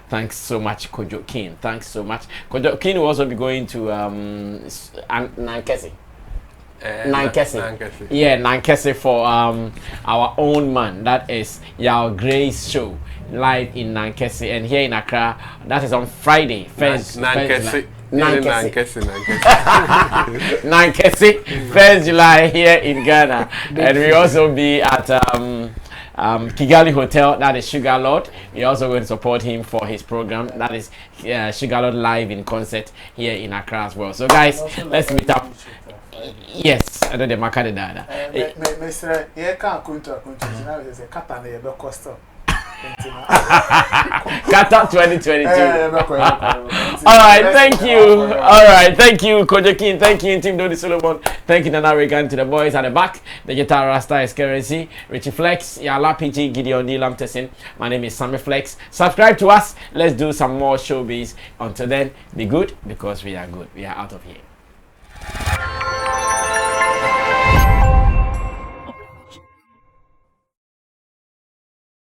thanks so much, Kojo King. Thanks so much. Kojo King will also be going to Nankesi. Yeah, Nankesi for our own man. That is Yao Gray's show live in Nankesi, and here in Accra. That is on Friday. Nankesi, 1st July here in Ghana, and we also be at Kigali Hotel, that is Sugar Lord. We're also going to support him for his program, that is Sugar Lord live in concert here in Accra as well. So guys, let's meet up. Yes, I know the Makade Dada. Mr. Yeka Kunta now is a Kata never cost up. Kata 2022. Alright, thank you. Alright, thank you, Kojo King. Thank you, Team Dodi Solomon. Thank you, Nana Regan, to the boys at the back. The guitar Rasta is Currency. Richie Flex, Yala PG, Gideon D. Lamtesin. My name is Sammy Flex. Subscribe to us. Let's do some more showbiz. Until then, be good, because we are good. We are out of here.